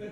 On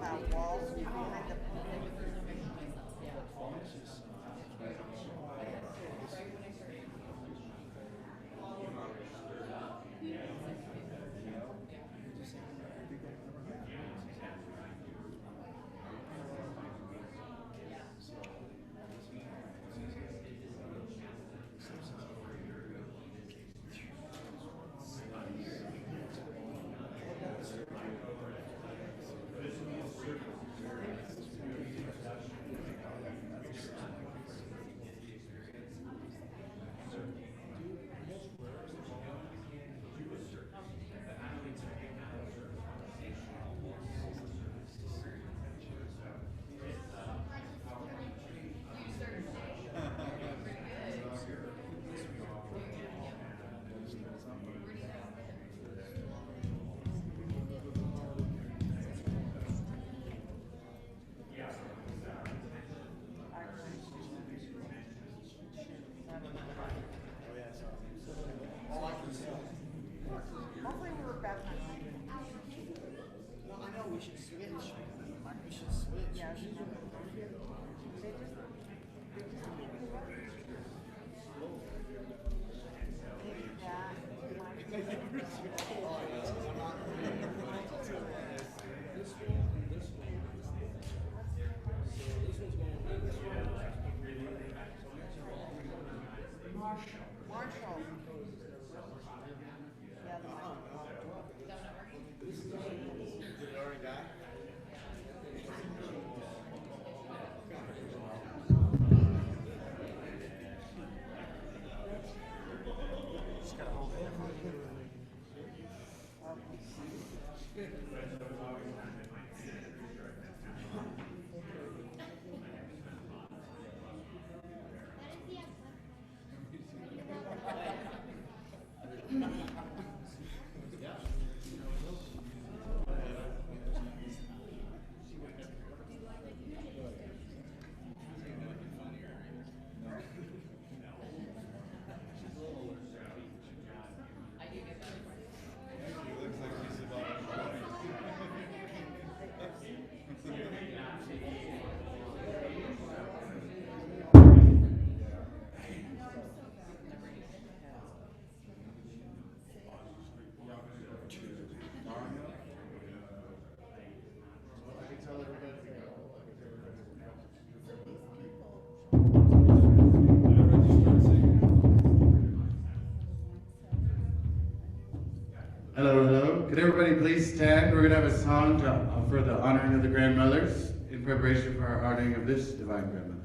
that wall behind the Hello, hello. Could everybody please stand? We're going to have a song for the honoring of the grandmothers in preparation for our honoring of this divine grandmother.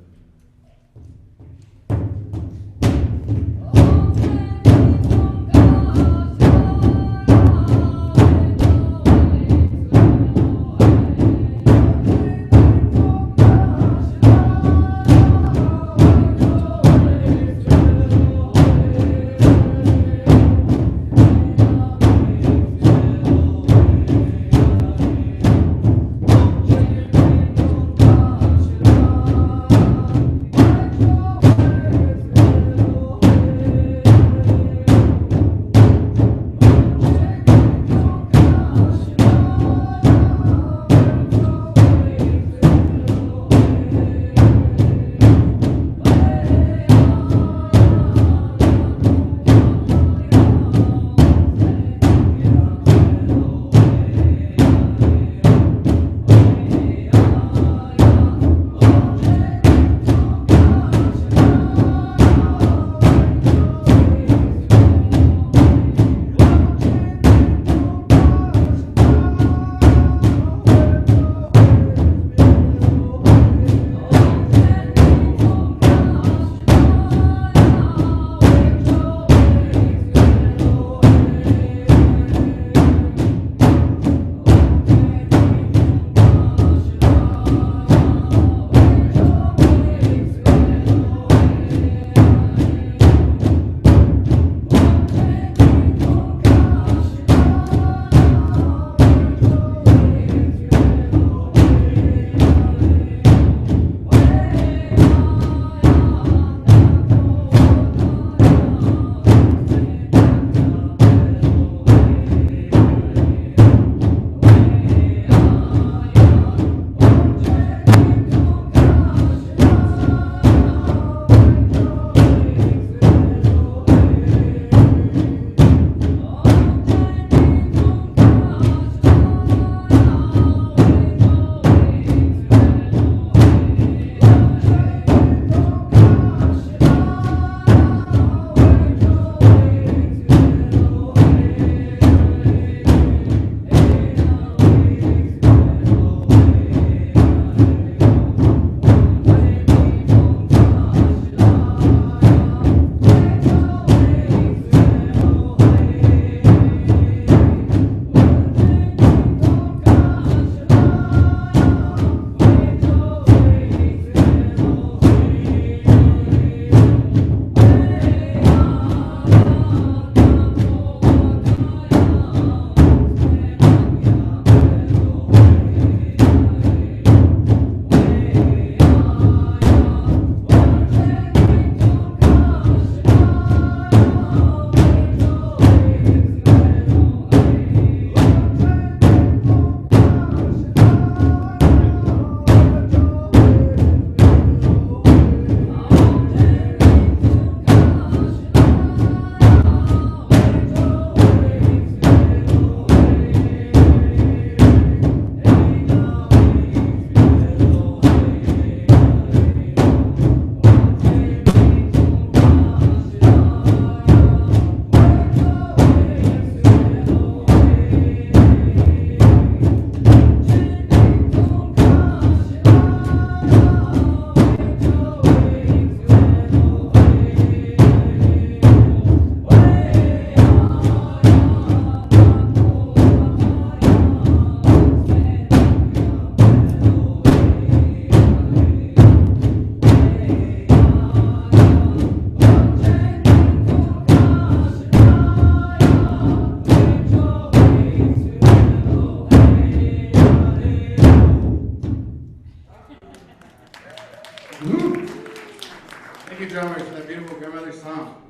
beautiful grandmother song.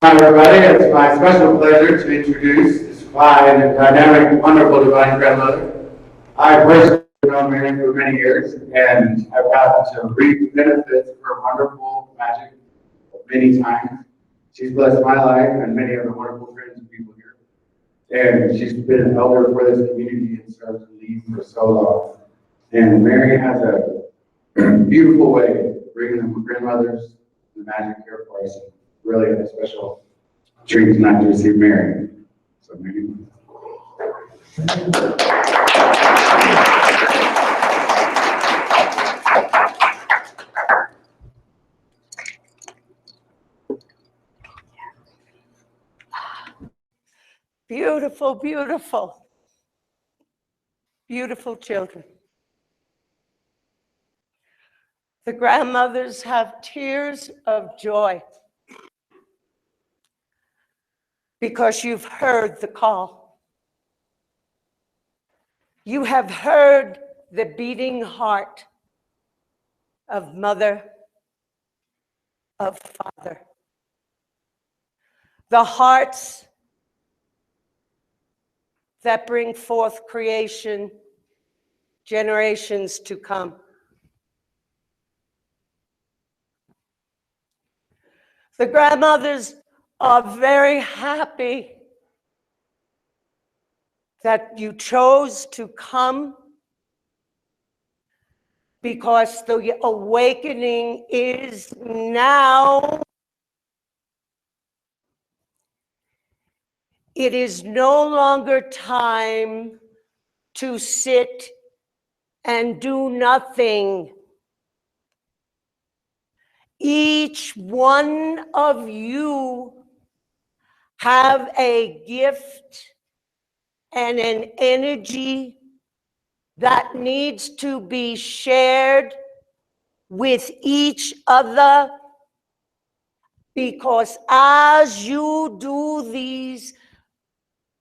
Hi, everybody. It's my special pleasure to introduce this fine and dynamic, wonderful divine grandmother. I've personally known Mary for many years, and I've gotten to reap the benefits of her wonderful magic many times. She's blessed my life and many other wonderful friends and people here. And she's been an elder for this community and served to lead for so long. And Mary has a beautiful way of bringing the grandmothers the magic here for us. Really a special treat tonight to receive Mary. So maybe. Beautiful, beautiful, beautiful children. The grandmothers have tears of joy because you've heard the call. You have heard the beating heart of mother, of father. The hearts that bring forth creation, generations to come. The grandmothers are very happy that you chose to come because the awakening is now. It is no longer time to sit and do nothing. Each one of you have a gift and an energy that needs to be shared with each other, because as you do these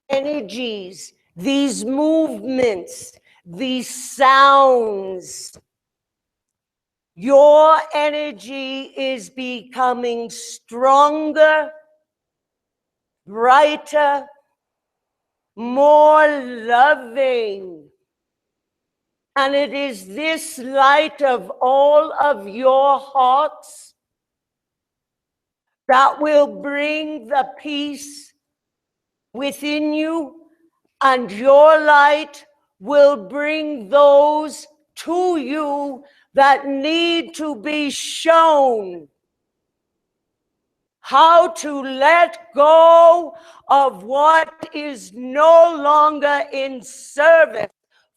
energies, these movements, these sounds, your energy is becoming stronger, brighter, more loving. And it is this light of all of your hearts that will bring the peace within you, and your light will bring those to you that need to be shown how to let go of what is no longer in service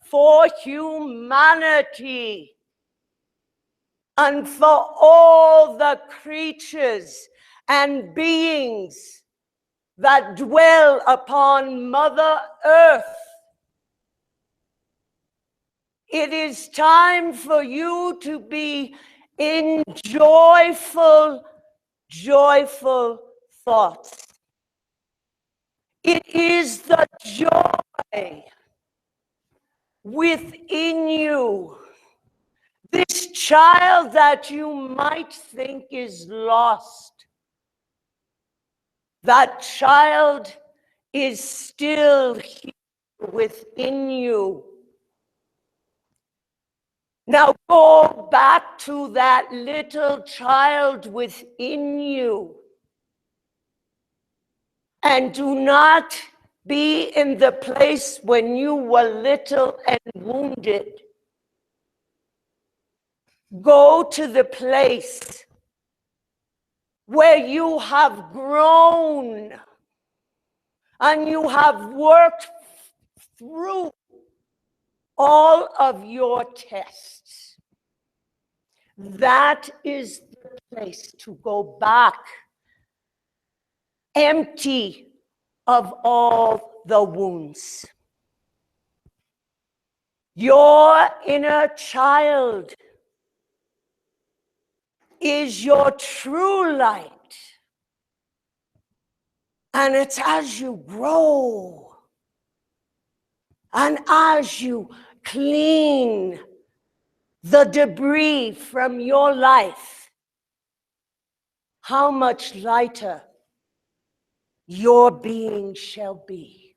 for humanity and for all the creatures and beings that dwell upon Mother Earth. It is time for you to be in joyful thoughts. It is the joy within you. This child that you might think is lost, that child is still here within you. Now go back to that little child within you, and do not be in the place when you were little and wounded. Go to the place where you have grown and you have worked through all of your tests. That is the place to go back, empty of all the wounds. Your inner child is your true light. And it's as you grow and as you clean the debris from your life how much lighter your being shall be.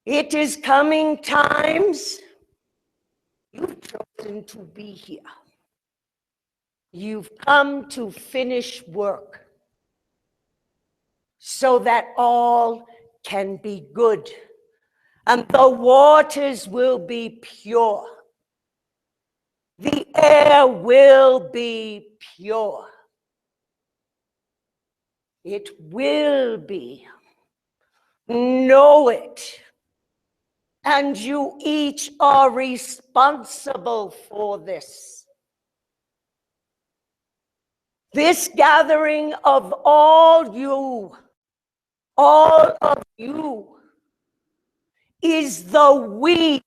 It is coming times. You've chosen to be here. You've come to finish work so that all can be good and the waters will be pure. The air will be pure. It will be. Know it. And you each are responsible for this. This gathering of all of you, is the we.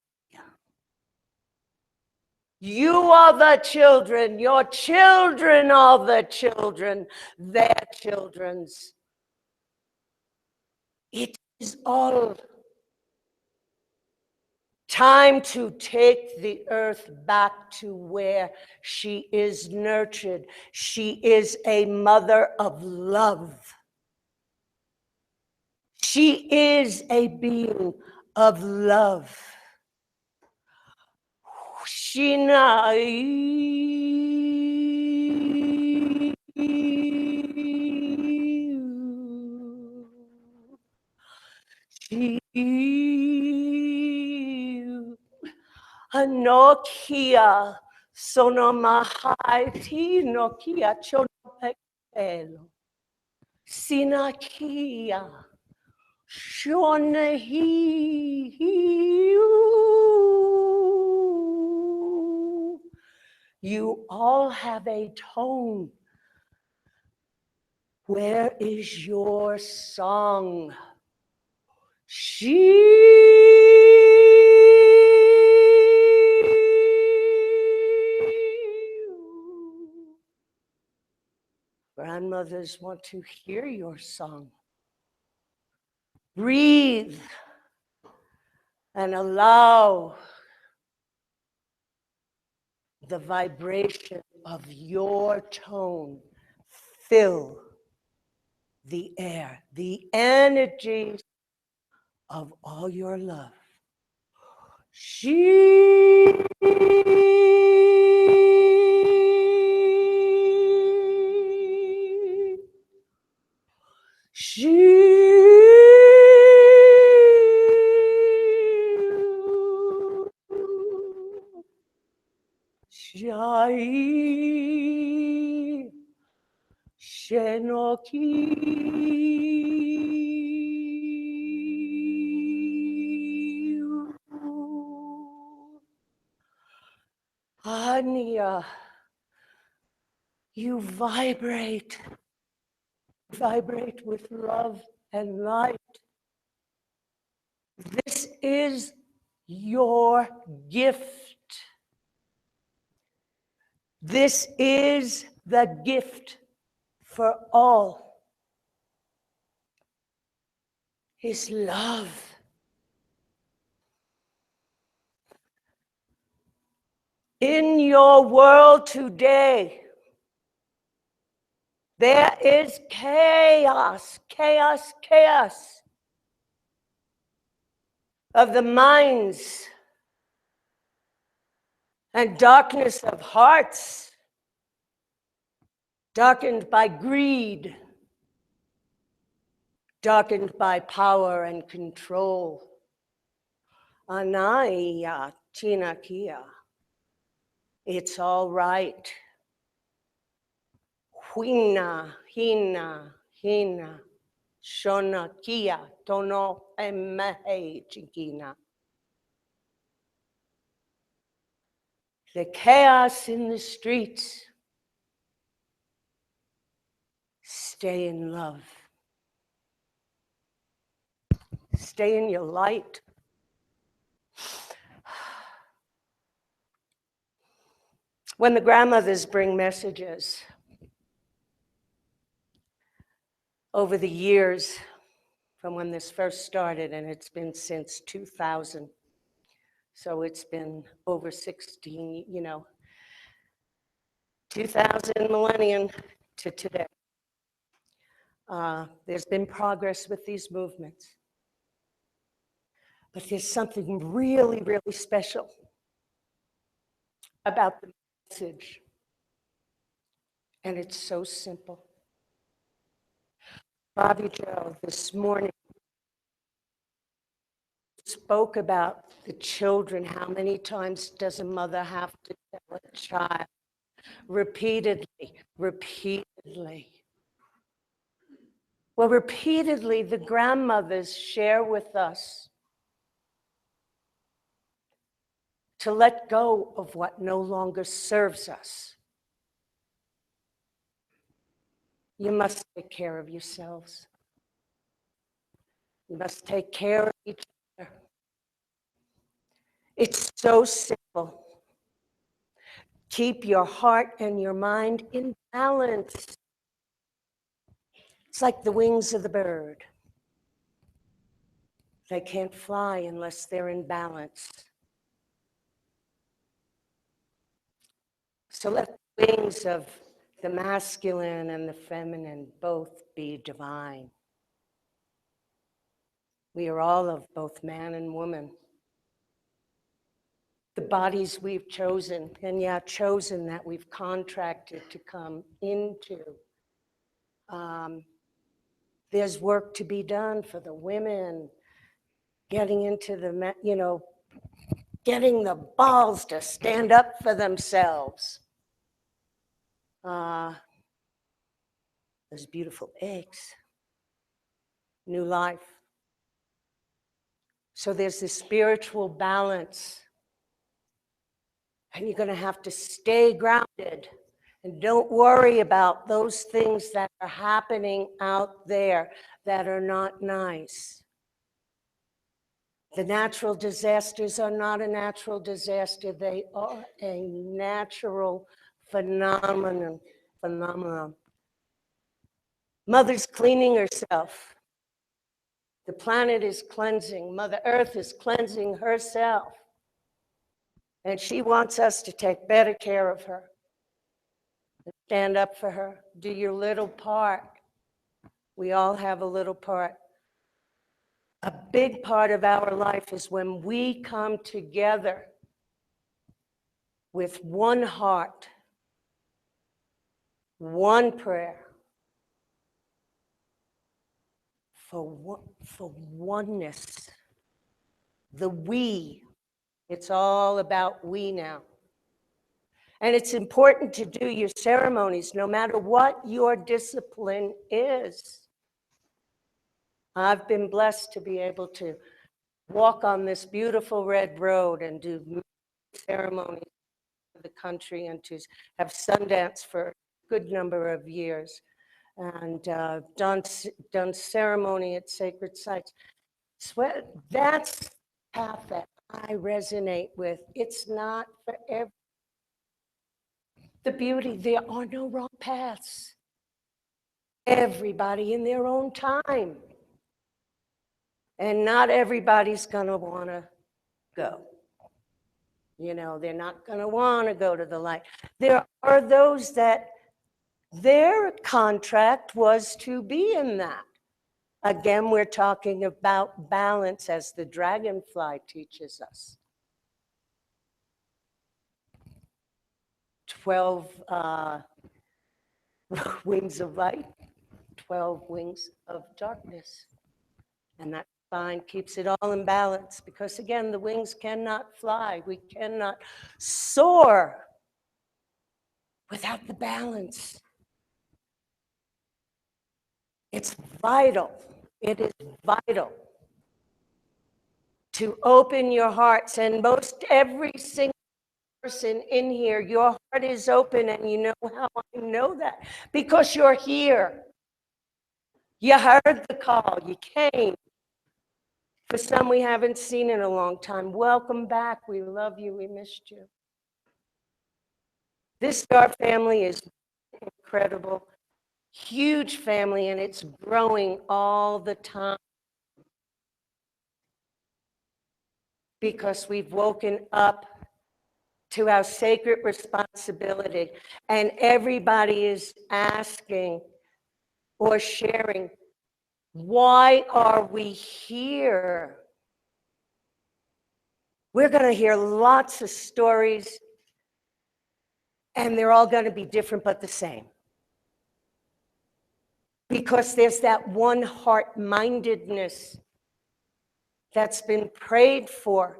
You are the children, your children are the children, their children's. It is all time to take the earth back to where she is nurtured. She is a mother of love. She is a being of love. Shina. Anokia sono mahai ti nokia chonopelo. Sinakia shonahi. You all have a tone. Where is your song? Grandmothers want to hear your song. Breathe and allow the vibration of your tone fill the air, the energies of all your love. She. Shai Shenoki Ania, you vibrate with love and light. This is your gift. This is the gift for all. His love. In your world today, there is chaos, chaos, chaos of the minds and darkness of hearts, darkened by greed, darkened by power and control. Anaya Tinakia. It's all right. Huina, hina, hina. Shona kia, tono emehe chikina. The chaos in the streets. Stay in love. Stay in your light. When the grandmothers bring messages over the years from when this first started, and it's been since 2000, so it's been over 16, 2000 millennium to today. There's been progress with these movements. But there's something really, really special about the message. And it's so simple. Bobby Joe this morning spoke about the children. How many times does a mother have to tell a child? Repeatedly, repeatedly. Well, repeatedly, the grandmothers share with us to let go of what no longer serves us. You must take care of yourselves. You must take care of each other. It's so simple. Keep your heart and your mind in balance. It's like the wings of the bird. They can't fly unless they're in balance. So let the wings of the masculine and the feminine both be divine. We are all of both man and woman. The bodies we've chosen, and chosen that we've contracted to come into. There's work to be done for the women, getting into the, getting the balls to stand up for themselves. Those beautiful eggs, new life. So there's this spiritual balance, and you're going to have to stay grounded. And don't worry about those things that are happening out there that are not nice. The natural disasters are not a natural disaster. They are a natural phenomenon. Mother's cleaning herself. The planet is cleansing. Mother Earth is cleansing herself. And she wants us to take better care of her. Stand up for her. Do your little part. We all have a little part. A big part of our life is when we come together with one heart, one prayer, for oneness. The we. It's all about we now. And it's important to do your ceremonies no matter what your discipline is. I've been blessed to be able to walk on this beautiful red road and do ceremonies for the country and to have Sundance for a good number of years and done ceremony at sacred sites. That's the path that I resonate with. It's not for everyone. The beauty, there are no wrong paths. Everybody in their own time. And not everybody's going to want to go. They're not going to want to go to the light. There are those that their contract was to be in that. Again, we're talking about balance as the dragonfly teaches us. 12 wings of light, 12 wings of darkness. And that spine keeps it all in balance because, again, the wings cannot fly. We cannot soar without the balance. It's vital. It is vital to open your hearts. And most every single person in here, your heart is open. And you know how I know that? Because you're here. You heard the call. You came. For some we haven't seen in a long time, welcome back. We love you. We missed you. This Star family is incredible, huge family, and it's growing all the time because we've woken up to our sacred responsibility. And everybody is asking or sharing, why are we here? We're going to hear lots of stories, and they're all going to be different but the same. Because there's that one heart-mindedness that's been prayed for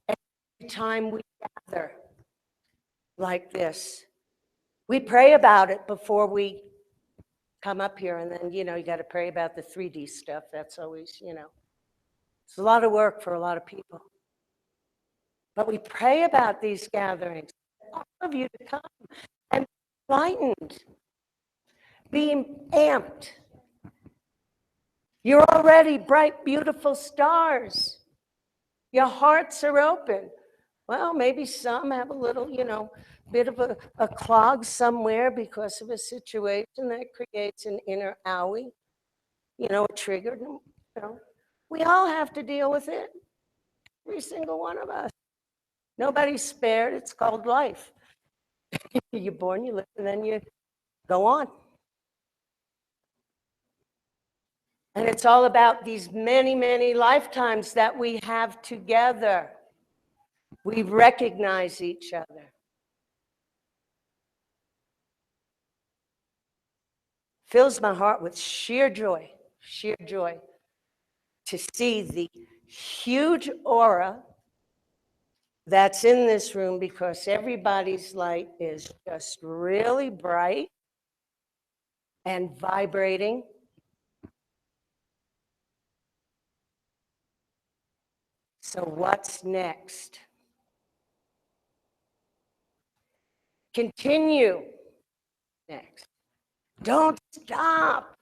every time we gather like this. We pray about it before we come up here, and then, you got to pray about the 3D stuff. That's always, it's a lot of work for a lot of people. But we pray about these gatherings, all of you to come and be enlightened, be amped. You're already bright, beautiful stars. Your hearts are open. Well, maybe some have a little, bit of a clog somewhere because of a situation that creates an inner owie, a trigger. We all have to deal with it. Every single one of us. Nobody's spared. It's called life. You're born, you live, and then you go on. And it's all about these many, many lifetimes that we have together. We recognize each other. Fills my heart with sheer joy to see the huge aura that's in this room, because everybody's light is just really bright and vibrating. So what's next? Continue next. Don't stop.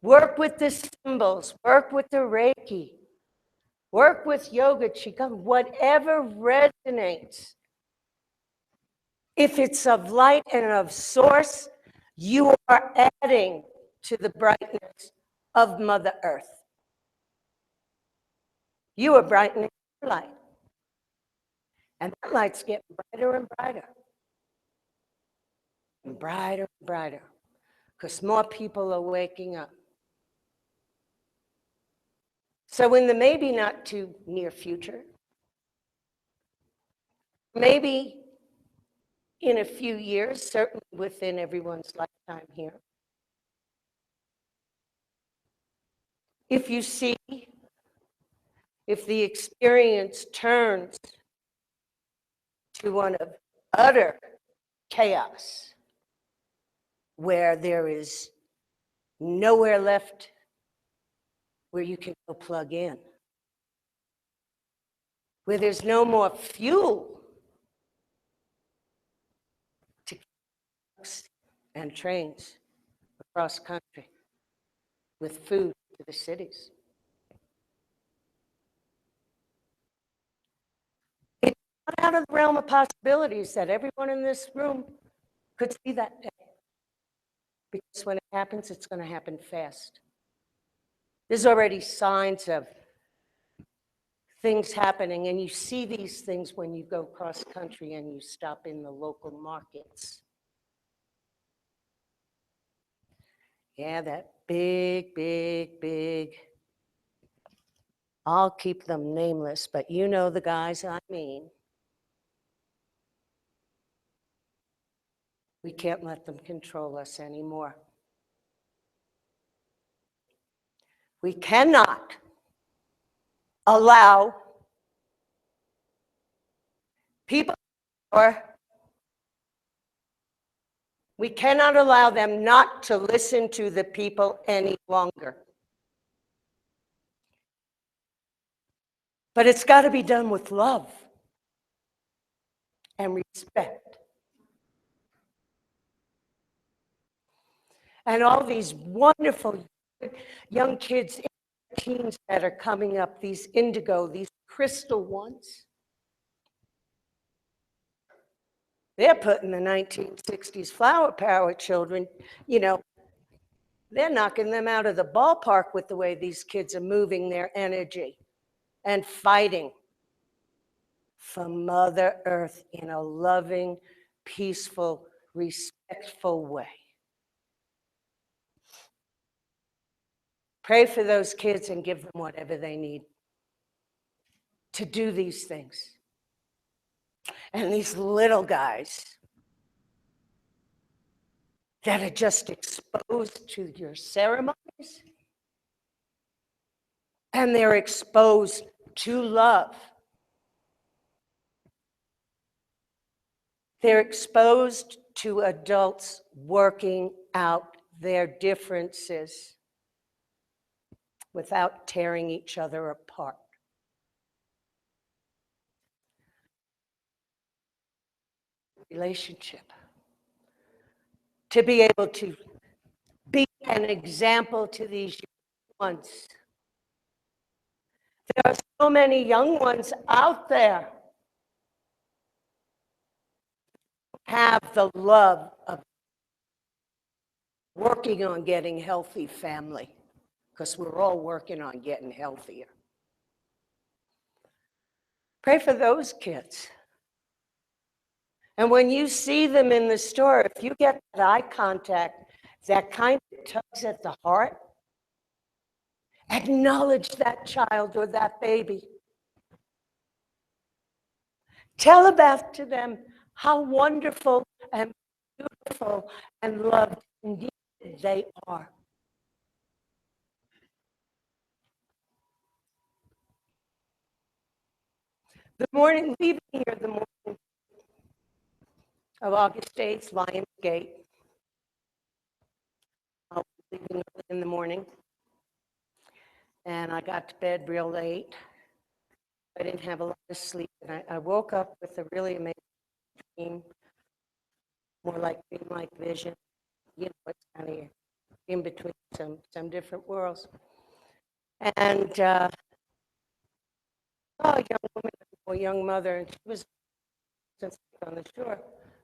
Work with the symbols, work with the Reiki, work with yoga, Qigong, whatever resonates. If it's of light and of source, you are adding to the brightness of Mother Earth. You are brightening your light. And that light's getting brighter and brighter. And brighter and brighter. Because more people are waking up. So in the maybe not too near future, maybe in a few years, certainly within everyone's lifetime here, if you see, if the experience turns to one of utter chaos, where there is nowhere left where you can go plug in, where there's no more fuel to trucks and trains across country with food to the cities. It's not out of the realm of possibilities that everyone in this room could see that day. Because when it happens, it's going to happen fast. There's already signs of things happening, and you see these things when you go cross country and you stop in the local markets. Yeah, that big, I'll keep them nameless, but you know the guys I mean. We can't let them control us anymore. We cannot allow people, or we cannot allow them not to listen to the people any longer. But it's got to be done with love and respect. And all these wonderful young kids, teens that are coming up, these indigo, these crystal ones, they're putting the 1960s flower power children, they're knocking them out of the ballpark with the way these kids are moving their energy and fighting. from Mother Earth in a loving, peaceful, respectful way. Pray for those kids and give them whatever they need to do these things. And these little guys that are just exposed to your ceremonies, and they're exposed to love. They're exposed to adults working out their differences without tearing each other apart. Relationship. To be able to be an example to these young ones. There are so many young ones out there who have the love of working on getting healthy family, because we're all working on getting healthier. Pray for those kids. And when you see them in the store, if you get that eye contact, that kind of tugs at the heart, acknowledge that child or that baby. Tell about to them how wonderful and beautiful and loved indeed they are. The morning, leaving here the morning of August 8th, Lionsgate. I was leaving early in the morning, and I got to bed real late. I didn't have a lot of sleep, and I woke up with a really amazing dream, more like dreamlike vision. You know, it's kind of in between some different worlds. And a young woman, a young mother, and she was on the shore,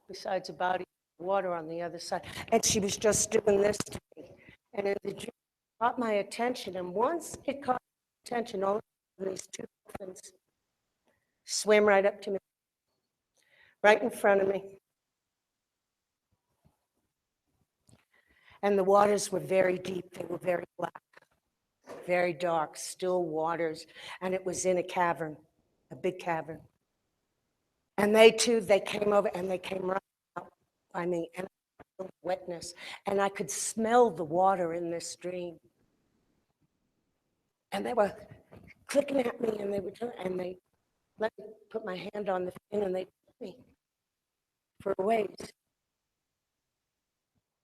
besides a body of water on the other side, and she was just doing this to me. And in the dream, it caught my attention, and once it caught my attention, all of a sudden, these two dolphins swam right up to me, right in front of me. And the waters were very deep, they were very black, very dark, still waters, and it was in a cavern, a big cavern. And they too, they came over and they came right out by me, and I felt wetness, and I could smell the water in this stream. And they were clicking at me, and they let me put my hand on the fin, and they took me for a ways.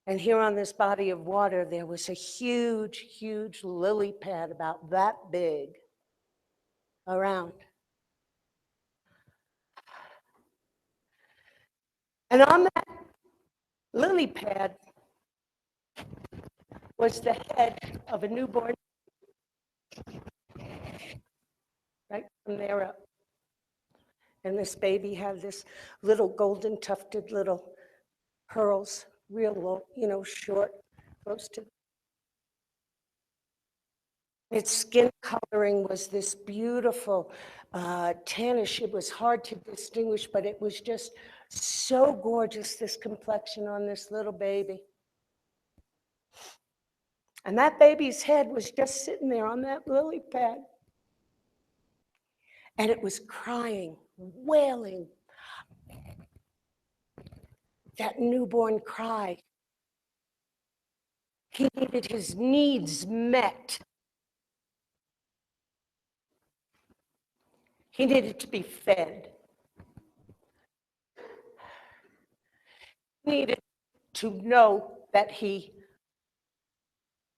And here on this body of water, there was a huge, huge lily pad about that big around. And on that lily pad was the head of a newborn, right from there up. And this baby had this little golden tufted little curls, real low, short, close to. Its skin coloring was this beautiful tannish. It was hard to distinguish, but it was just so gorgeous, this complexion on this little baby. And that baby's head was just sitting there on that lily pad. And it was crying, wailing. That newborn cry. He needed his needs met. He needed to be fed. He needed to know that he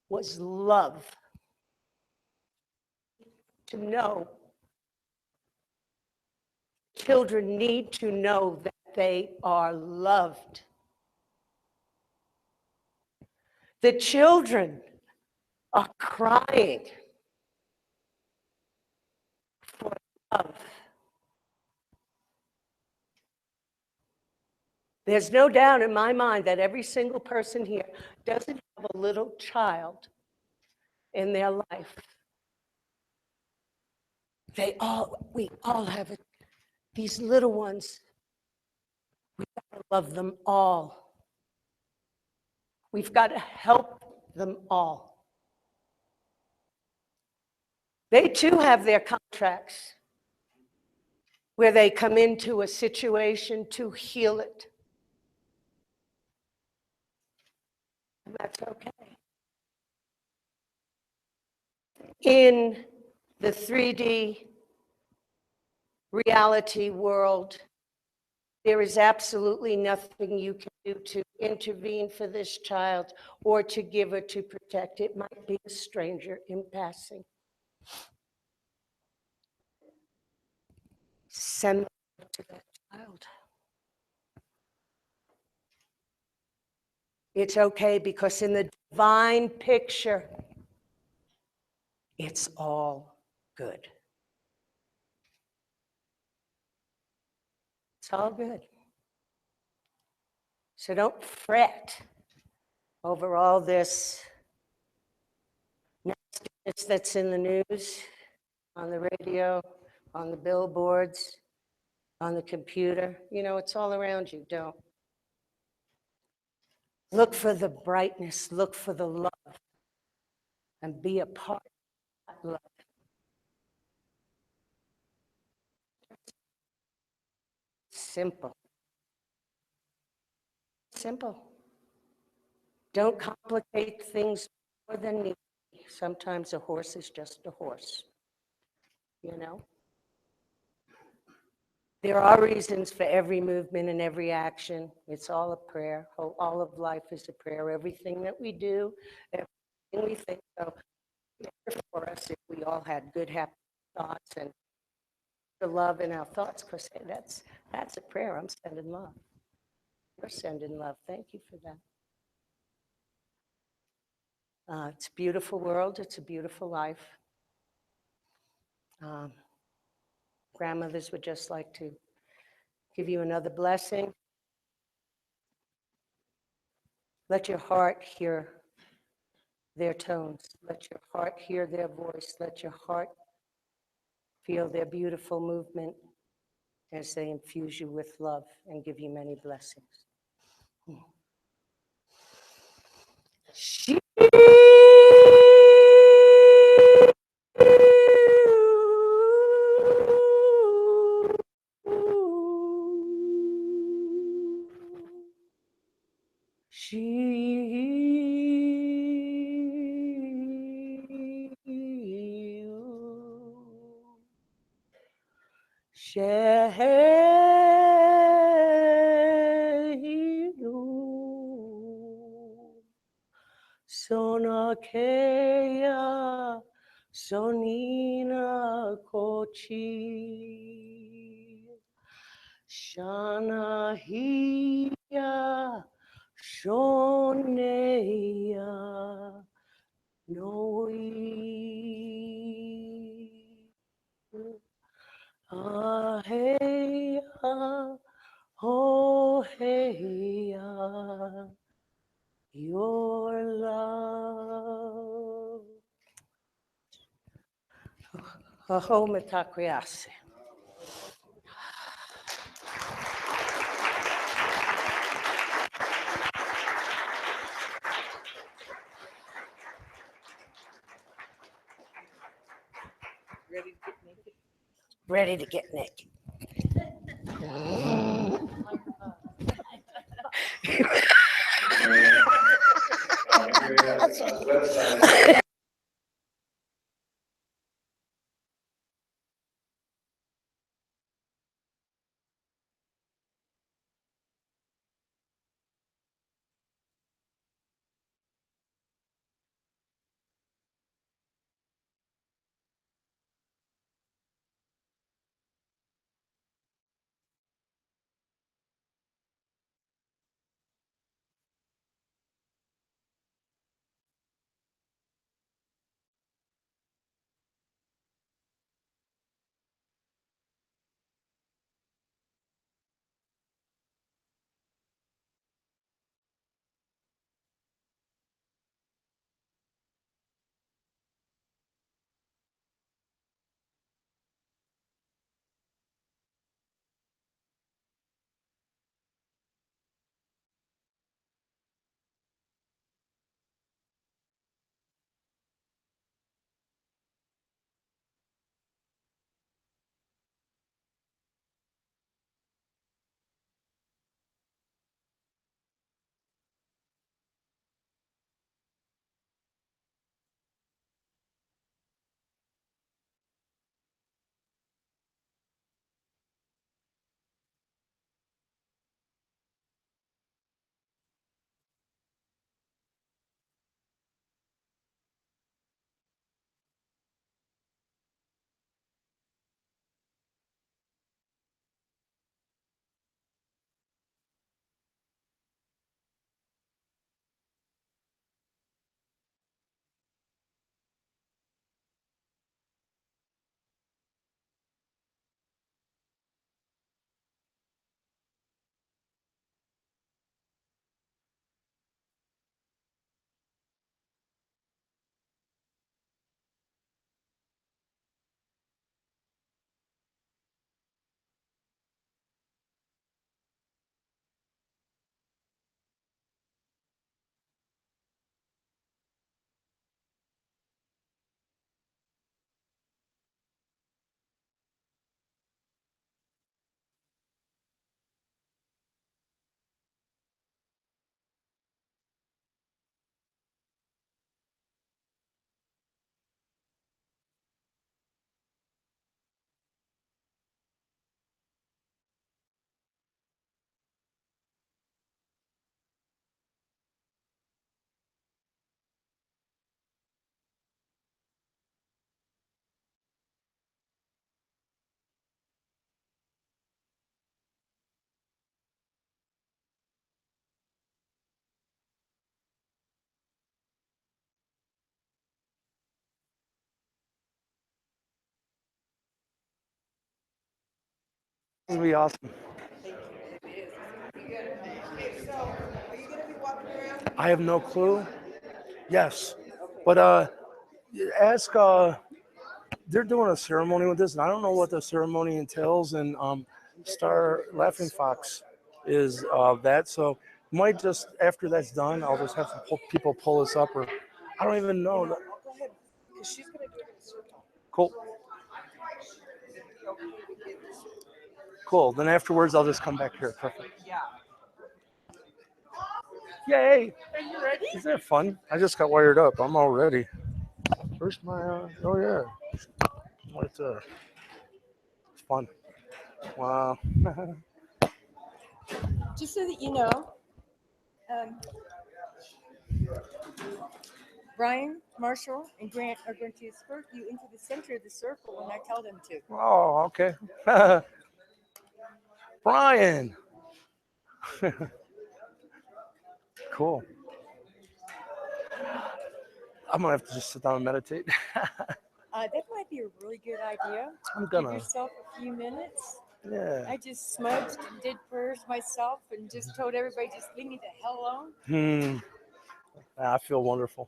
was love. To know. Children need to know that they are loved. The children are crying for love. There's no doubt in my mind that every single person here doesn't have a little child in their life. We all have These little ones, we've got to love them all. We've got to help them all. They too have their contracts where they come into a situation to heal it. And that's okay. In the 3D reality world, there is absolutely nothing you can do to intervene for this child or to give or to protect. It might be a stranger in passing. Send love to that child. It's okay because in the divine picture, it's all good. It's all good. So don't fret over all this nastiness that's in the news, on the radio, on the billboards, on the computer. You know, it's all around you. Don't. Look for the brightness, look for the love, and be a part of that love. Simple. Simple. Don't complicate things more than need. Sometimes a horse is just a horse, you know? There are reasons for every movement and every action. It's all a prayer. All of life is a prayer. Everything that we do, everything we think. So, for us, if we all had good, happy thoughts and the love in our thoughts, because that's a prayer. I'm sending love. You're sending love. Thank you for that. It's a beautiful world. It's a beautiful life. Grandmothers would just like to give you another blessing. Let your heart hear their tones. Let your heart hear their voice. Let your heart feel their beautiful movement as they infuse you with love and give you many blessings. She Sonakea sonina kochi Shanahia shoneya noi Aheya Hoheya your love. Aho mitakwiyase. Ready to get naked. This will be awesome. Thank you. Okay, so are you gonna be walking around? I have no clue. Yes, Okay. but ask. They're doing a ceremony with this, and I don't know what the ceremony entails. And Star Laughing Fox is that. So might just after that's done, I'll just have some people pull us up, or I don't even know. Go ahead, because she's gonna do it in a circle. Cool, cool. Then afterwards, I'll just come back here. Perfect. Yeah. Yay! Are you ready? Is that fun? I just got wired up. I'm all ready. Where's my? Oh yeah, right there. It's fun. Wow. Just so that you know, um, Brian, Marshall, and Grant are going to escort you into the center of the circle when I tell them to. Oh, okay. Brian. Cool. I'm gonna have to just sit down and meditate. That might be a really good idea. I'm Give gonna. yourself a few minutes. Yeah. I just smudged and did prayers myself and just told everybody just leave me the hell alone. I feel wonderful.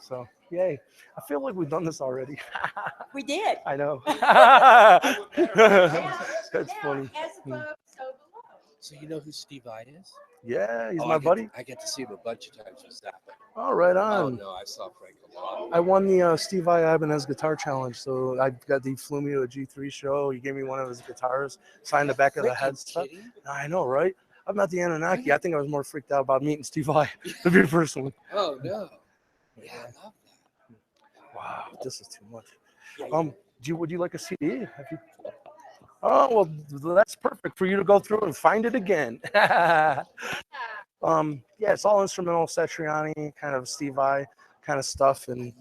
So, yay. I feel like we've done this already. We did. I know. That's funny. As above, so below. So you know who Steve I is? Yeah, he's Oh, my buddy. I get to see him a bunch of times with Zappa. Oh, right Oh on. no, I saw Frank a lot. I won the Steve Vai Ibanez Guitar Challenge. So he flew me to a G3 show. He gave me one of his guitars, signed the back of the head stuff. Kidding? I know, right? I'm not the Anunnaki. I think I was more freaked out about meeting Steve Vai, to be personally. Oh no. Yeah, I love that. Wow, this is too much. Would you like a CD? Oh well, that's perfect for you to go through and find it again. Yeah, it's all instrumental, Satriani, kind of Steve Vai kind of stuff, and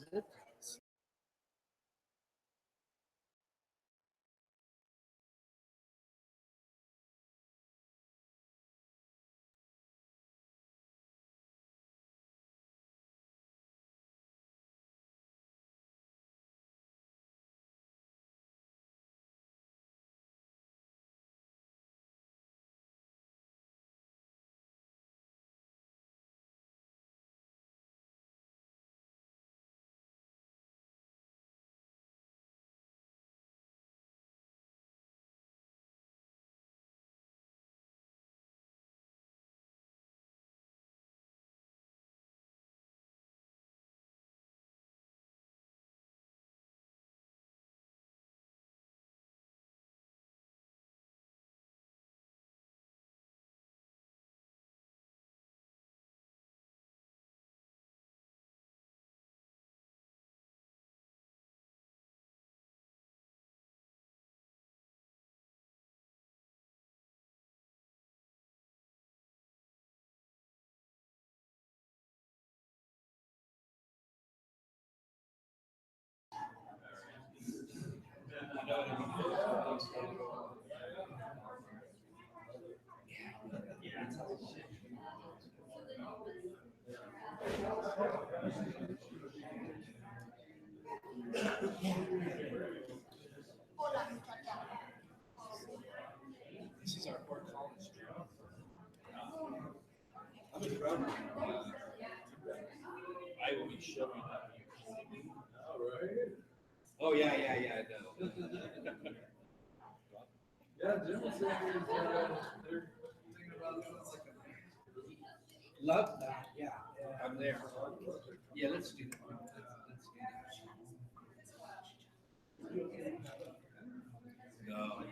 This is our Fort Collins drum. I'm a drummer. I will be showing up. All right. Oh yeah, I know. Yeah, Jim was saying they're thinking about doing like a. Love that, yeah. I'm there. Yeah, let's do that. Let's do that. No.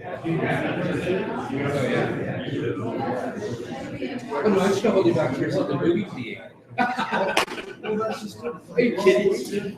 Come on, I'm just gonna hold you back here so the movie theater. Are you kidding?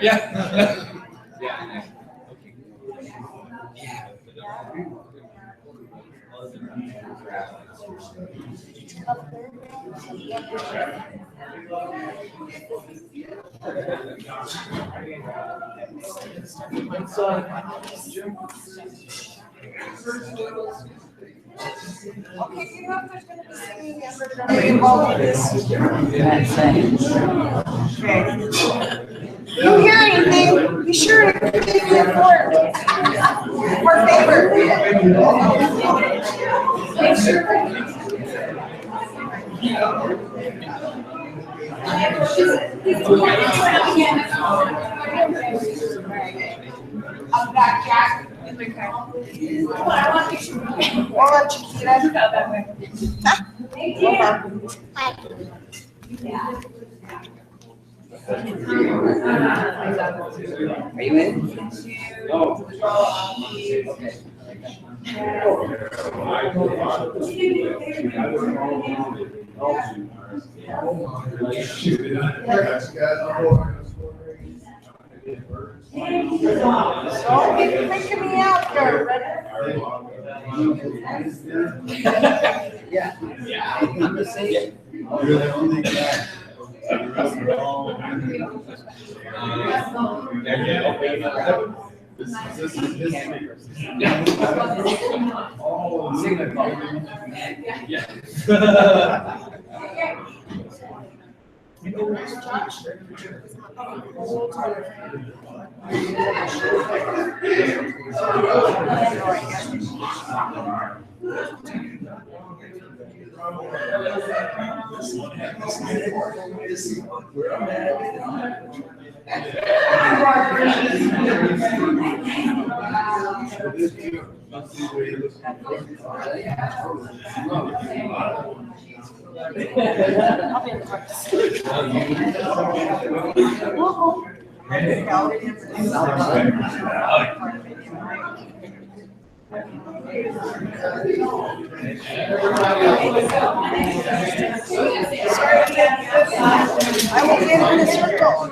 Yeah. Yeah. Okay, you know if there's gonna be singing and we're gonna be involved with this. Okay. You hear anything, be sure to keep me informed. Or favorite. Make sure. I'm back, Jack. Well, I want you. We'll let Chiquita. Are you in? Don't be freaking me out there, Yeah. I'm just saying. You're the only guy. The rest are all. This is history. I will get in the circle.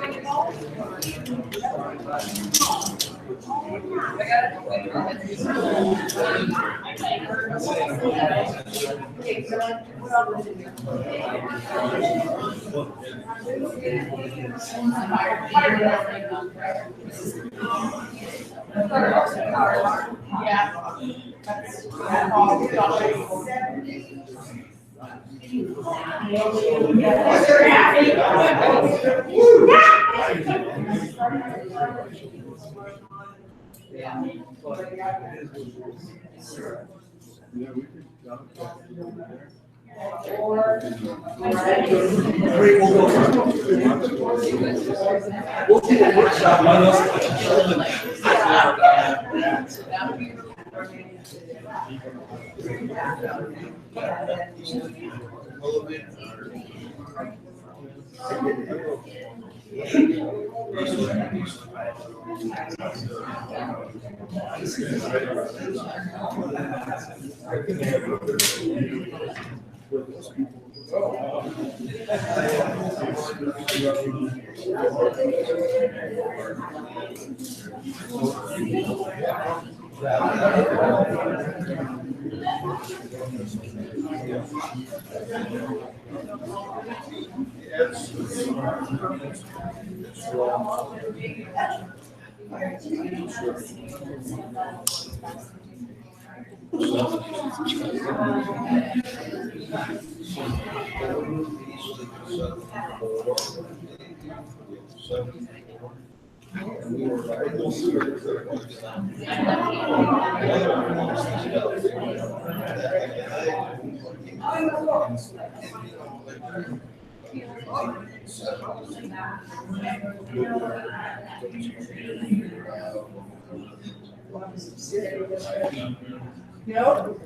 No.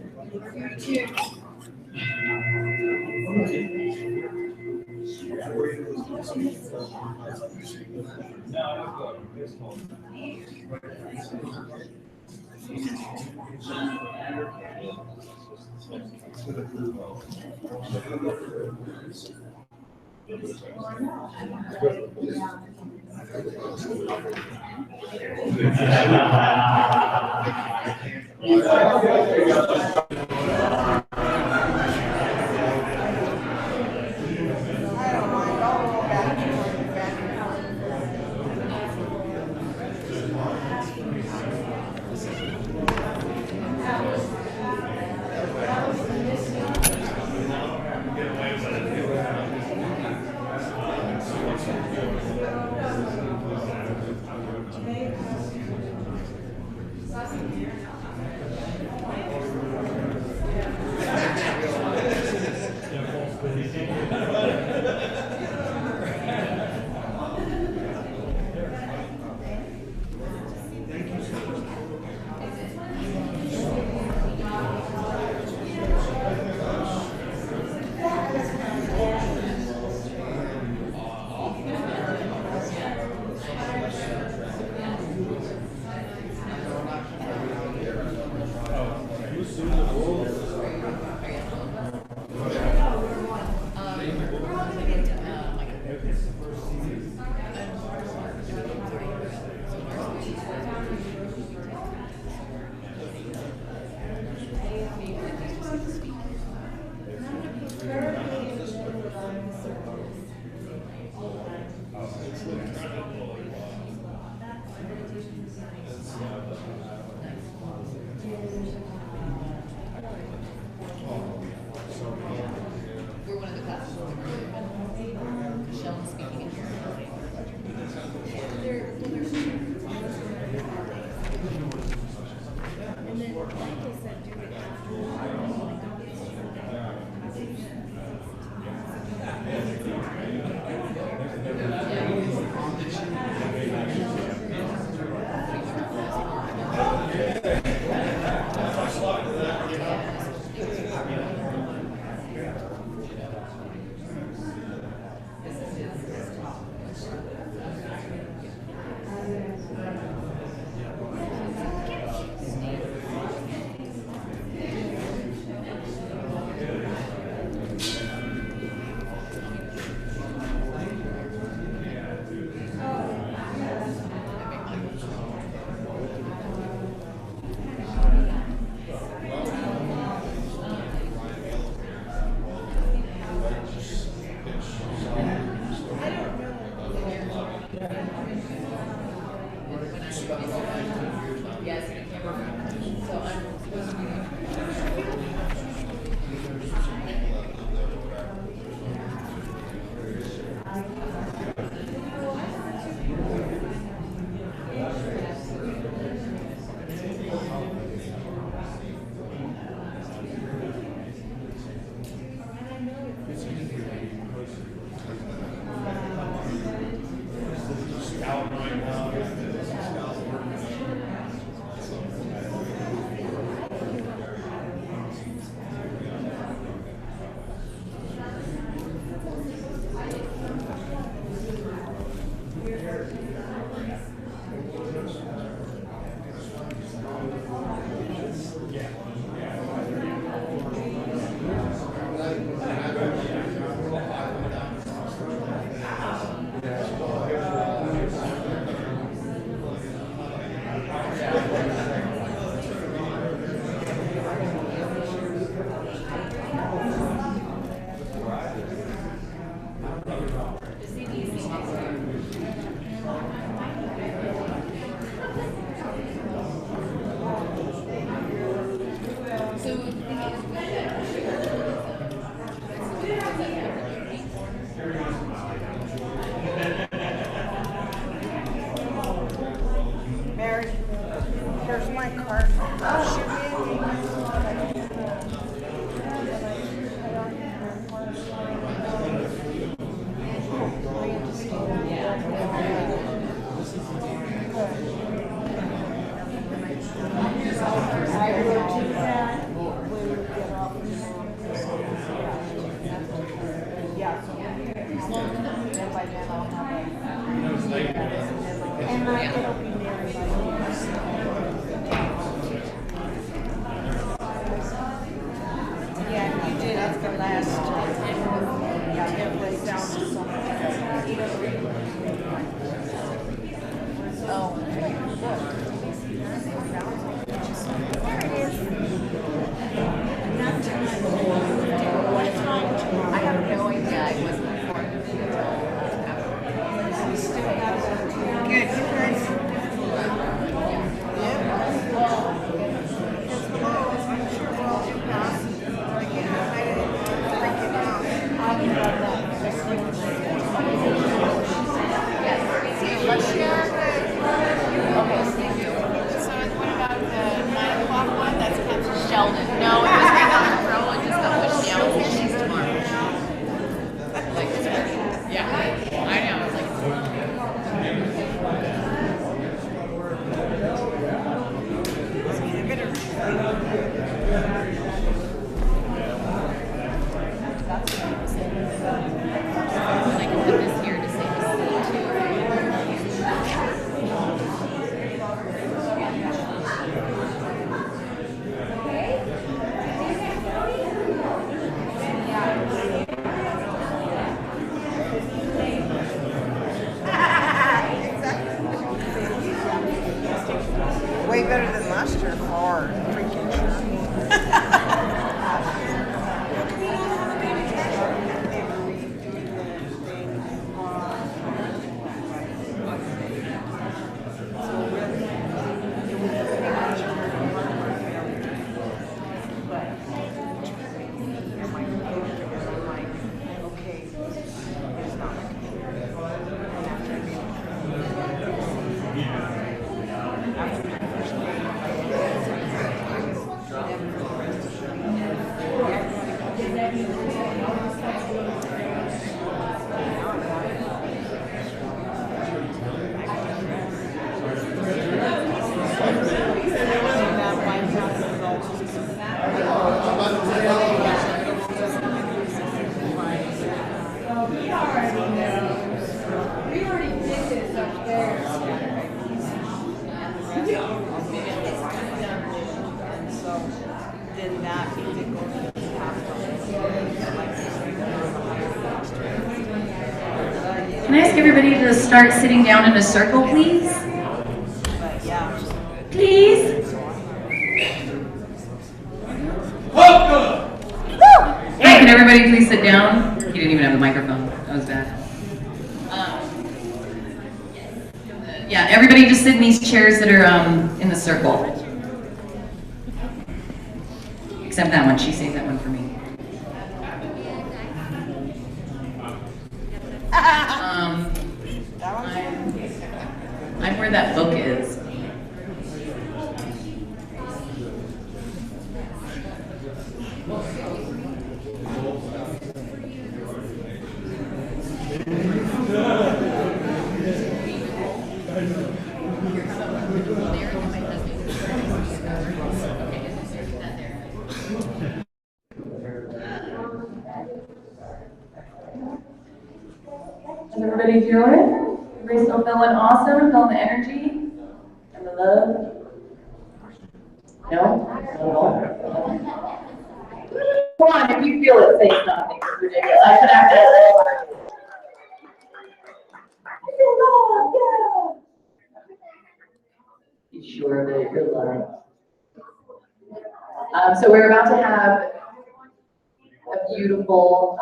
We're one of the classes. Sheldon speaking in here. And then Michael said do it Like put this here to say the C Way better than last year. Hard. Freaking sure. Can I ask everybody to start sitting down in a circle, please? Please? Welcome! Hey, can everybody please sit down? He didn't even have a microphone. That was bad. Yeah, everybody just sit in these chairs that are in the circle. Except that one. She saved that one for me. I'm where that book is. How's everybody doing? Everybody still feeling awesome? Feeling the energy and the love? No? Come on, if you feel it, say something. It's ridiculous. I should have to. I feel love, yeah. Be sure that it feels love. So we're about to have a beautiful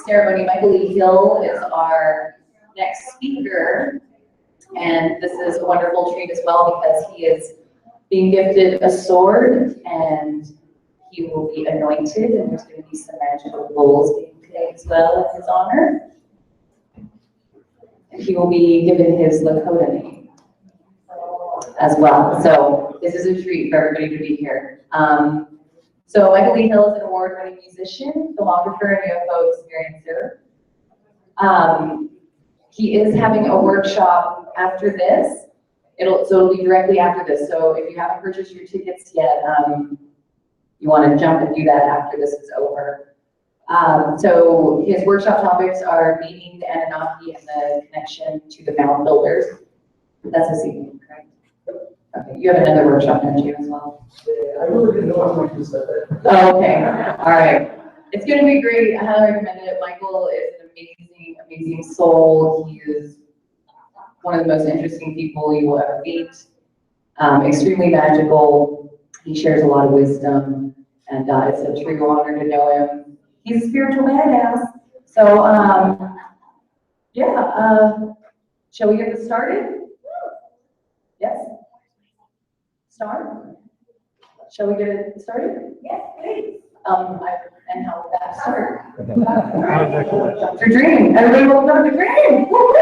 ceremony. Michael Lee Hill is our next speaker, and this is a wonderful treat as well because he is being gifted a sword, and he will be anointed, and there's going to be some magical bowls being played as well in his honor. And he will be given his Lakota name as well. So this is a treat for everybody to be here. So Michael Lee Hill is an award-winning musician, filmographer, and UFO experiencer. He is having a workshop after this. It'll be directly after this. So if you haven't purchased your tickets yet, you want to jump and do that after this is over. So his workshop topics are meeting the Anunnaki and the connection to the mound builders. That's this evening, correct? Okay, you have another workshop, don't you, as well? I really didn't know how you said that. Oh, okay, all right. It's gonna be great. I highly recommend it. Michael is an amazing, amazing soul. He is one of the most interesting people you will ever meet. Extremely magical. He shares a lot of wisdom, and it's a true honor to know him. He's a spiritual badass. So, yeah, shall we get this started? Yes? Start? Shall we get it started? Yes, please. And how would that start? Dr. Dream. Everybody will Dr. Dream. Woo-hoo!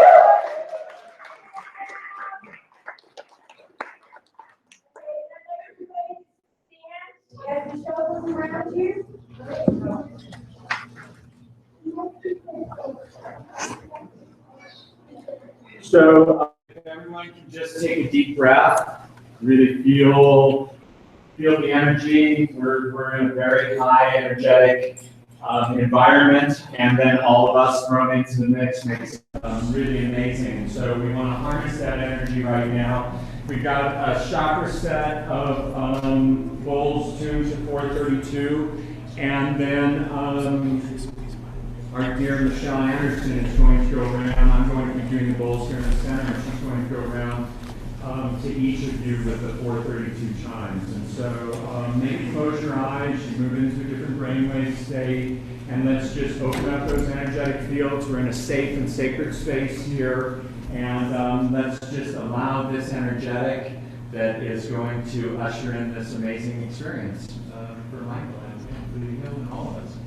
So if everyone can just take a deep breath, really feel feel the energy. We're in a very high energetic environment, and then all of us thrown into the mix makes it really amazing. So we want to harness that energy right now. We've got a chakra set of bowls tuned to 432, and then our dear Michelle Anderson is going to go around. I'm going to be doing the bowls here in the center, and she's going to go around to each of you with the 432 chimes. And so maybe close your eyes, you move into a different brainwave state, and let's just open up those energetic fields. We're in a safe and sacred space here, and let's just allow this energetic that is going to usher in this amazing experience for Michael and all of us.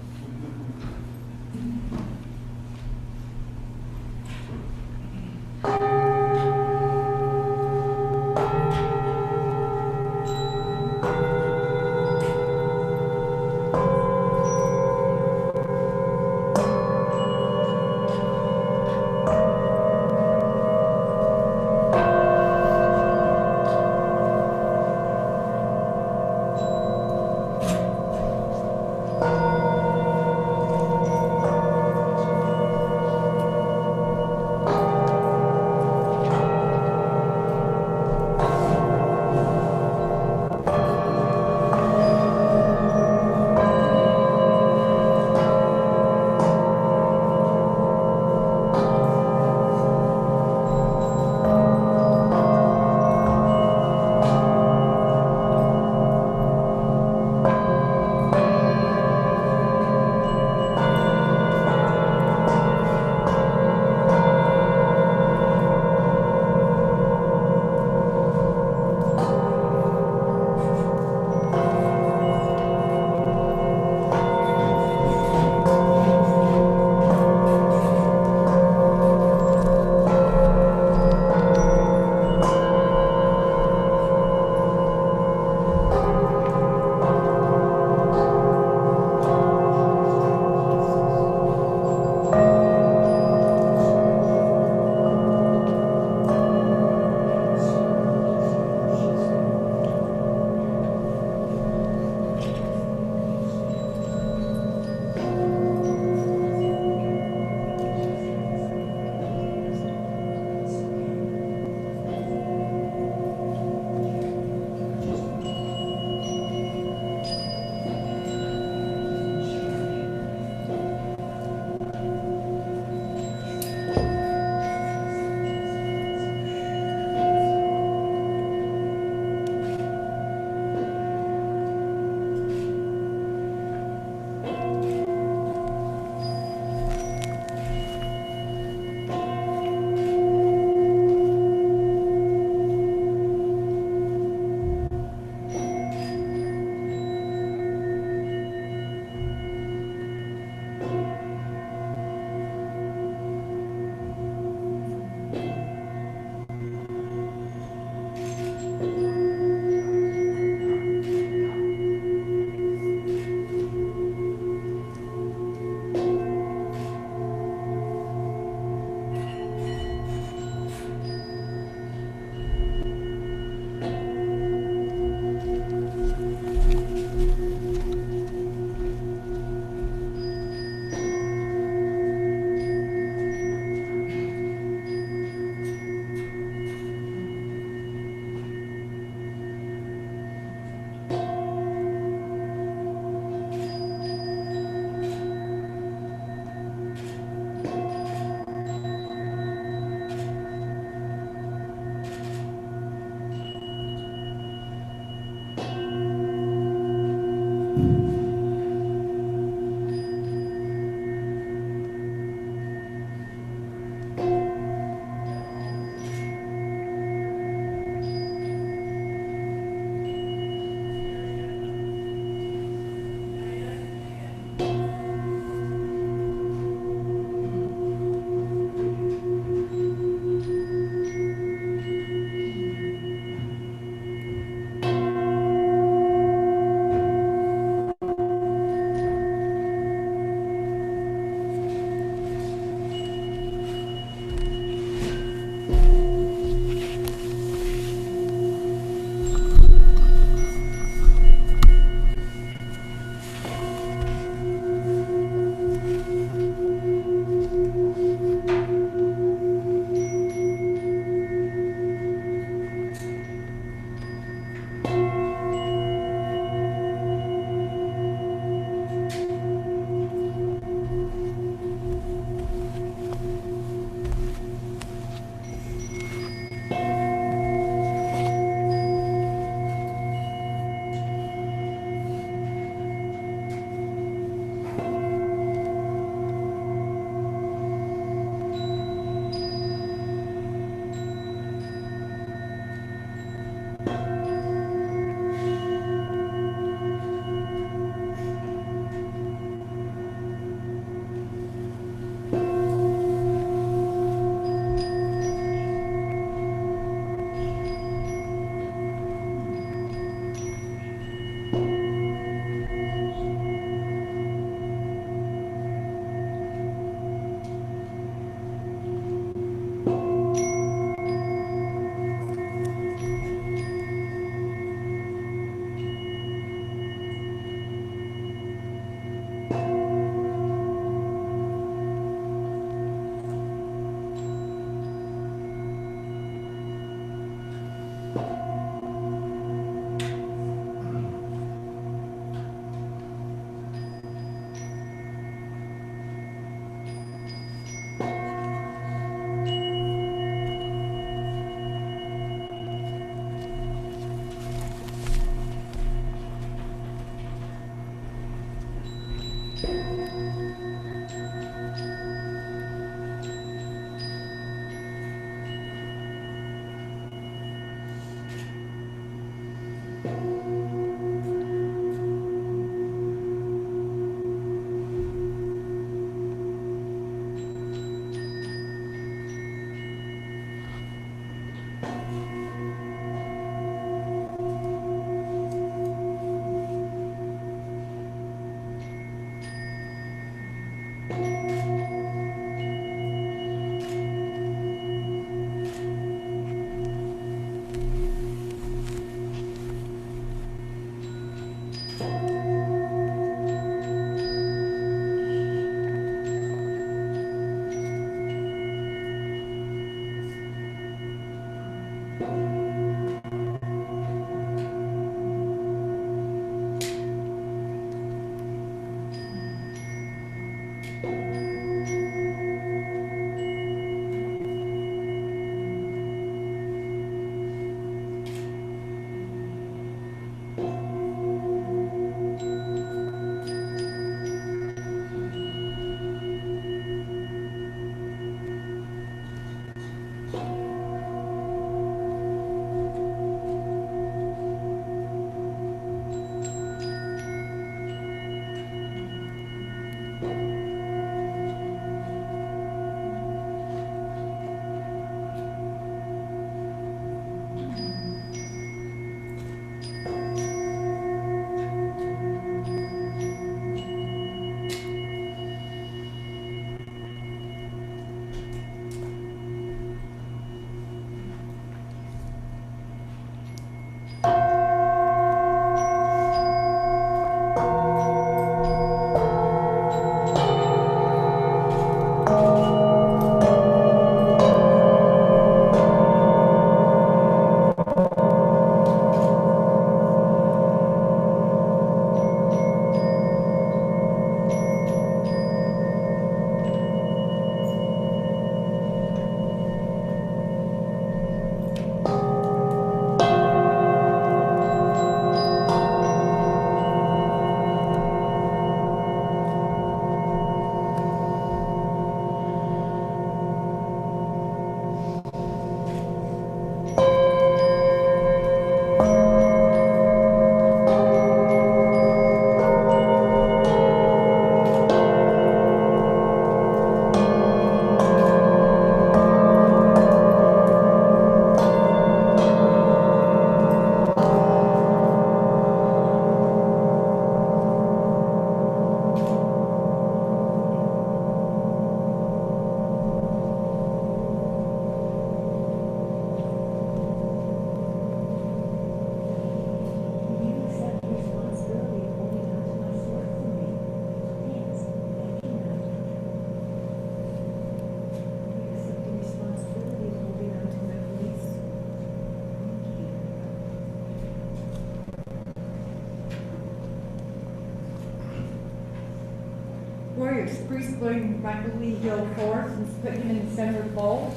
Warriors, priest going Michael Lee Hill forth and put him in the center of the bowl.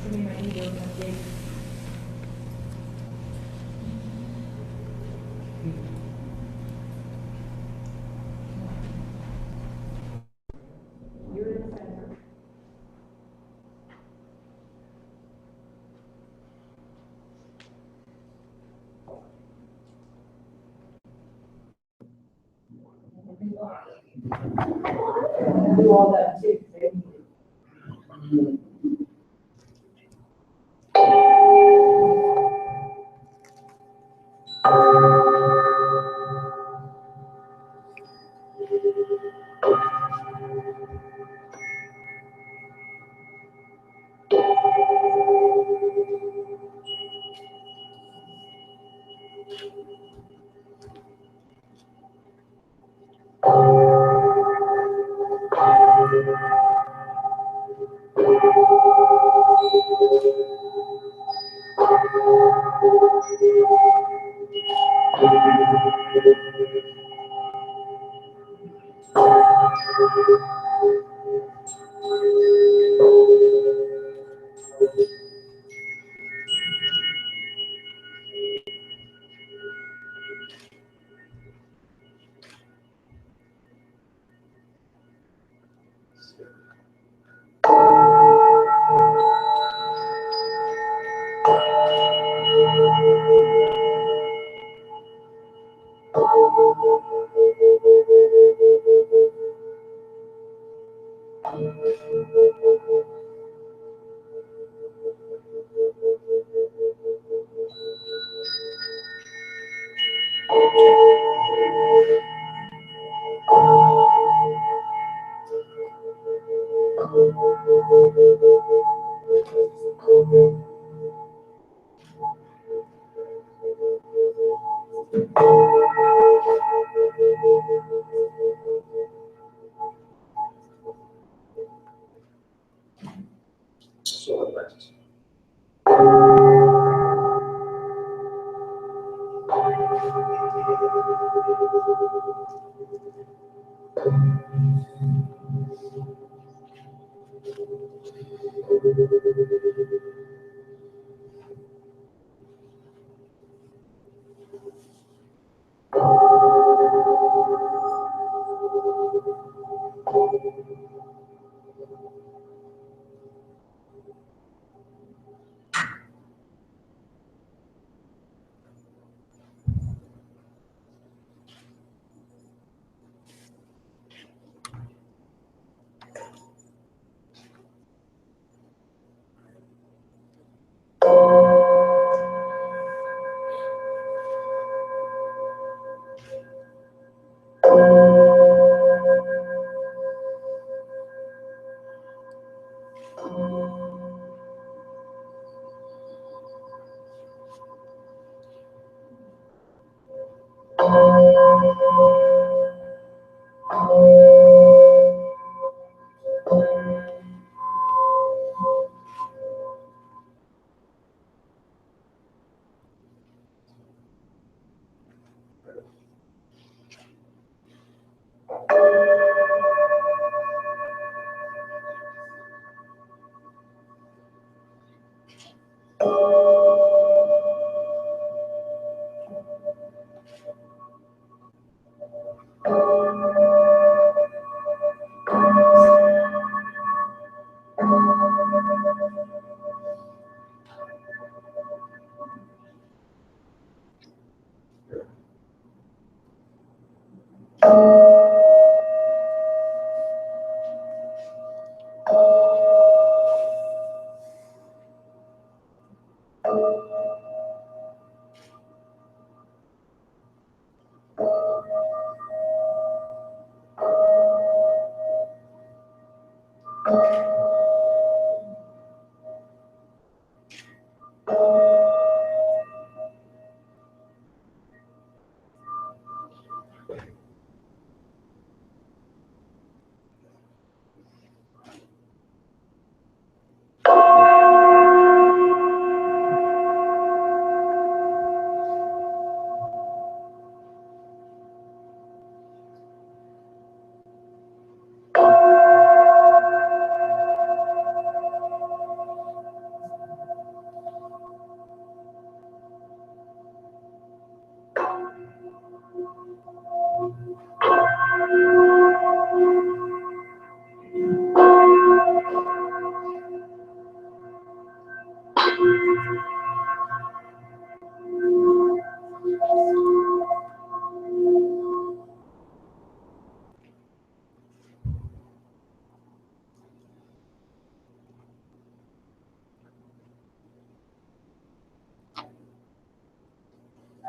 Show me my ego update. You're in the center. Do all that too.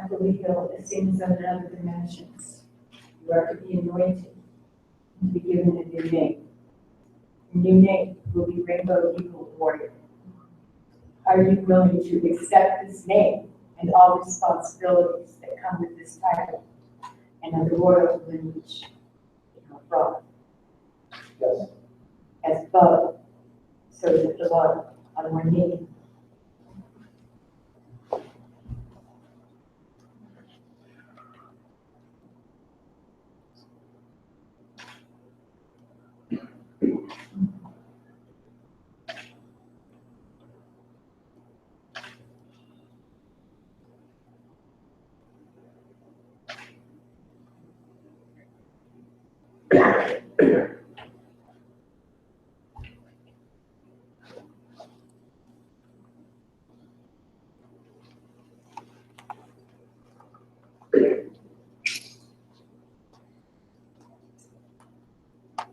I believe he'll ascend to other dimensions. You are to be anointed and to be given a new name. Your new name will be Rainbow Eagle Warrior. Are you willing to accept this name and all responsibilities that come with this title and of the royal lineage from? Yes. As above, so is it below, on one knee.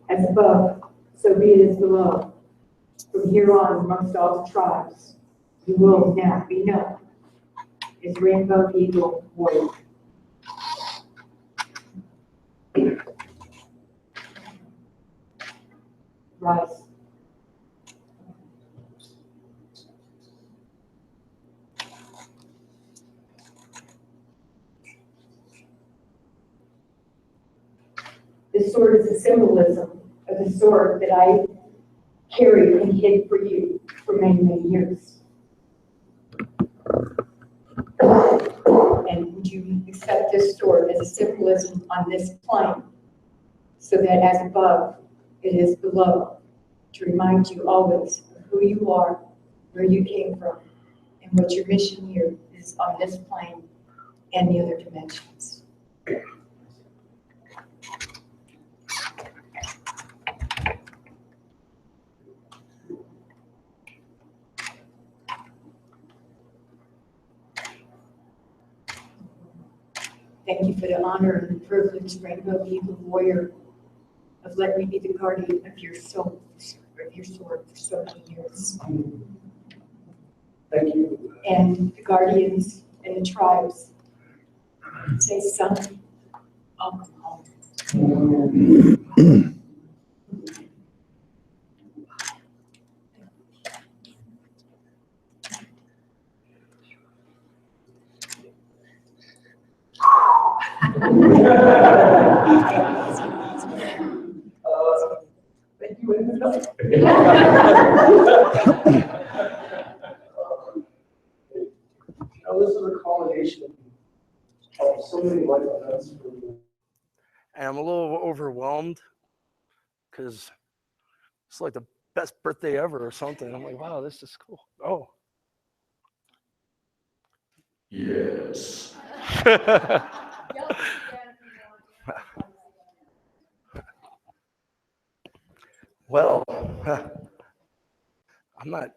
As above, so be it as below. From here on, amongst all the tribes, you will now be known as Rainbow Eagle Warrior. Rise. This sword is a symbolism of the sword that I carried and hid for you for many, many years. And And would you accept this sword as a symbolism on this plane, so that as above, it is below, to remind you always of who you are, where you came from, and what your mission here is on this plane and the other dimensions. Thank you for the honor and the privilege, Rainbow Eagle Warrior, of letting me be the guardian of your soul, of your sword for so many years. Thank you. And the guardians and the tribes say, son, I'll come home. Thank you. Now, this is a culmination of so many life events for me. And I'm a little overwhelmed because it's like the best birthday ever or something. I'm like, wow, this is cool. Oh. Yes. Well, I'm not,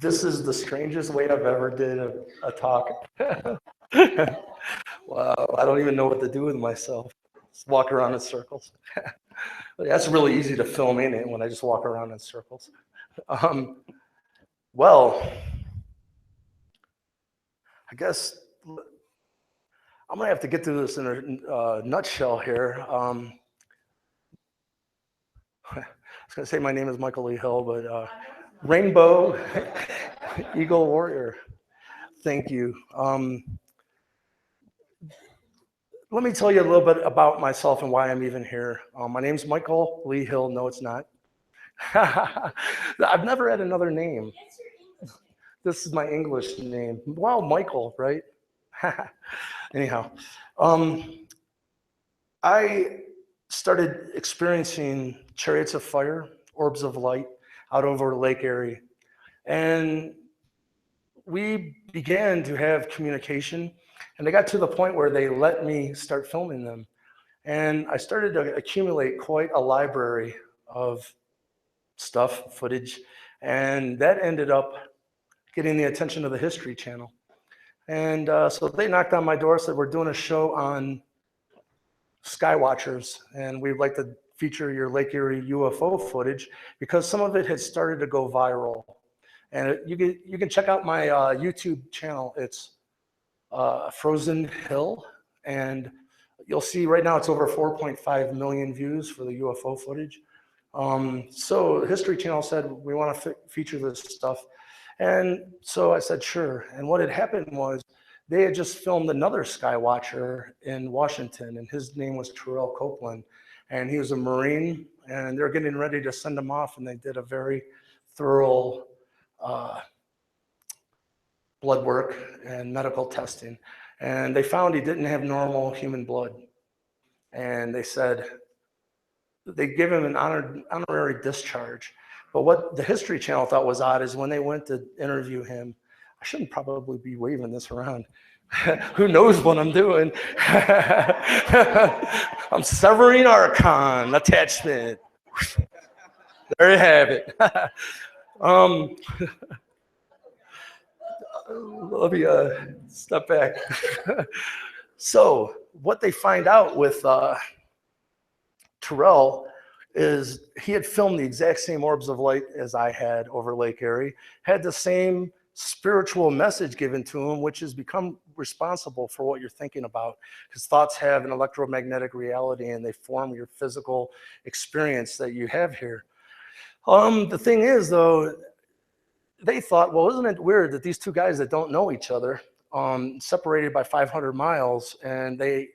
this is the strangest way I've ever did a talk. Wow, I don't even know what to do with myself. Just walk around in circles. That's really easy to film in it when I just walk around in circles. Well, I guess I'm gonna have to get through this in a nutshell here. I was gonna say my name is Michael Lee Hill, but Rainbow Eagle Warrior. Thank you. Let me tell you a little bit about myself and why I'm even here. My name's Michael Lee Hill. No, it's not. I've never had another name. This is my English name. Wow, Michael, right? Anyhow, I started experiencing chariots of fire, orbs of light out over Lake Erie. And we began to have communication, and they got to the point where they let me start filming them. And I started to accumulate quite a library of stuff, footage, and that ended up getting the attention of the History Channel. And so they knocked on my door, said, we're doing a show on Skywatchers, and we'd like to feature your Lake Erie UFO footage because some of it had started to go viral. And you can check out my YouTube channel. It's Frozen Hill, and you'll see right now it's over 4.5 million views for the UFO footage. So History Channel said, we want to feature this stuff. And so I said, sure. And what had happened was they had just filmed another Skywatcher in Washington, and his name was Terrell Copeland. And he was a Marine, and they're getting ready to send him off, and they did a very thorough blood work and medical testing. And they found he didn't have normal human blood. And they said, they gave him an honorary discharge. But what the History Channel thought was odd is when they went to interview him, I shouldn't probably be waving this around. Who knows what I'm doing? I'm severing Archon attachment. There you have it. Let me step back. So what they find out with Terrell is he had filmed the exact same orbs of light as I had over Lake Erie, had the same spiritual message given to him, which has become responsible for what you're thinking about. Because thoughts have an electromagnetic reality and they form your physical experience that you have here. The thing is, though, they thought, well, isn't it weird that these two guys that don't know each other, separated by 500 miles, and they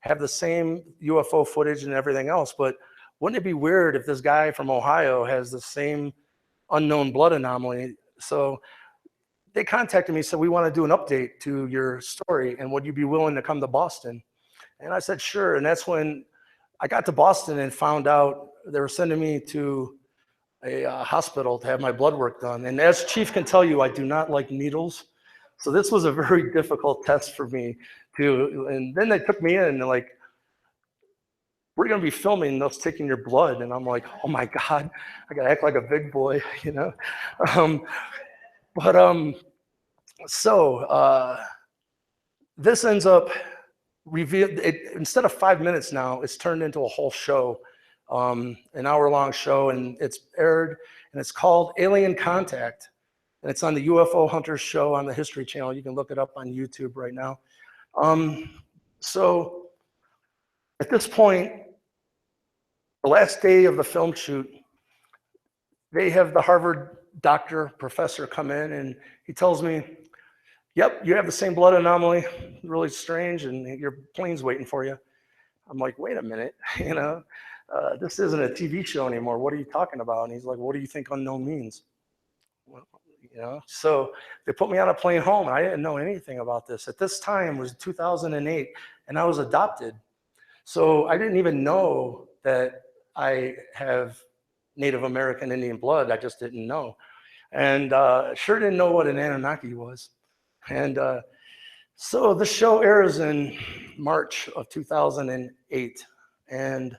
have the same UFO footage and everything else, but wouldn't it be weird if this guy from Ohio has the same unknown blood anomaly? So they contacted me and said, we want to do an update to your story, and would you be willing to come to Boston? And I said, sure. And that's when I got to Boston and found out they were sending me to a hospital to have my blood work done. And as Chief can tell you, I do not like needles. So this was a very difficult test for me too. And then they took me in and they're like, we're going to be filming us taking your blood. And I'm like, oh my God, I got to act like a big boy, you know? This ends up revealed. Instead of 5 minutes now, it's turned into a whole show, an hour-long show, and it's aired, and it's called Alien Contact. And it's on the UFO Hunters show on the History Channel. You can look it up on YouTube right now. So at this point, the last day of the film shoot, they have the Harvard professor come in, and he tells me, yep, you have the same blood anomaly, really strange, and your plane's waiting for you. I'm like, wait a minute, you know, this isn't a TV show anymore. What are you talking about? And he's like, what do you think unknown means? Well, you know, so they put me on a plane home, and I didn't know anything about this. At this time was 2008, and I was adopted. So I didn't even know that I have Native American Indian blood. I just didn't know. And sure didn't know what an Anunnaki was. And so the show airs in March of 2008. And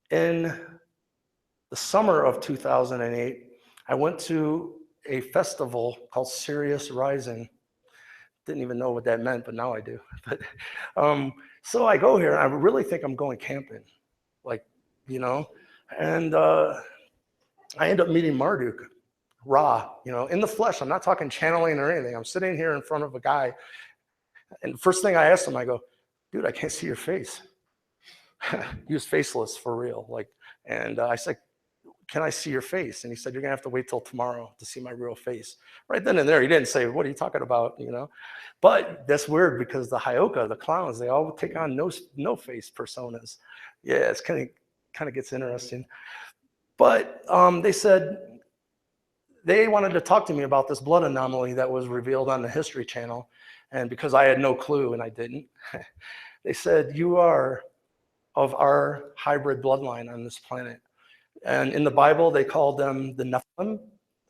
in the summer of 2008, I went to a festival called Sirius Rising. Didn't even know what that meant, but now I do. But so I go here, and I really think I'm going camping, like, you know, and I end up meeting Marduk, Ra, you know, in the flesh. I'm not talking channeling or anything. I'm sitting here in front of a guy, and the first thing I asked him, I go, dude, I can't see your face. He was faceless for real, like, and I said, can I see your face? And he said, you're gonna have to wait till tomorrow to see my real face. Right then and there, he didn't say, what are you talking about, you know? But that's weird because the Hyoka, the clowns, they all take on no face personas. Yeah, it's kind of gets interesting. But they said they wanted to talk to me about this blood anomaly that was revealed on the History Channel. And because I had no clue and I didn't, they said, you are of our hybrid bloodline on this planet. And in the Bible, they called them the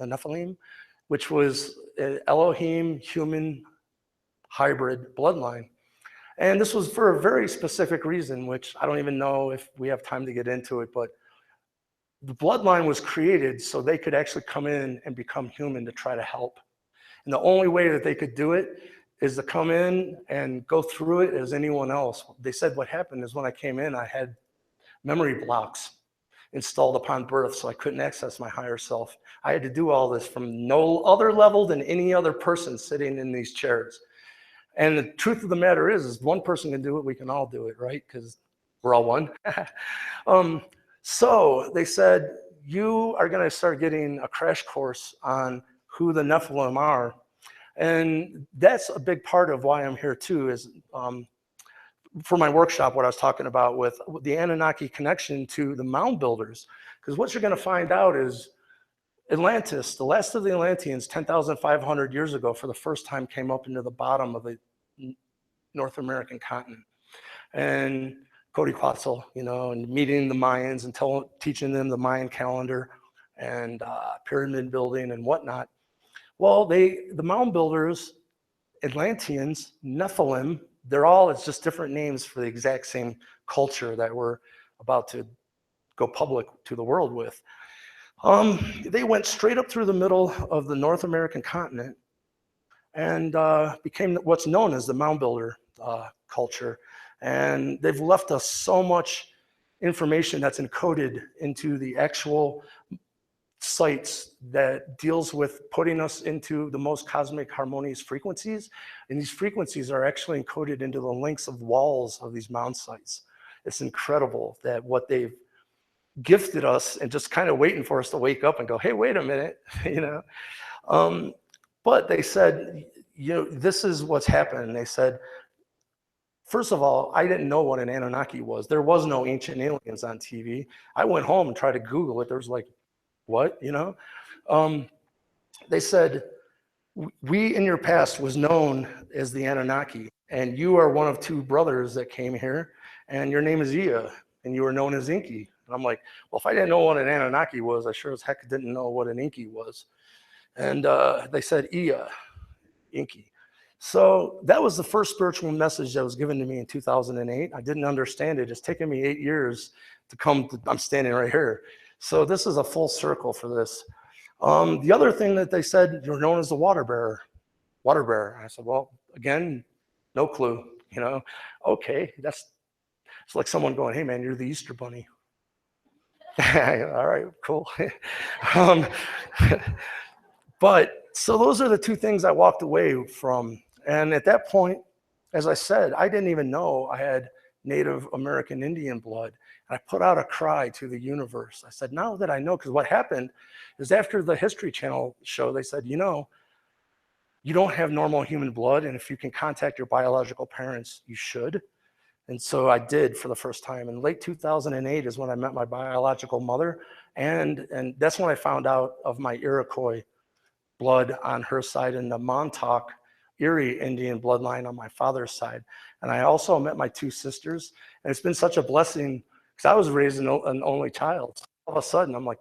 Nephilim, which was an Elohim human hybrid bloodline. And this was for a very specific reason, which I don't even know if we have time to get into it, but the bloodline was created so they could actually come in and become human to try to help. And the only way that they could do it is to come in and go through it as anyone else. They said what happened is when I came in, I had memory blocks installed upon birth, so I couldn't access my higher self. I had to do all this from no other level than any other person sitting in these chairs. And the truth of the matter is one person can do it, we can all do it, right? Because we're all one. So they said, you are going to start getting a crash course on who the Nephilim are. And that's a big part of why I'm here too, is for my workshop, what I was talking about with the Anunnaki connection to the mound builders. Because what you're going to find out is Atlantis, the last of the Atlanteans, 10,500 years ago, for the first time came up into the bottom of the North American continent. And Quetzalcoatl, you know, and meeting the Mayans and teaching them the Mayan calendar and pyramid building and whatnot. Well, the mound builders, Atlanteans, Nephilim, it's just different names for the exact same culture that we're about to go public to the world with. They went straight up through the middle of the North American continent and became what's known as the mound builder culture. And they've left us so much information that's encoded into the actual sites that deals with putting us into the most cosmic harmonious frequencies. And these frequencies are actually encoded into the links of walls of these mound sites. It's incredible that what they've gifted us and just kind of waiting for us to wake up and go, hey, wait a minute, you know. But they said, you know, this is what's happened. They said, first of all, I didn't know what an Anunnaki was. There was no Ancient Aliens on TV. I went home and tried to Google it. There was like, what, you know? They said, we in your past was known as the Anunnaki, and you are one of two brothers that came here, and your name is Ea, and you were known as Inky. And I'm like, well, if I didn't know what an Anunnaki was, I sure as heck didn't know what an Inky was. And they said Ea, Inky. So that was the first spiritual message that was given to me in 2008. I didn't understand it. It's taken me 8 years to come to, I'm standing right here. So this is a full circle for this. The other thing that they said, you're known as the water bearer. Water bearer. I said, well, again, no clue, you know. Okay, it's like someone going, hey man, you're the Easter bunny. All right, cool. But so those are the two things I walked away from. And at that point, as I said, I didn't even know I had Native American Indian blood. And I put out a cry to the universe. I said, now that I know, because what happened is after the History Channel show, they said, you know, you don't have normal human blood. And if you can contact your biological parents, you should. And so I did for the first time. In late 2008 is when I met my biological mother. And that's when I found out of my Iroquois blood on her side and the Montauk Erie Indian bloodline on my father's side. And I also met my two sisters. And it's been such a blessing because I was raised an only child. So all of a sudden, I'm like,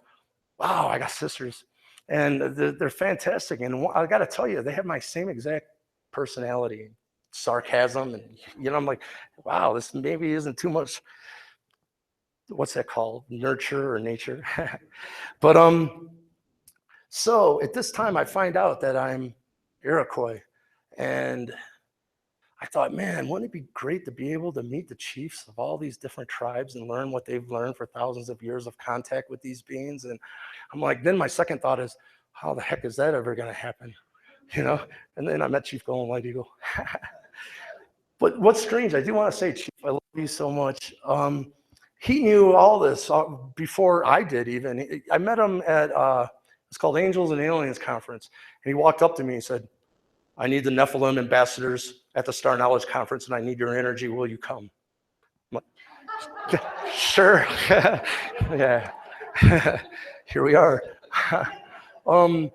wow, I got sisters. And they're fantastic. And I got to tell you, they have my same exact personality, sarcasm. And, you know, I'm like, wow, this maybe isn't too much, what's that called? Nurture or nature. But so at this time, I find out that I'm Iroquois. And I thought, man, wouldn't it be great to be able to meet the chiefs of all these different tribes and learn what they've learned for thousands of years of contact with these beings? And I'm like, then my second thought is, how the heck is that ever going to happen? You know? And then I met Chief Golden White Eagle. But what's strange, I do want to say, Chief, I love you so much. He knew all this before I did even. I met him at, it's called Angels and Aliens Conference. And he walked up to me and said, I need the Nephilim ambassadors at the Star Knowledge Conference, and I need your energy. Will you come? I'm like, sure. Yeah. Here we are. And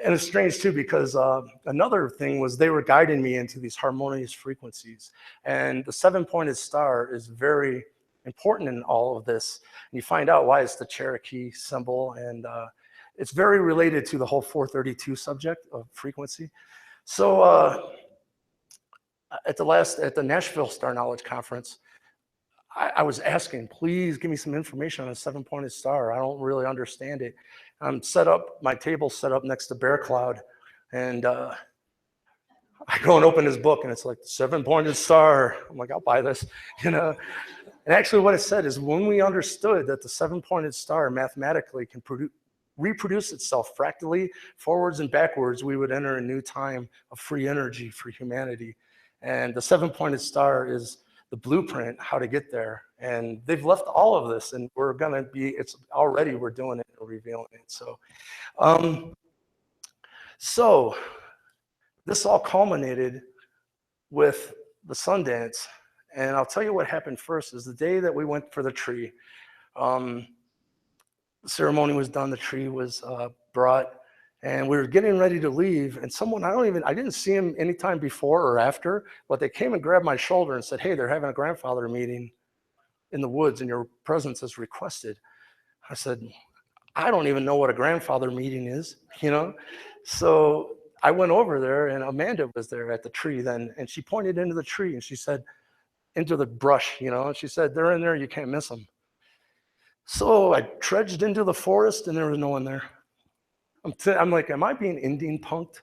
it's strange too, because another thing was they were guiding me into these harmonious frequencies. And the 7-pointed star is very important in all of this. And you find out why it's the Cherokee symbol. And it's very related to the whole 432 subject of frequency. So at the Nashville Star Knowledge Conference, I was asking, please give me some information on a 7-pointed star. I don't really understand it. I'm set up, my table's set up next to Bear Cloud, and I go and open his book, and it's like 7-pointed star. I'm like, I'll buy this, you know. And actually, what it said is when we understood that the 7-pointed star mathematically can reproduce itself fractally, forwards and backwards, we would enter a new time of free energy for humanity. And the 7-pointed star is the blueprint how to get there. And they've left all of this, and we're gonna be, we're doing it and revealing it. So this all culminated with the Sundance. And I'll tell you what happened first is the day that we went for the tree, the ceremony was done, the tree was brought, and we were getting ready to leave, and someone, I didn't see him anytime before or after, but they came and grabbed my shoulder and said, hey, they're having a grandfather meeting in the woods and your presence is requested. I said, I don't even know what a grandfather meeting is, you know? So I went over there and Amanda was there at the tree then, and she pointed into the tree and she said, into the brush, you know, and she said, they're in there, you can't miss them. So I trudged into the forest and there was no one there. I'm like, am I being Indian punked?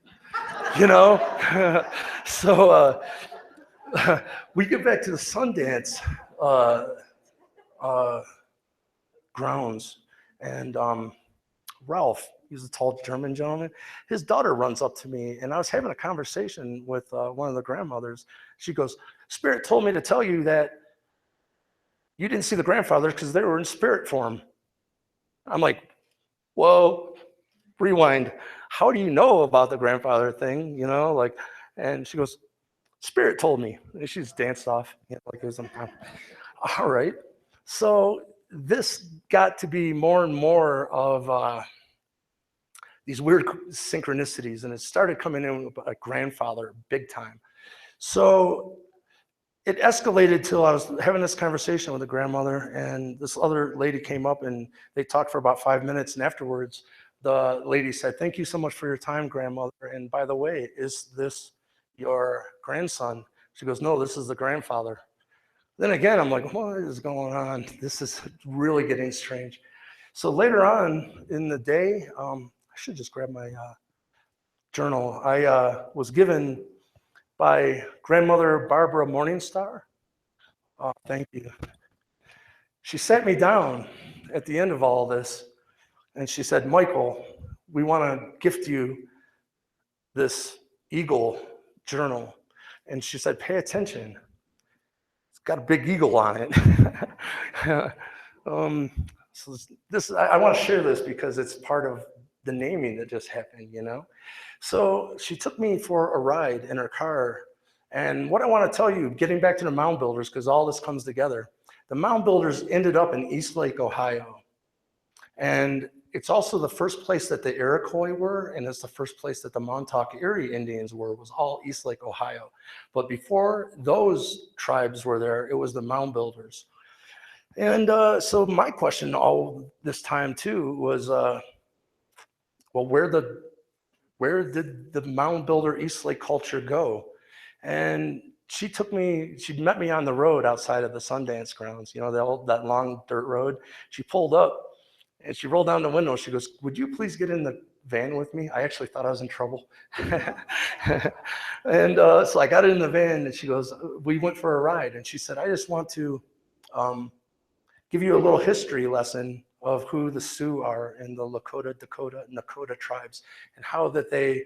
You know? So we get back to the Sundance grounds, and Ralph, he's a tall German gentleman, his daughter runs up to me, and I was having a conversation with one of the grandmothers. She goes, Spirit told me to tell you that you didn't see the grandfathers because they were in spirit form. I'm like, whoa, rewind. How do you know about the grandfather thing? You know, like, and she goes, Spirit told me. And she just danced off, you know, like it was, all right. So this got to be more and more of these weird synchronicities, and it started coming in with a grandfather big time. So it escalated till I was having this conversation with a grandmother, and this other lady came up and they talked for about 5 minutes, and afterwards the lady said, "Thank you so much for your time, grandmother, and by the way, is this your grandson?" She goes, "No, this is the grandfather." Then again, I'm like, what is going on? This is really getting strange. So later on in the day, I should just grab my journal. I was given by grandmother Barbara Morningstar. Oh, thank you. She sat me down at the end of all this, and she said, "Michael, we want to gift you this eagle journal." And she said, "Pay attention. It's got a big eagle on it." So this, I want to share this because it's part of the naming that just happened, you know? So she took me for a ride in her car. And what I want to tell you, getting back to the mound builders, because all this comes together, the mound builders ended up in Eastlake, Ohio. And it's also the first place that the Iroquois were, and it's the first place that the Montauk Erie Indians were, was all Eastlake, Ohio. But before those tribes were there, it was the mound builders. And so my question all this time too was, well, where did the mound builder Eastlake culture go? And she met me on the road outside of the Sundance grounds, you know, that long dirt road. She pulled up and she rolled down the window. She goes, "Would you please get in the van with me?" I actually thought I was in trouble. And so I got in the van and she goes, we went for a ride. And she said, "I just want to give you a little history lesson of who the Sioux are in the Lakota, Dakota, and Nakota tribes, and how that they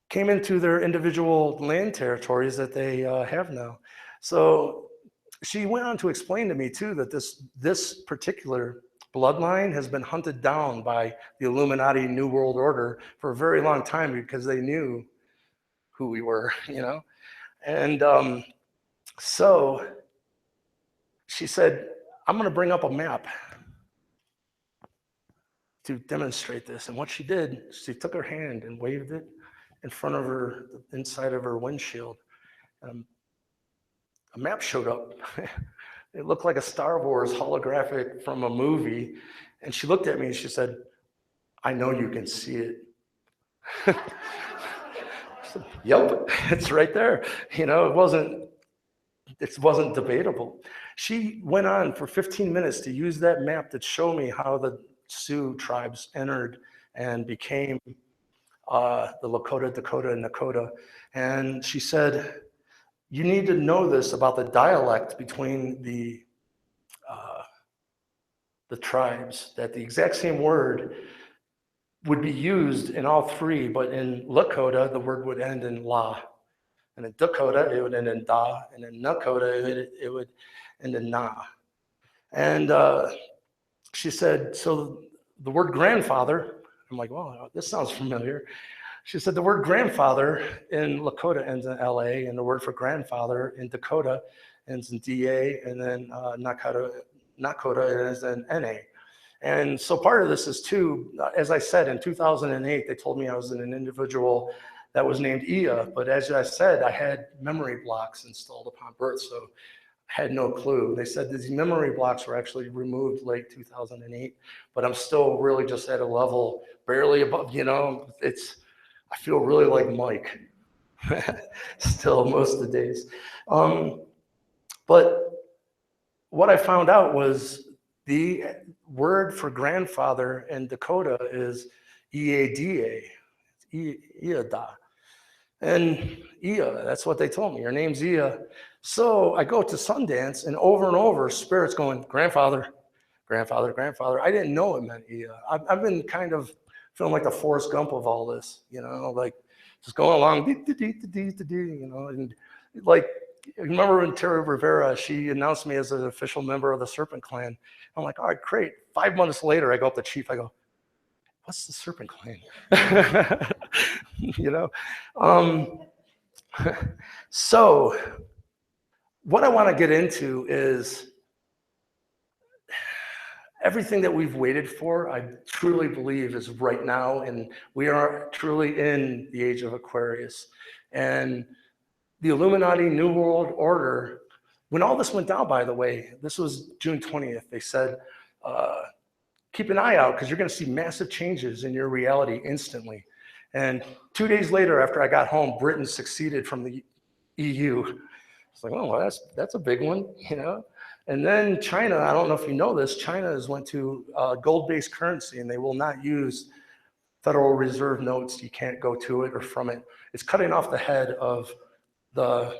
came into their individual land territories that they have now." So she went on to explain to me too that this particular bloodline has been hunted down by the Illuminati New World Order for a very long time because they knew who we were, you know? And so she said, "I'm going to bring up a map to demonstrate this." And what she did, she took her hand and waved it in front of her, inside of her windshield. A map showed up. It looked like a Star Wars holographic from a movie. And she looked at me and she said, "I know you can see it." I said, "Yep, it's right there." You know, it wasn't debatable. She went on for 15 minutes to use that map to show me how the Sioux tribes entered and became the Lakota, Dakota, and Nakota. And she said, "You need to know this about the dialect between the tribes, that the exact same word would be used in all three, but in Lakota, the word would end in la. And in Dakota, it would end in da. And in Nakota, it would end in na." And she said, so the word grandfather, I'm like, "Well, this sounds familiar." She said the word grandfather in Lakota ends in LA, and the word for grandfather in Dakota ends in DA, and then Nakota ends in NA. And so part of this is too, as I said, in 2008, they told me I was an individual that was named Ia, but as I said, I had memory blocks installed upon birth, so I had no clue. They said these memory blocks were actually removed late 2008, but I'm still really just at a level barely above, you know, I feel really like Mike still most of the days. But what I found out was the word for grandfather in Dakota is Iada, Iada. And Ia, that's what they told me. Your name's Ia. So I go to Sundance, and over, spirits going, "Grandfather, grandfather, grandfather." I didn't know it meant Ia. I've been kind of feeling like the Forrest Gump of all this, you know, like just going along, you know, and like, remember when Terry Rivera, she announced me as an official member of the Serpent Clan. I'm like, all right, great. 5 months later, I go up to Chief, I go, "What's the Serpent Clan?" You know? So what I want to get into is, everything that we've waited for, I truly believe is right now, and we are truly in the age of Aquarius. And the Illuminati New World Order, when all this went down, by the way, this was June 20th, they said, keep an eye out because you're going to see massive changes in your reality instantly. And 2 days later, after I got home, Britain seceded from the EU. It's like, oh, well, that's a big one, you know? And then China, I don't know if you know this, China has went to gold-based currency, and they will not use Federal Reserve notes. You can't go to it or from it. It's cutting off the head of the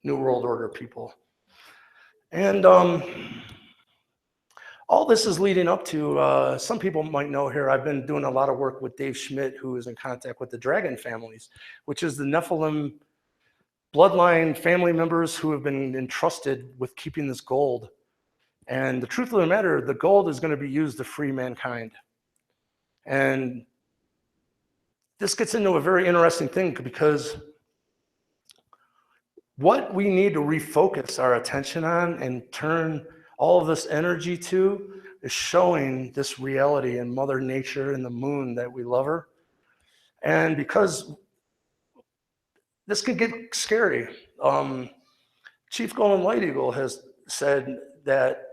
New World Order people. And all this is leading up to, some people might know here, I've been doing a lot of work with Dave Schmidt, who is in contact with the dragon families, which is the Nephilim bloodline family members who have been entrusted with keeping this gold. And the truth of the matter, the gold is going to be used to free mankind. And this gets into a very interesting thing because what we need to refocus our attention on and turn all of this energy to is showing this reality in Mother Nature and the moon that we love her. And because this can get scary. Chief Golden Light Eagle has said that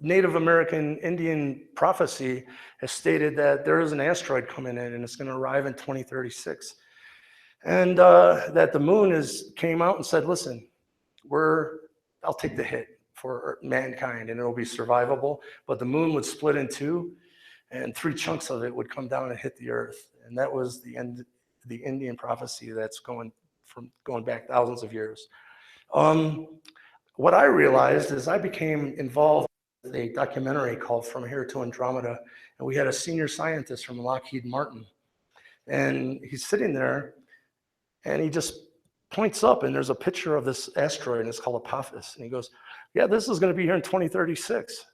Native American Indian prophecy has stated that there is an asteroid coming in and it's going to arrive in 2036. And that the moon came out and said, listen, I'll take the hit for mankind and it'll be survivable. But the moon would split in two and 3 chunks of it would come down and hit the earth. And that was the end, the Indian prophecy that's going back thousands of years. What I realized is I became involved with a documentary called From Here to Andromeda, and we had a senior scientist from Lockheed Martin. And he's sitting there, and he just points up, and there's a picture of this asteroid, and it's called Apophis. And he goes, yeah, this is going to be here in 2036.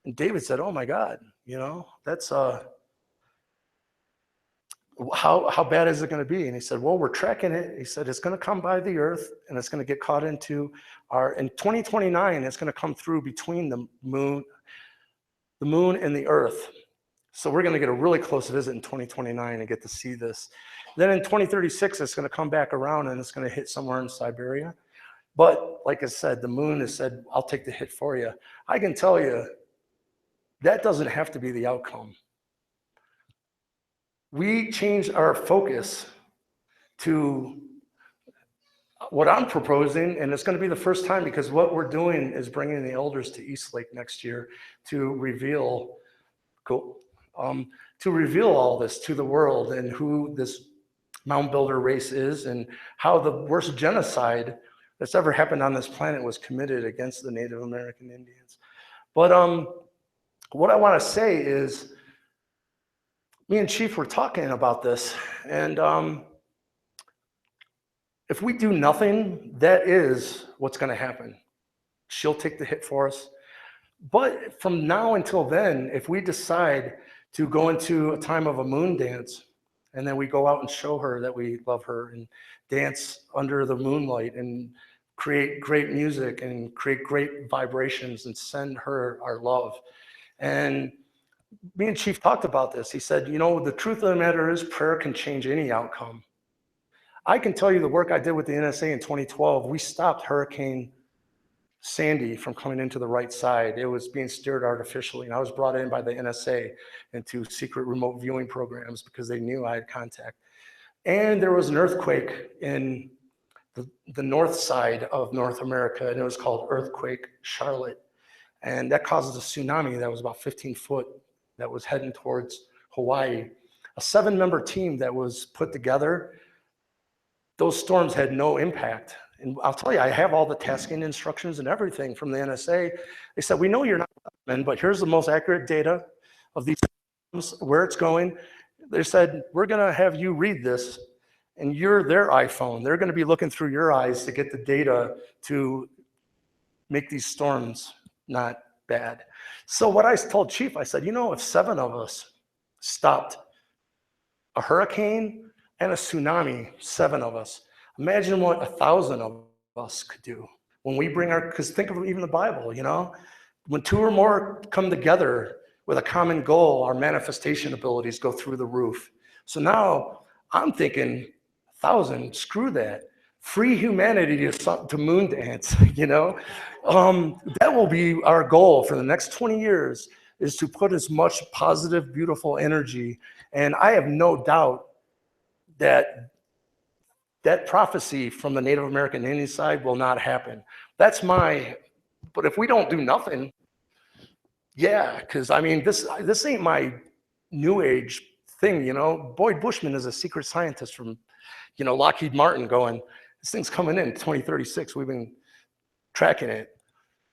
And David said, oh my God, you know, that's how bad is it going to be? And he said, well, we're tracking it. He said, it's going to come by the earth and it's going to get caught into in 2029, it's going to come through between the moon and the earth. So we're going to get a really close visit in 2029 and get to see this. Then in 2036, it's going to come back around and it's going to hit somewhere in Siberia. But like I said, the moon has said, I'll take the hit for you. I can tell you that doesn't have to be the outcome. We changed our focus to what I'm proposing, and it's going to be the first time because what we're doing is bringing the elders to East Lake next year to reveal, to reveal all this to the world and who this mound builder race is and how the worst genocide that's ever happened on this planet was committed against the Native American Indians. But what I want to say is, me and Chief were talking about this, and if we do nothing, that is what's going to happen. She'll take the hit for us. But from now until then, if we decide to go into a time of a moon dance, and then we go out and show her that we love her and dance under the moonlight and create great music and create great vibrations and send her our love. And me and Chief talked about this. He said, you know, the truth of the matter is prayer can change any outcome. I can tell you the work I did with the NSA in 2012, we stopped Hurricane Sandy from coming into the right side. It was being steered artificially, and I was brought in by the NSA into secret remote viewing programs because they knew I had contact. And there was an earthquake in the north side of North America, and it was called Earthquake Charlotte. And that caused a tsunami that was about 15 foot that was heading towards Hawaii. A 7-member team that was put together, those storms had no impact. And I'll tell you, I have all the tasking instructions and everything from the NSA. They said, we know you're not men, but here's the most accurate data of these storms, where it's going. They said, we're gonna have you read this, and you're their iPhone. They're gonna be looking through your eyes to get the data to make these storms not bad. So what I told Chief, I said, you know, if 7 of us stopped a hurricane and a tsunami, 7 of us, imagine what 1,000 of us could do when we bring our, because think of even the Bible, you know, when two or more come together with a common goal, our manifestation abilities go through the roof. So now I'm thinking, 1,000, screw that. Free humanity to moon dance, you know? That will be our goal for the next 20 years, is to put as much positive, beautiful energy. And I have no doubt that that prophecy from the Native American Indian side will not happen. But if we don't do nothing, yeah, because I mean, this ain't my new age thing, you know? Boyd Bushman is a secret scientist from, you know, Lockheed Martin going, this thing's coming in 2036. We've been tracking it.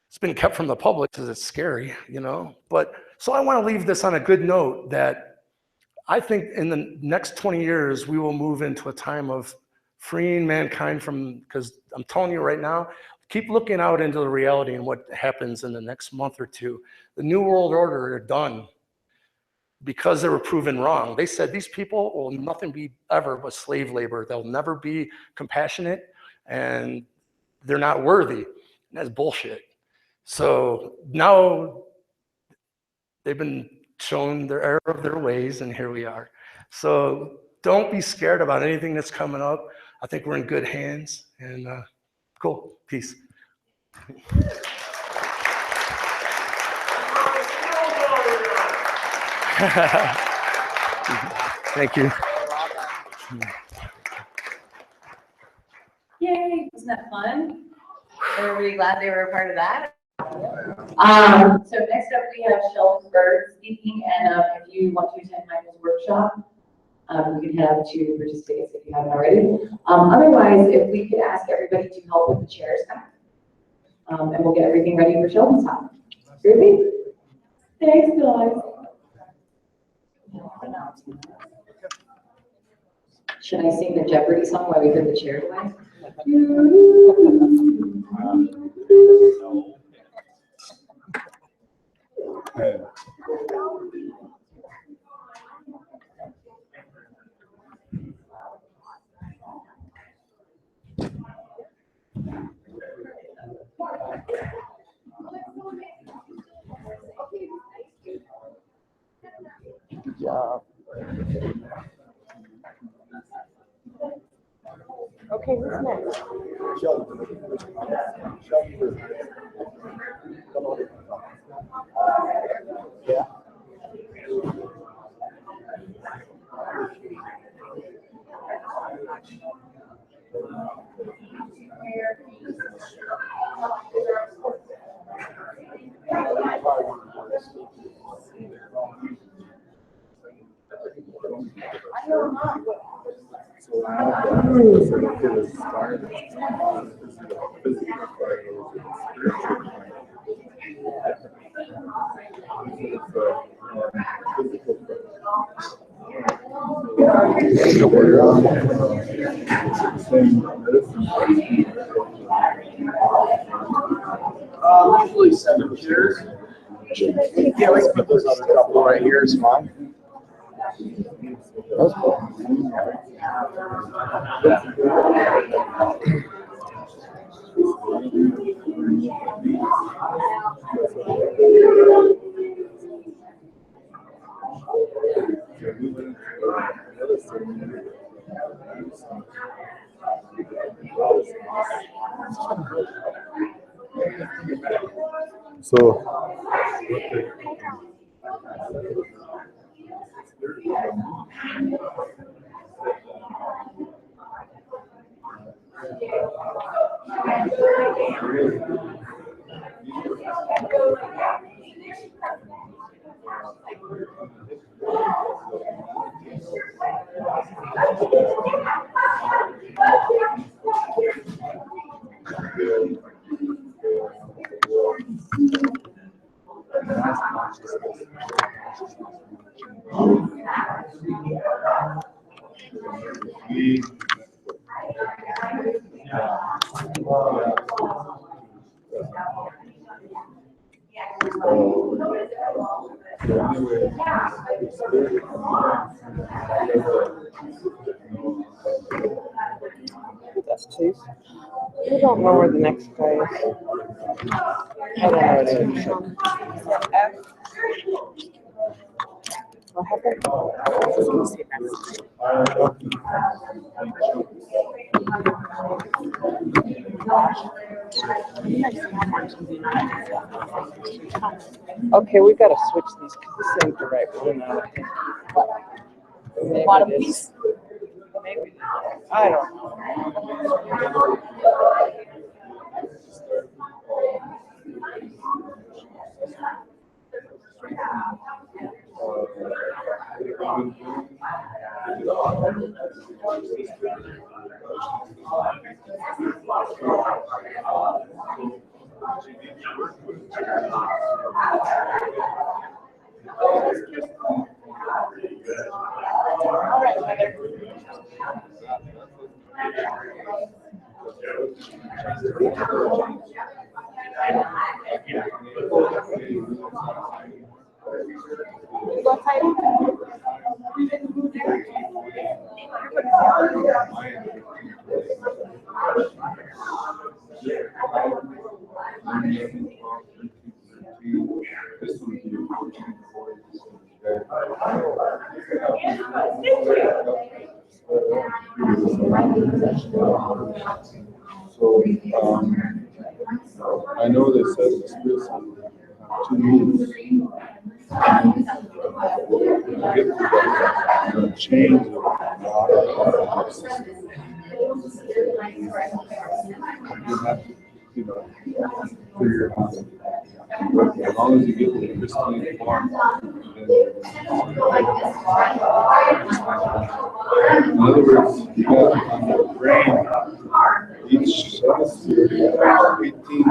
It's been kept from the public because it's scary, you know? But so I want to leave this on a good note that I think in the next 20 years, we will move into a time of freeing mankind from, because I'm telling you right now, keep looking out into the reality and what happens in the next month or two. The New World Order are done because they were proven wrong. They said these people will nothing be ever but slave labor. They'll never be compassionate and they're not worthy. And that's bullshit. So now they've been shown their error of their ways, and here we are. So don't be scared about anything that's coming up. I think we're in good hands, and cool, peace. Thank you. Yay, wasn't that fun? Everybody glad they were a part of that? So next up we have Sheldon speaking, and if you want to attend Michael's workshop, you can head out to purchase tickets if you haven't already. Otherwise, if we could ask everybody to help with the chairs back, and we'll get everything ready for Sheldon's talk. Groovy? Thanks, guys. Should I sing the Jeopardy song while we put the chairs away? Good job. Okay, who's next? Sheldon. Come on. Yeah. Usually 7 chairs. Yeah, let's put those other couple right here is fine. That's cool. So That's Chase. We don't know where the next guy is. I don't know any. Okay, we've got to switch these because this ain't the right one. Bottom piece. Maybe. I don't know. So, I know they said the spirits have two moves. Get to the change of water. You have to, figure it out. As long as you get the crystalline form, in other words, you got on the brain, each hemisphere, you have 18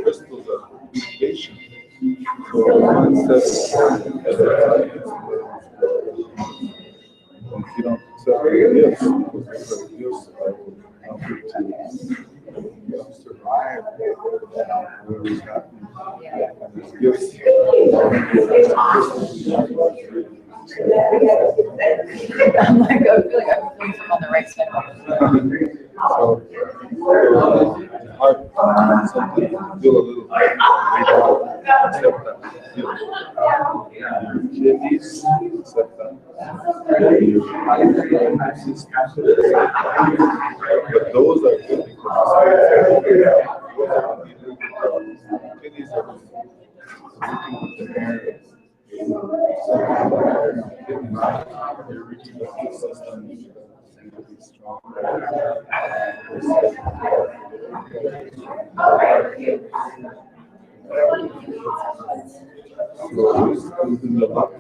crystals of communication. So one says, if you don't accept the gifts, help you to survive whatever's happening. And these gifts, I'm like, I feel like I'm putting some on the right side. hard something you feel a little way down, accept that. Your kidneys, accept that. Your systems, but those are good because kidneys are working with the air. Your reproductive system is strong. So within the love,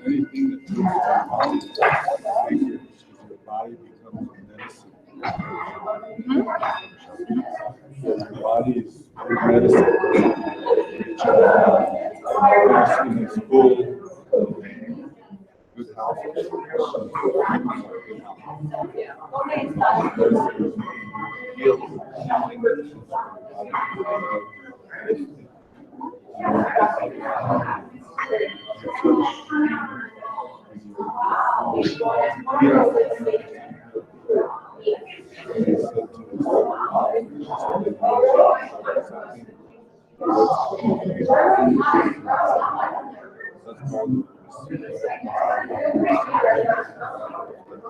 anything that touches your body becomes medicine. Your body is medicine. Medicine is full of good health.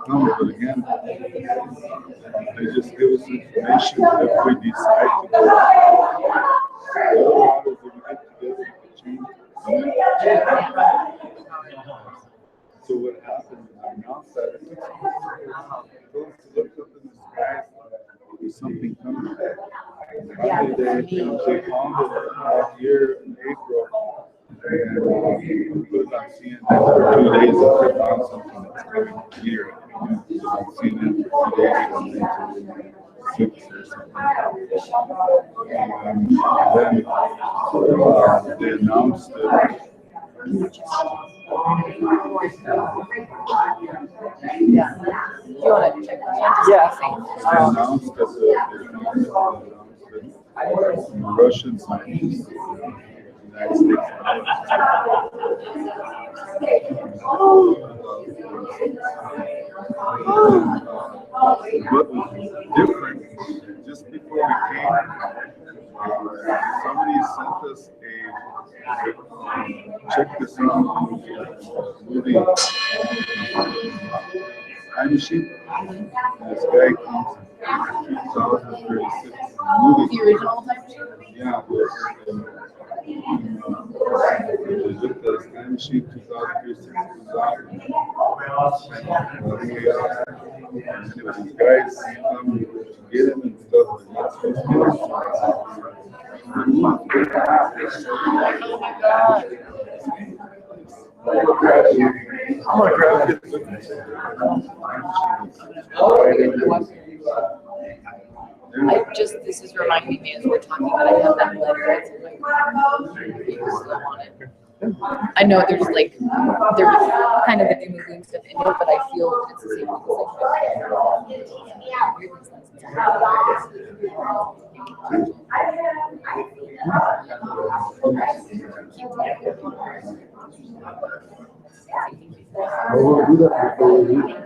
But again, they just give us information if we decide to go. If we get together, we can change. So what happens is our mouth that goes to look up in the sky, there's something coming. They found it out here in April. And we was on CNN for 2 days and I found something that's coming here. On CNN for 2 days and 6 or something. And then they announced that Yeah. Do you want to check the chances? Yeah. they announced that the Russians and the United States what was different, just before we came, somebody sent us check this out, movie time machine. And this guy comes in 2036. The original time machine? Yeah, they looked at his time machine, 2036 was out. And it was these guys come to get him and stuff. And that's what's I'm gonna grab it. This is reminding me as we're talking that I have that letter. It's in my phone. If you still want it. I know there's kind of the doom and gloom stuff in it, but I feel that it's the same We'll do that before we leave.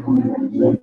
We've been doing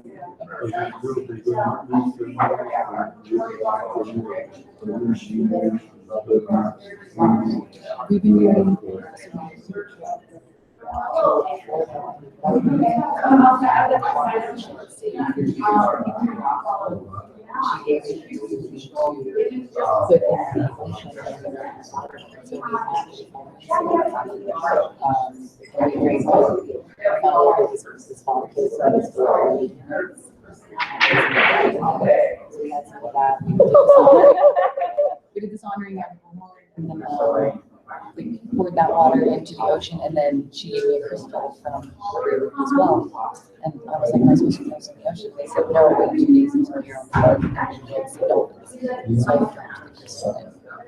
we did this honoring everyone, and then we poured that water into the ocean, and then she gave me a crystal from Peru as well. And I was like, am I supposed to throw this in the ocean? They said, no, wait 2 days until you're on the boat. And she said, no. So I dropped the crystal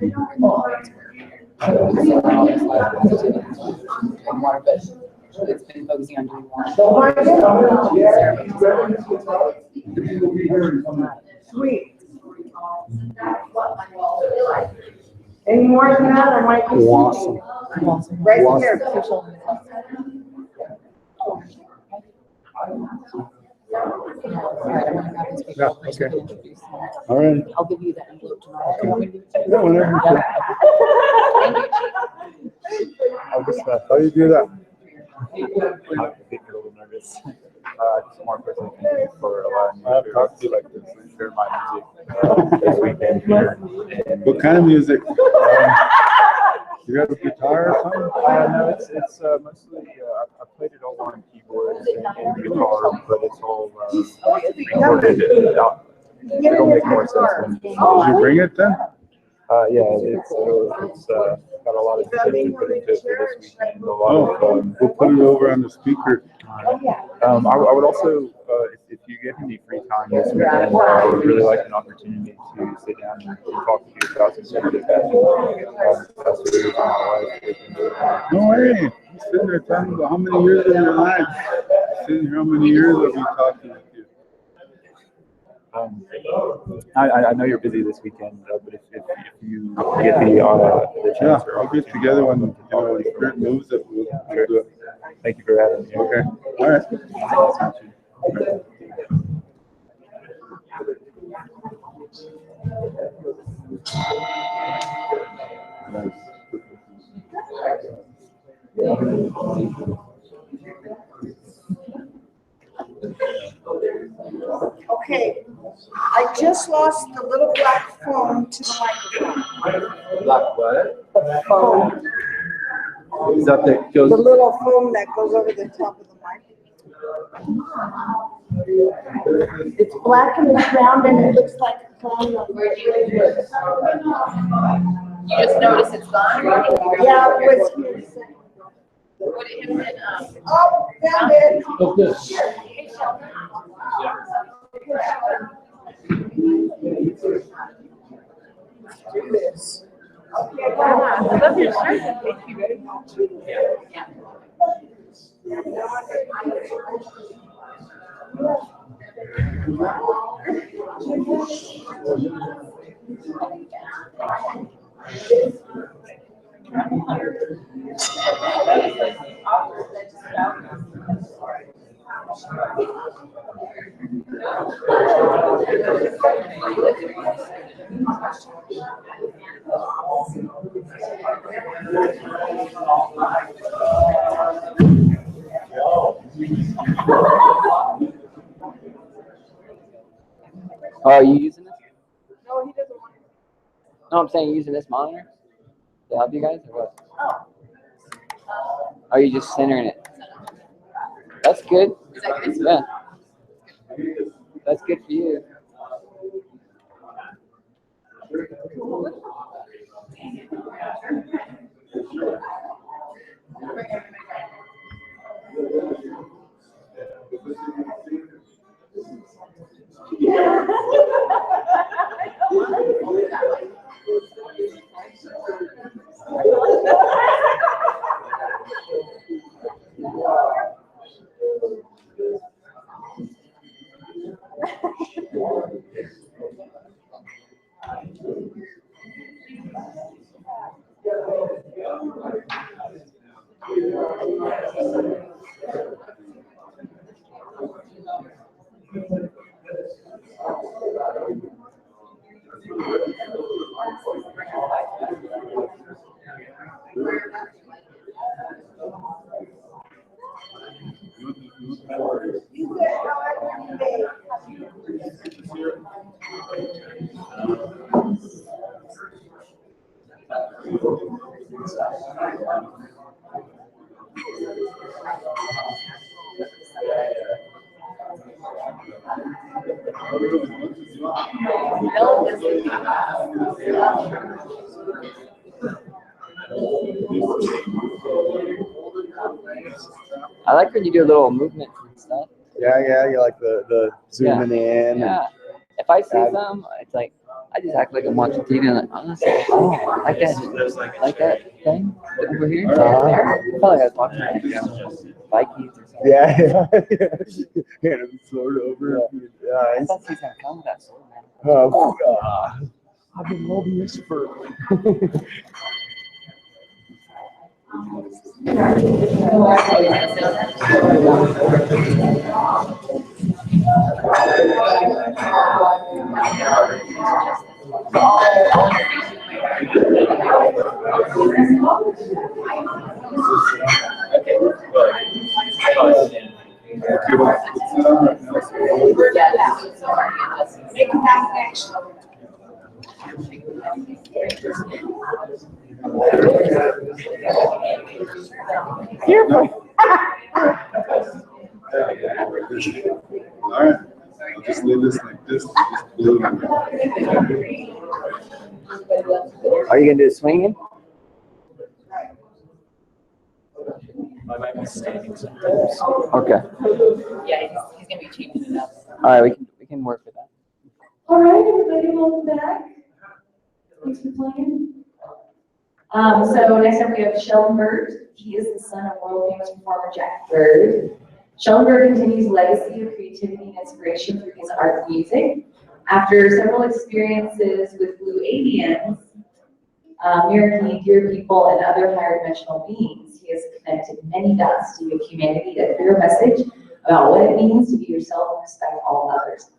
in. Water, but it's been focusing on doing more. Sweet. Any more than that, or might be. Awesome. Right Awesome. here. Alright, I'm gonna grab this paper. Yeah, First, you okay. can introduce them. All right. I'll give you that envelope tomorrow. You want me to do it? Yeah, whenever. I'll just, how do you do that? I'm a little nervous. Just more personally, thank you for allowing me to talk to you like this and share my music this weekend here. And, What kind of music? You got a guitar or something? no, it's mostly, I played it all on keyboards and guitar, but it's all recorded. It'll make more sense when Did you bring it then? yeah, it's got a lot of attention put into it for this weekend. A lot of, We'll put it over on the speaker. I would also, if you get any free time this weekend, I would really like an opportunity to sit down and talk to you about some sensitive No way. I'm sitting there talking about how many years of your life. Sitting here, how many years have you talking with you? I know you're busy this weekend, but if you get the chance, I'll get together when the spirit moves that we'll do it. Thank you for having me. Okay. All right. Okay, I just lost the little black phone to the microphone. Black what? Phone. Is that the The little phone that goes over the top of the mic. It's black and it's round and it looks like a phone. You just notice it's gone? Or you think Yeah, it was here. would it have been, Oh, found it. Oh, good. hey, Sheldon. Do this. I love your shirt. Thank you very much. Oh, are you using this? No, he doesn't want it. No, I'm saying using this monitor to help you guys, or what? Oh. Are you just centering it? That's good. Is that good? Yeah. That's good for you. I like when you do a little movement and stuff. Yeah, you like the zooming in. Yeah. If I see something, it's like I just act like I'm watching TV and honestly, oh, like that thing over here. I felt like I was watching Vikings or something. Yeah. And it's sort over. Yeah. I thought he's gonna come with that sword, man. Oh, I've been loving this for. Make a pass action. All right, I'll just leave this like this. Just blue. Are you gonna do swinging? I might be standing sometimes. Okay. Yeah, he's gonna be changing it up. All right, we can work with that. All right, everybody, welcome back. Thanks for playing. So next up we have Sheldon Bird. He is the son of world famous performer Jack Bird. Sheldon Bird continues a legacy of creativity and inspiration through his art and music. After several experiences with blue aliens, American dear people, and other higher dimensional beings, he has connected many dots to give humanity a clear message about what it means to be yourself and respect all others.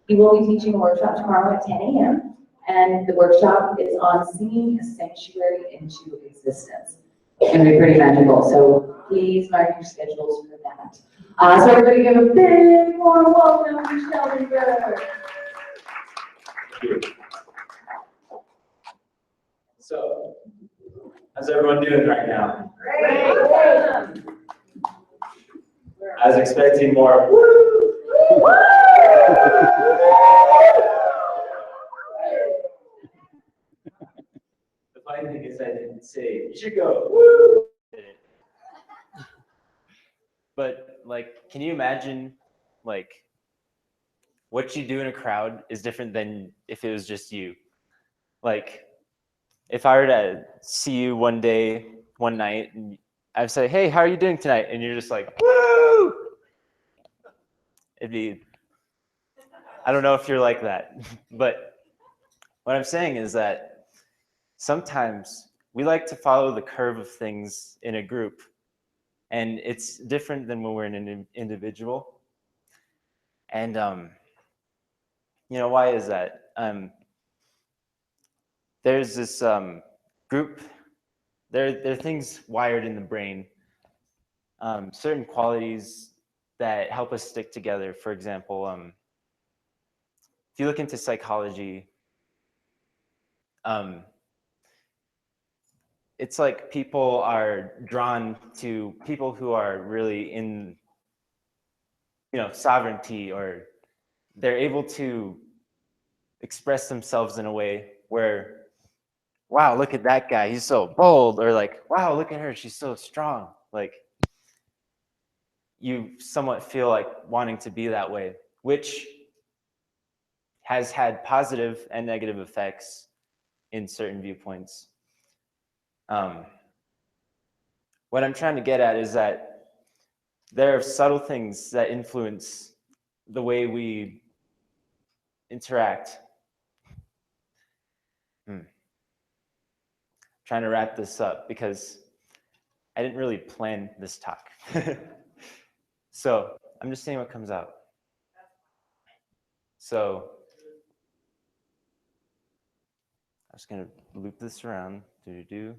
He will be teaching a workshop tomorrow at 10 a.m. and the workshop is on singing a sanctuary into existence. It's going to be pretty magical, so please mark your schedules for that. So everybody give a big warm welcome to Sheldon Bird. So, how's everyone doing right now? Great. I was expecting more. The funny and say, you should go, woo! But like, can you imagine like what you do in a crowd is different than if it was just you? Like, if I were to see you one day, one night, and I'd say, hey, how are you doing tonight? And you're just like, woo! It'd be, I don't know if you're like that, but what I'm saying is that sometimes we like to follow the curve of things in a group, and it's different than when we're an individual. And why is that? There's this group. There are things wired in the brain, certain qualities that help us stick together. For example, if you look into psychology, it's like people are drawn to people who are really in, sovereignty, or they're able to express themselves in a way where, wow, look at that guy, he's so bold, or like, wow, look at her, she's so strong. Like, you somewhat feel like wanting to be that way, which has had positive and negative effects in certain viewpoints. What I'm trying to get at is that there are subtle things that influence the way we interact. Trying to wrap this up because I didn't really plan this talk. So I'm just seeing what comes out. So I'm just gonna loop this around. Do.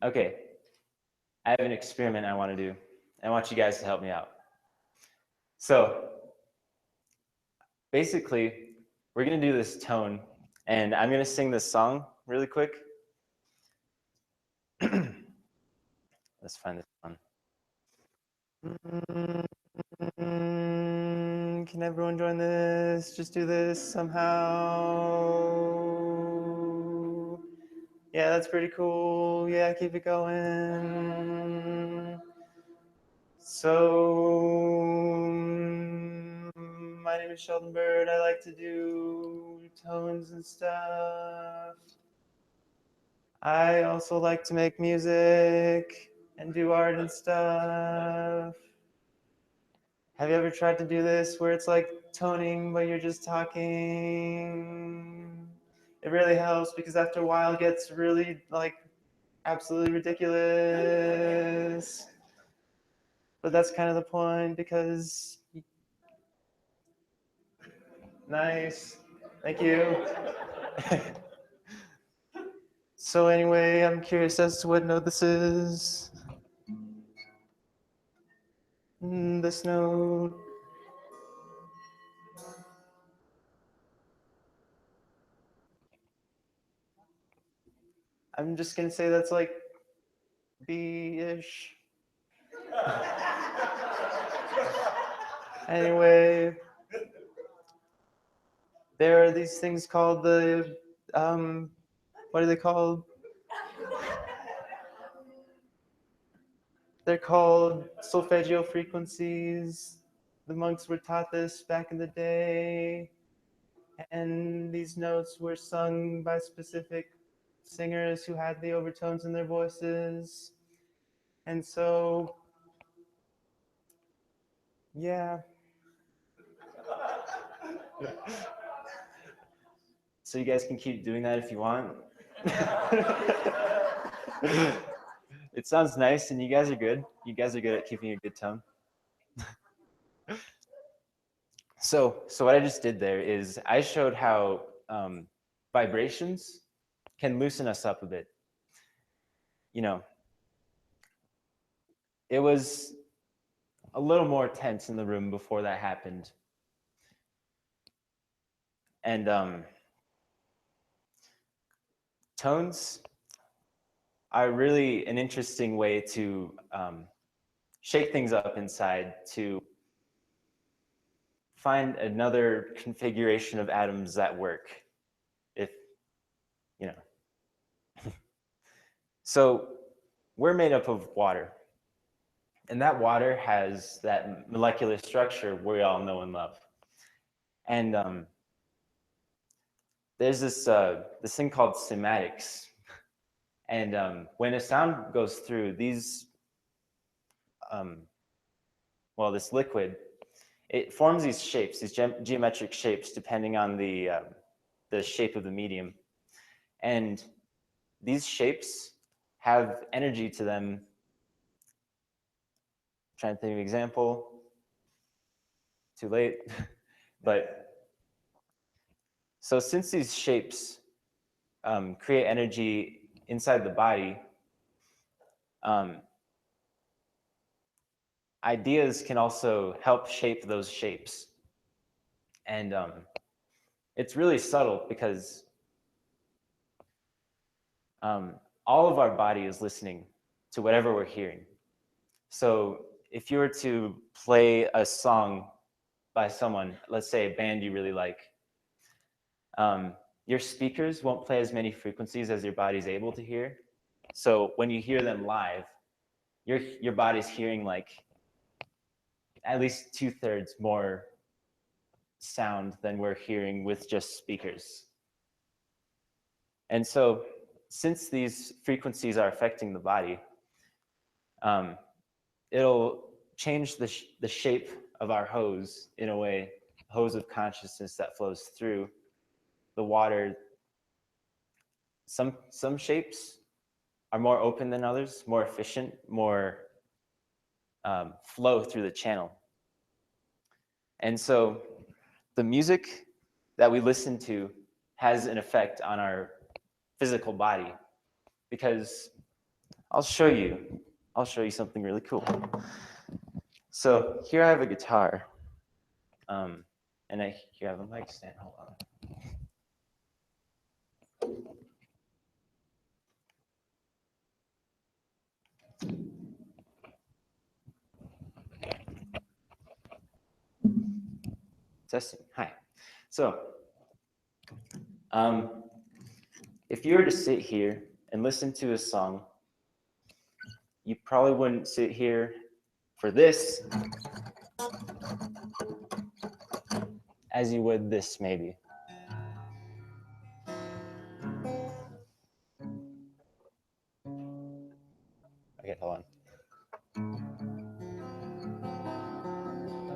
Okay, I have an experiment I want to do. I want you guys to help me out. So basically, we're gonna do this tone, and I'm gonna sing this song really quick. Let's find this one. Can everyone join this? Just do this somehow. Yeah, that's pretty cool. Yeah, keep it going. So, my name is Sheldon Bird. I like to do tones and stuff. I also like to make music and do art and stuff. Have you ever tried to do this where it's like toning, but you're just talking? It really helps because after a while it gets really like absolutely ridiculous. But that's kind of the point because, nice, thank you. So anyway, I'm curious as to what note this is. This note. I'm just gonna say that's like B-ish. Anyway, there are these things called the, what are they called? They're called solfeggio frequencies. The monks were taught this back in the day. And these notes were sung by specific singers who had the overtones in their voices. And so, yeah. So you guys can keep doing that if you want. It sounds nice, and you guys are good. You guys are good at keeping a good tone. So what I just did there is I showed how vibrations can loosen us up a bit. It was a little more tense in the room before that happened. And tones are really an interesting way to shake things up inside, to find another configuration of atoms that work. you know. So we're made up of water. And that water has that molecular structure we all know and love. And there's this thing called cymatics. And when a sound goes through these, this liquid, it forms these shapes, these geometric shapes, depending on the shape of the medium. And these shapes have energy to them. Trying to think of an example. Too late. But so since these shapes create energy inside the body, ideas can also help shape those shapes. And it's really subtle because all of our body is listening to whatever we're hearing. So if you were to play a song by someone, let's say a band you really like, your speakers won't play as many frequencies as your body's able to hear. So when you hear them live, your body's hearing like at least 2/3 more sound than we're hearing with just speakers. And so since these frequencies are affecting the body, it'll change the shape of our hose in a way, hose of consciousness that flows through the water. Some shapes are more open than others, more efficient, more flow through the channel. And so the music that we listen to has an effect on our physical body, because I'll show you something really cool. So here I have a guitar, and here I have a mic stand. Hold on. Testing. Hi. So, if you were to sit here and listen to a song, you probably wouldn't sit here for this as you would this, maybe. Okay, hold on.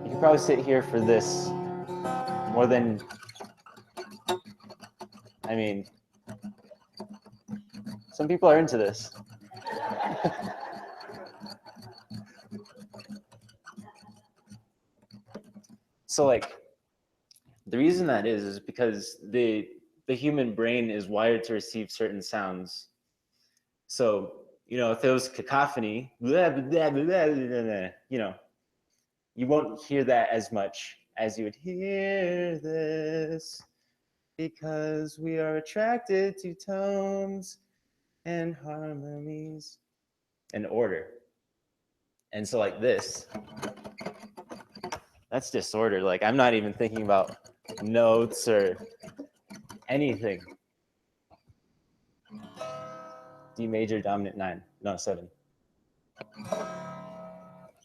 You could probably sit here for this more than, I mean, some people are into this. So like, the reason that is because the human brain is wired to receive certain sounds. So, you know, if there was cacophony, blah, blah, blah, blah, blah, blah, you know, you won't hear that as much as you would hear this, because we are attracted to tones and harmonies and order. And so like this, that's disorder. Like I'm not even thinking about notes or anything. D major dominant 9, no 7.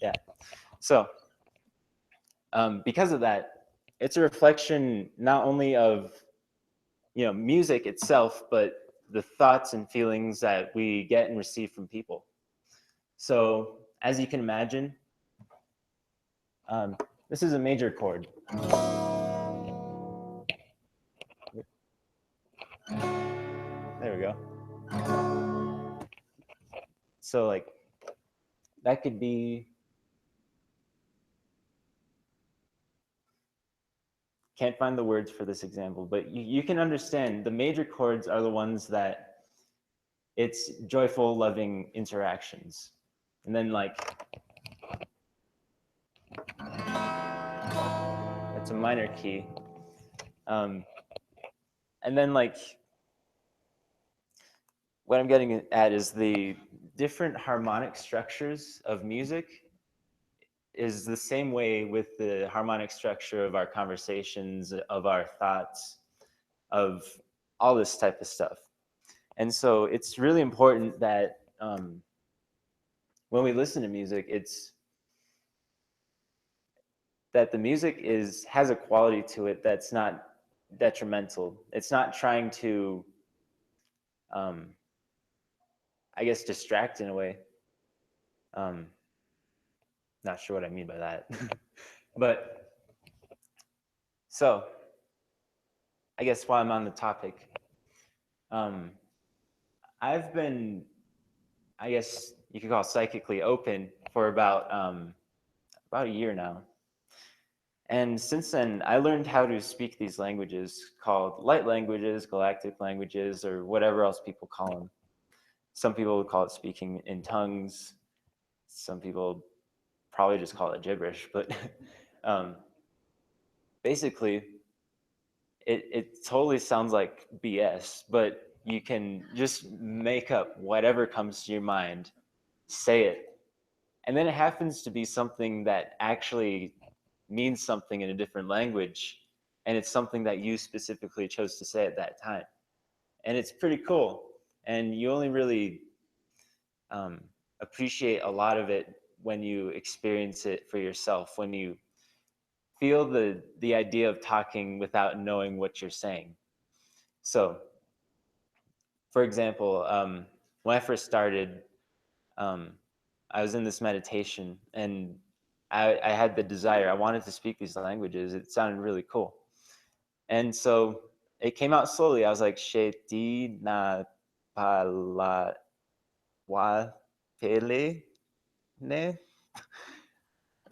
Yeah. So because of that, it's a reflection not only of, you know, music itself, but the thoughts and feelings that we get and receive from people. So as you can imagine, this is a major chord. There we go. So like that could be, can't find the words for this example, but you can understand the major chords are the ones that it's joyful, loving interactions. And then like, it's a minor key. And then like, what I'm getting at is the different harmonic structures of music is the same way with the harmonic structure of our conversations, of our thoughts, of all this type of stuff. And so it's really important that when we listen to music, it's that the music has a quality to it that's not detrimental. It's not trying to, I guess, distract in a way. Not sure what I mean by that. But so I guess while I'm on the topic, I've been, I guess you could call psychically open for about a year now. And since then, I learned how to speak these languages called light languages, galactic languages, or whatever else people call them. Some people would call it speaking in tongues. Some people probably just call it gibberish. But basically, it totally sounds like BS, but you can just make up whatever comes to your mind, say it, and then it happens to be something that actually means something in a different language, and it's something that you specifically chose to say at that time. And it's pretty cool, and you only really appreciate a lot of it when you experience it for yourself, when you feel the idea of talking without knowing what you're saying. So, for example, when I first started, I was in this meditation, and I had the desire. I wanted to speak these languages. It sounded really cool. And so it came out slowly. I was like, Sheti na pala wa pele ne.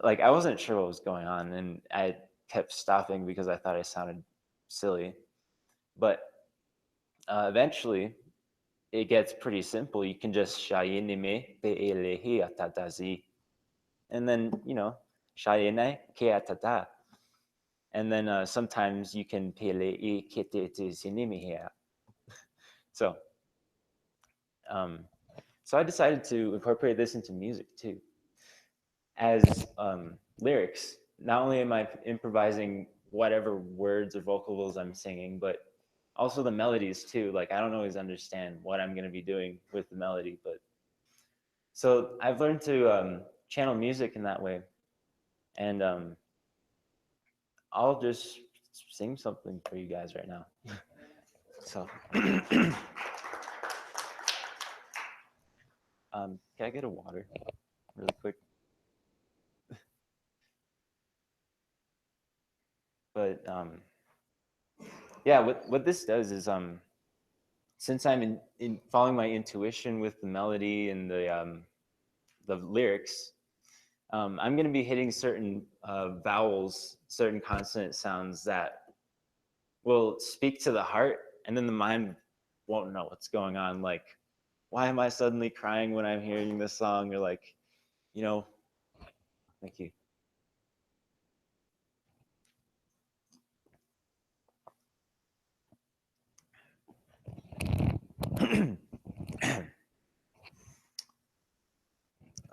Like, I wasn't sure what was going on, and I kept stopping because I thought I sounded silly. But eventually, it gets pretty simple. You can just shayinime pe'elehi atatazi. And then, shayene ke atata. And then sometimes you can pe'ele'i ketete sinimihea. So, so I decided to incorporate this into music too. As lyrics, not only am I improvising whatever words or vocals I'm singing, but also the melodies too. Like, I don't always understand what I'm going to be doing with the melody, but so I've learned to channel music in that way. And I'll just sing something for you guys right now. So, can I get a water really quick? But yeah, what this does is since I'm in following my intuition with the melody and the lyrics, I'm going to be hitting certain vowels, certain consonant sounds that will speak to the heart, and then the mind won't know what's going on. Like, why am I suddenly crying when I'm hearing this song? Or like, thank you.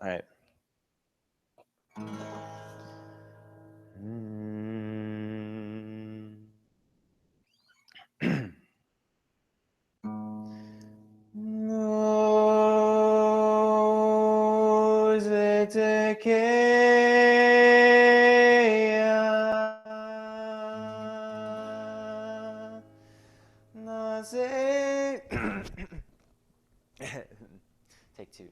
All right. Take two.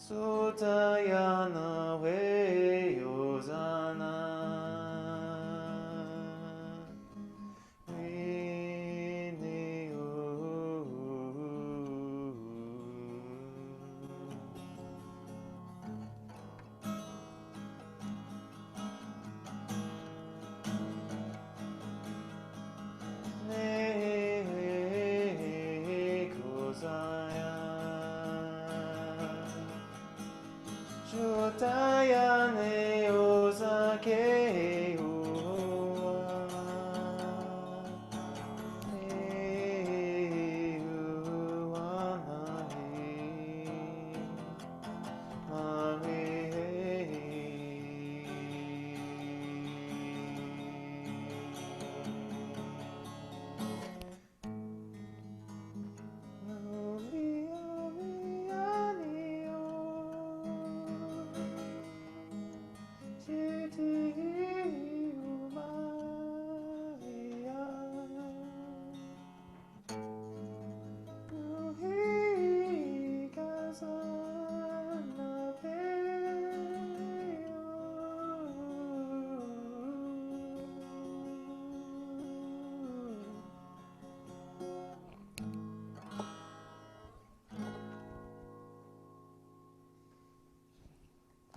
Sotayana we Yozana. Shotayane ozake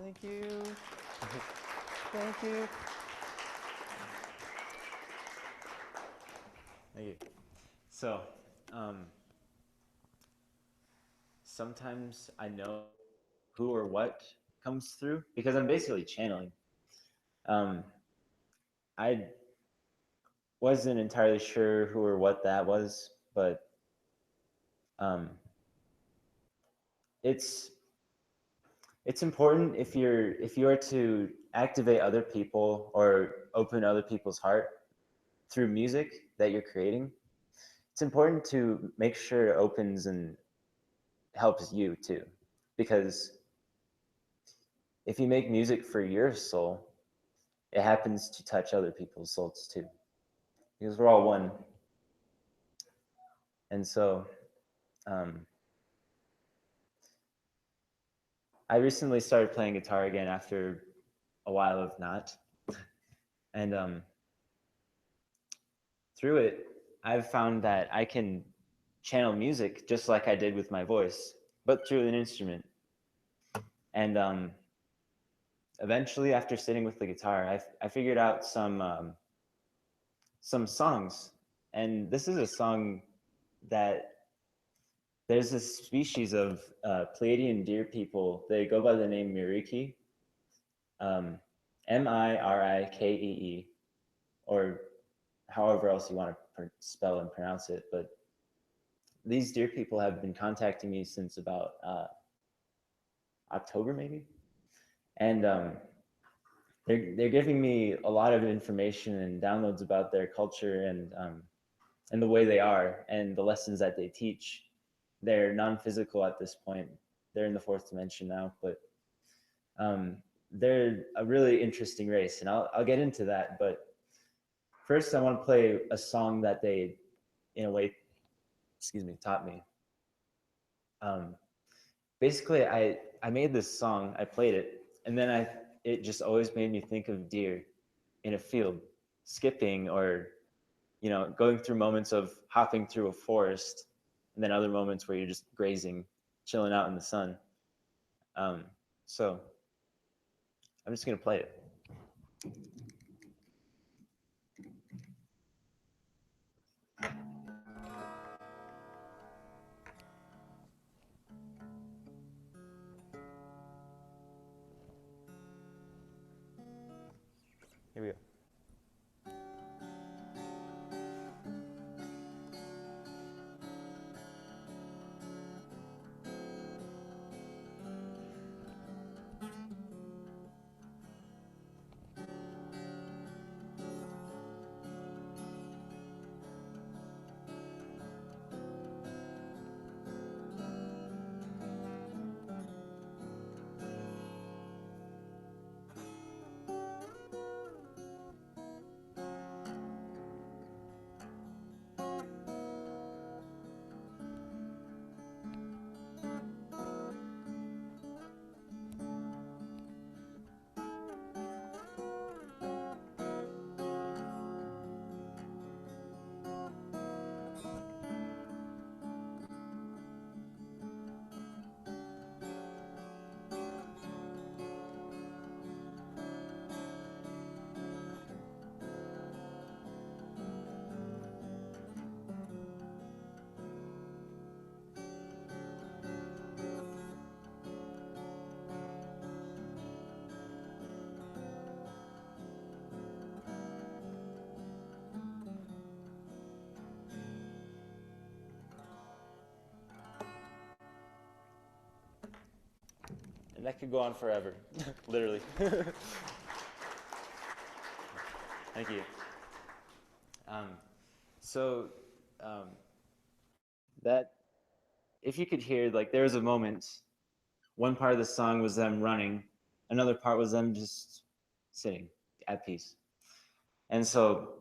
Thank you. Thank you. Thank you. So, sometimes I know who or what comes through because I'm basically channeling. I wasn't entirely sure who or what that was, but it's important if you are to activate other people or open other people's heart through music that you're creating. It's important to make sure it opens and helps you too, because if you make music for your soul, it happens to touch other people's souls too, because we're all one. And so I recently started playing guitar again after a while of not, and through it I've found that I can channel music just like I did with my voice, but through an instrument. And eventually, after sitting with the guitar, I figured out some songs. And this is a song that there's this species of Pleiadian deer people. They go by the name Miriki, Mirikee, or however else you want to spell and pronounce it. But these deer people have been contacting me since about October, maybe. And they're giving me a lot of information and downloads about their culture and the way they are and the lessons that they teach. They're non-physical at this point. They're in the fourth dimension now, but they're a really interesting race, and I'll get into that. But first, I want to play a song that they, in a way, taught me. Basically, I made this song, I played it, and then it just always made me think of deer in a field, skipping or, going through moments of hopping through a forest, and then other moments where you're just grazing, chilling out in the sun. So I'm just gonna play it. Here we go. And that could go on forever, literally. Thank you. So that, if you could hear, like there was a moment, one part of the song was them running, another part was them just sitting at peace. And so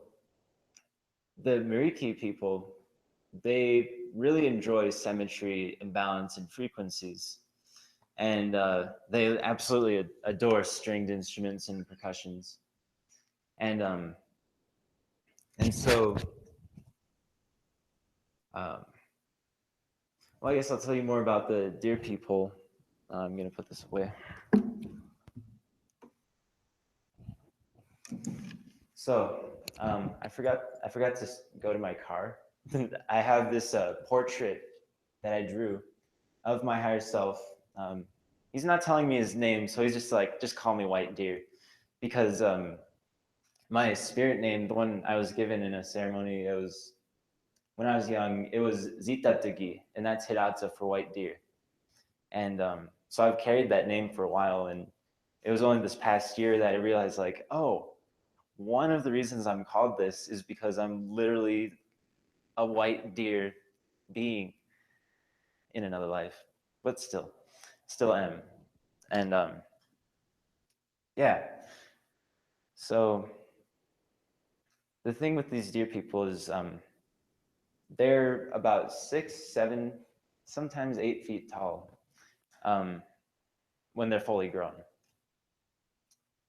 the Mariki people, they really enjoy symmetry and balance and frequencies. And they absolutely adore stringed instruments and percussions. And so, well, I guess I'll tell you more about the deer people. I'm gonna put this away. So I forgot to go to my car. I have this portrait that I drew of my higher self. He's not telling me his name, so he's just like, just call me White Deer, because my spirit name, the one I was given in a ceremony, it was when I was young, it was Zitatagi, and that's Hidatsa for white deer. And so I've carried that name for a while, and it was only this past year that I realized, like, oh, one of the reasons I'm called this is because I'm literally a white deer being in another life, but still am. And yeah, so the thing with these deer people is they're about 6, 7, sometimes 8 feet tall when they're fully grown.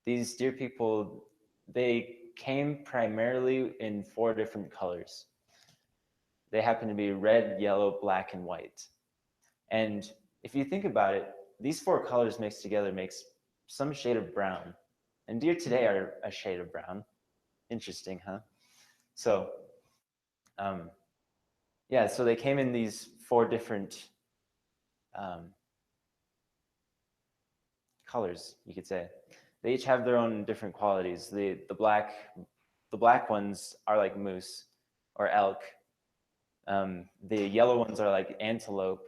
These deer people, they came primarily in 4 different colors. They happen to be red, yellow, black, and white. And if you think about it, these 4 colors mixed together makes some shade of brown. And deer today are a shade of brown. Interesting, huh? So, yeah, so they came in these 4 different colors, you could say. They each have their own different qualities. The black ones are like moose or elk. The yellow ones are like antelope.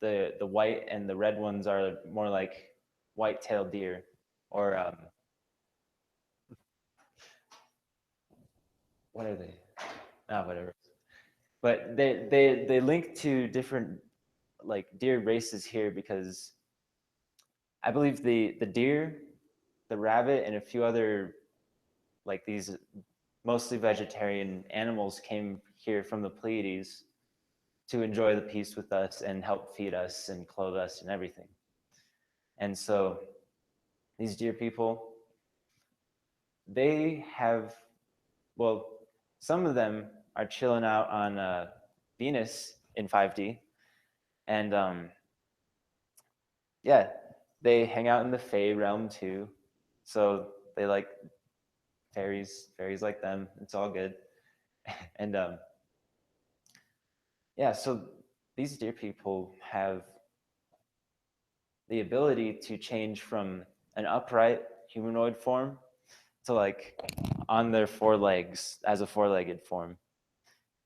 The white and the red ones are more like white-tailed deer, or what are they? Whatever. But they link to different like deer races here because I believe the deer, the rabbit, and a few other like these mostly vegetarian animals came here from the Pleiades to enjoy the peace with us and help feed us and clothe us and everything. And so these deer people, they have, well, some of them are chilling out on Venus in 5D. And yeah, they hang out in the Fae realm too. So they like fairies like them. It's all good. And yeah, so these deer people have the ability to change from an upright humanoid form to like on their 4 legs as a 4-legged form.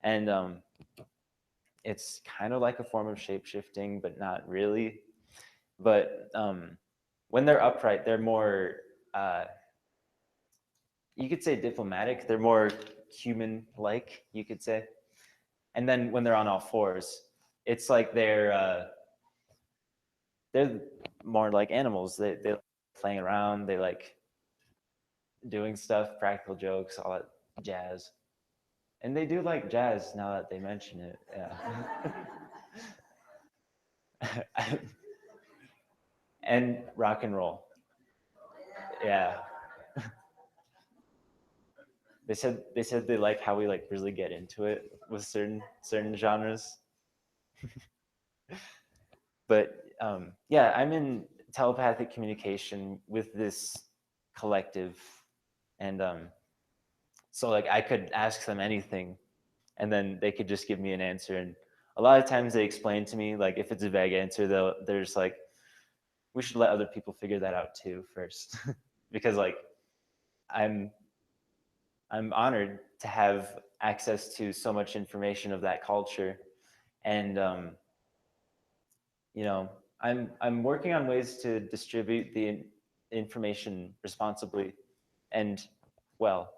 And it's kind of like a form of shape-shifting, but not really. But when they're upright, they're more, you could say diplomatic. They're more human-like, you could say. And then when they're on all 4s, it's like they're more like animals. They like playing around. They like doing stuff, practical jokes, all that jazz. And they do like jazz now that they mention it. Yeah. And rock and roll. Yeah. They said they like how we like really get into it with certain genres. But yeah, I'm in telepathic communication with this collective, and so like I could ask them anything, and then they could just give me an answer. And a lot of times they explain to me, like if it's a vague answer, they're just like, we should let other people figure that out too first, because like I'm honored to have access to so much information of that culture, and you know, I'm working on ways to distribute the information responsibly and well.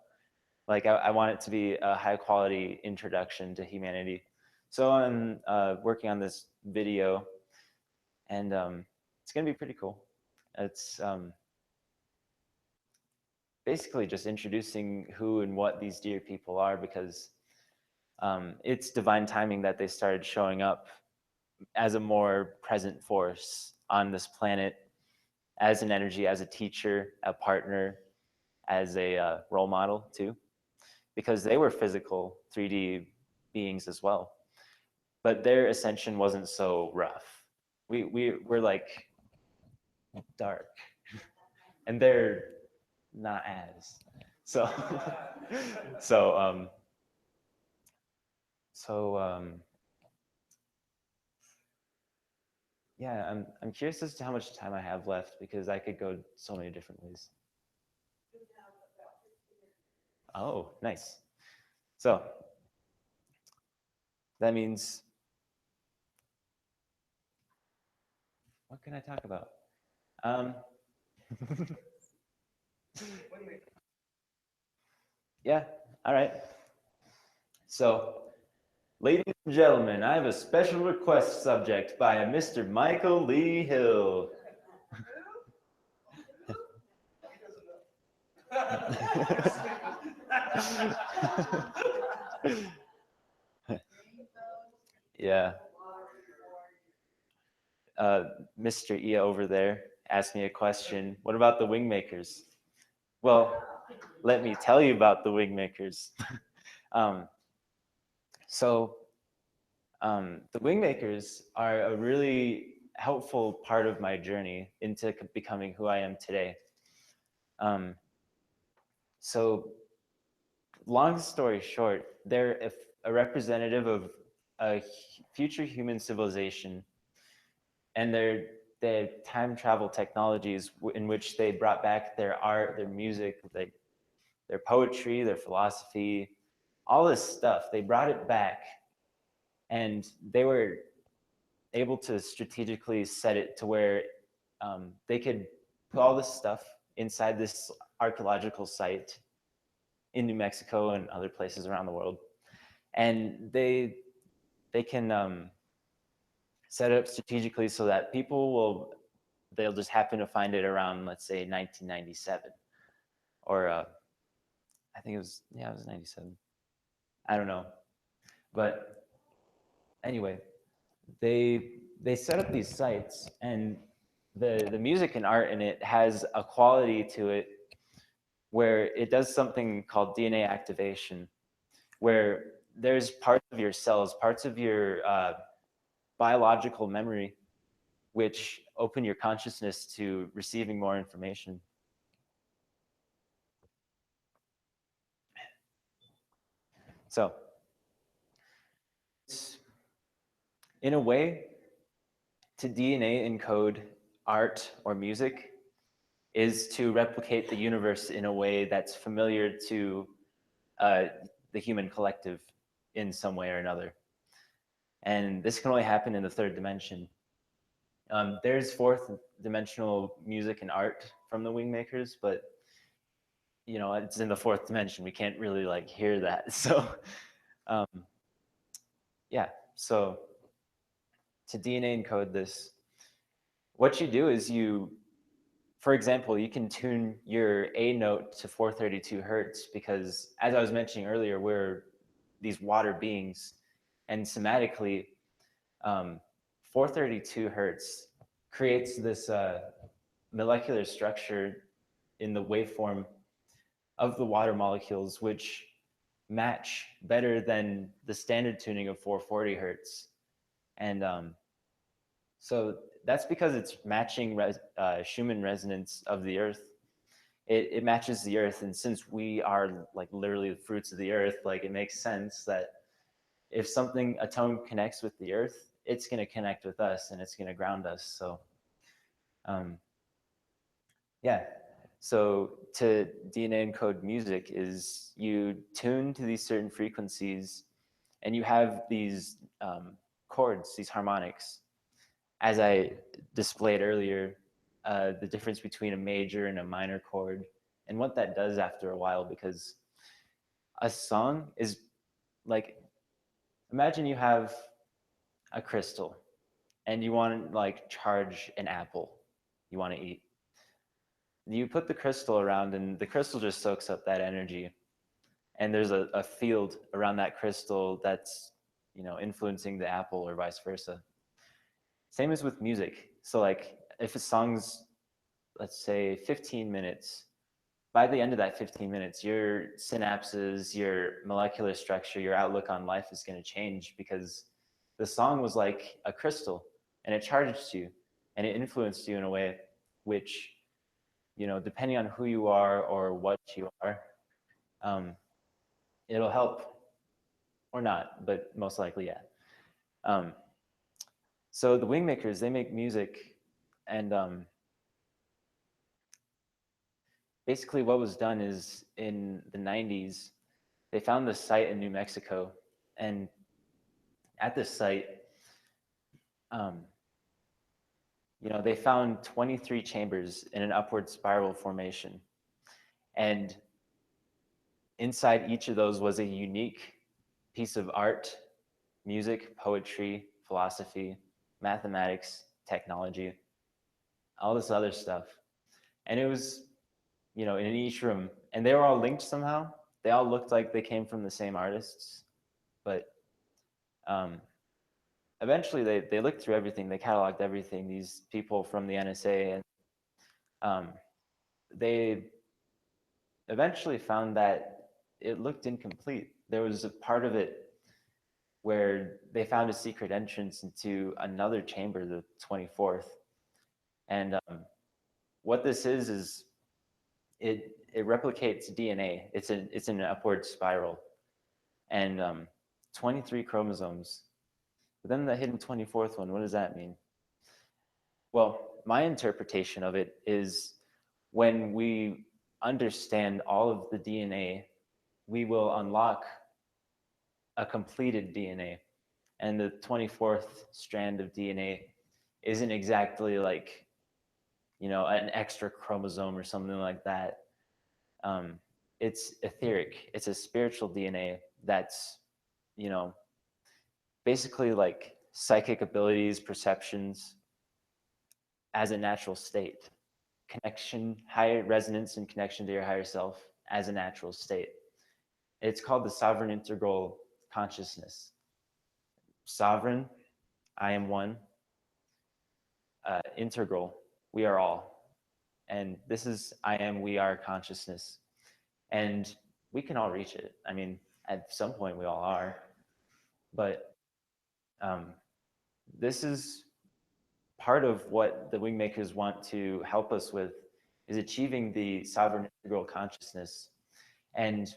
Like I want it to be a high quality introduction to humanity. So I'm working on this video, and it's gonna be pretty cool. It's basically just introducing who and what these deer people are, because it's divine timing that they started showing up as a more present force on this planet, as an energy, as a teacher, a partner, as a role model too, because they were physical 3D beings as well. But their ascension wasn't so rough. We're like dark, and they're not as. So, so, yeah, I'm curious as to how much time I have left, because I could go so many different ways. Oh, nice. So that means, what can I talk about? Yeah, all right. So, ladies and gentlemen, I have a special request subject by a Mr. Michael Lee Hill. Yeah. Mr. E over there asked me a question. What about the Wingmakers? Well, let me tell you about the Wingmakers. So the Wingmakers are a really helpful part of my journey into becoming who I am today. So long story short, they're a representative of a future human civilization, and they're time travel technologies in which they brought back their art, their music, their poetry, their philosophy, all this stuff. They brought it back, and they were able to strategically set it to where they could put all this stuff inside this archaeological site in New Mexico and other places around the world. And they can set it up strategically so that they'll just happen to find it around, let's say, 1997. Or I think it was 97. I don't know. But anyway, they set up these sites, and the music and art in it has a quality to it where it does something called DNA activation, where there's parts of your cells, parts of your biological memory, which open your consciousness to receiving more information. So, in a way, to DNA encode art or music is to replicate the universe in a way that's familiar to the human collective in some way or another. And this can only happen in the third dimension. There's fourth dimensional music and art from the Wingmakers, but you know, it's in the fourth dimension. We can't really like hear that. So yeah, so to DNA encode this, what you do is for example, you can tune your A note to 432 hertz, because as I was mentioning earlier, we're these water beings, and somatically 432 hertz creates this molecular structure in the waveform of the water molecules, which match better than the standard tuning of 440 hertz. And so that's because it's matching Schumann resonance of the earth. It matches the earth, and since we are like literally the fruits of the earth, like it makes sense that if a tone connects with the earth, it's going to connect with us, and it's going to ground us. So yeah, so to DNA encode music is you tune to these certain frequencies, and you have these chords, these harmonics, as I displayed earlier, the difference between a major and a minor chord and what that does after a while, because a song is like, imagine you have a crystal and you want to like charge an apple you want to eat. You put the crystal around and the crystal just soaks up that energy. And there's a field around that crystal that's, influencing the apple or vice versa. Same as with music. So like if a song's, let's say 15 minutes, by the end of that 15 minutes, your synapses, your molecular structure, your outlook on life is going to change, because the song was like a crystal and it charged you and it influenced you in a way which, depending on who you are or what you are, it'll help or not, but most likely, yeah. So the Wingmakers, they make music, and basically what was done is in the 90s, they found this site in New Mexico, and at this site, they found 23 chambers in an upward spiral formation. And inside each of those was a unique piece of art, music, poetry, philosophy, mathematics, technology, all this other stuff. And it was, in each room, and they were all linked somehow. They all looked like they came from the same artists, but eventually they looked through everything, they cataloged everything, these people from the NSA, and they eventually found that it looked incomplete. There was a part of it where they found a secret entrance into another chamber, the 24th. And what this is it replicates DNA. It's an upward spiral, and 23 chromosomes. But then the hidden 24th one, what does that mean? Well, my interpretation of it is when we understand all of the DNA, we will unlock a completed DNA. And the 24th strand of DNA isn't exactly like, an extra chromosome or something like that. It's etheric. It's a spiritual DNA that's, basically like psychic abilities, perceptions as a natural state. Connection, higher resonance and connection to your higher self as a natural state. It's called the sovereign integral consciousness. Sovereign, I am one. Integral, we are all. And this is I am, we are consciousness. And we can all reach it. I mean, at some point we all are. But this is part of what the Wingmakers want to help us with, is achieving the sovereign integral consciousness. And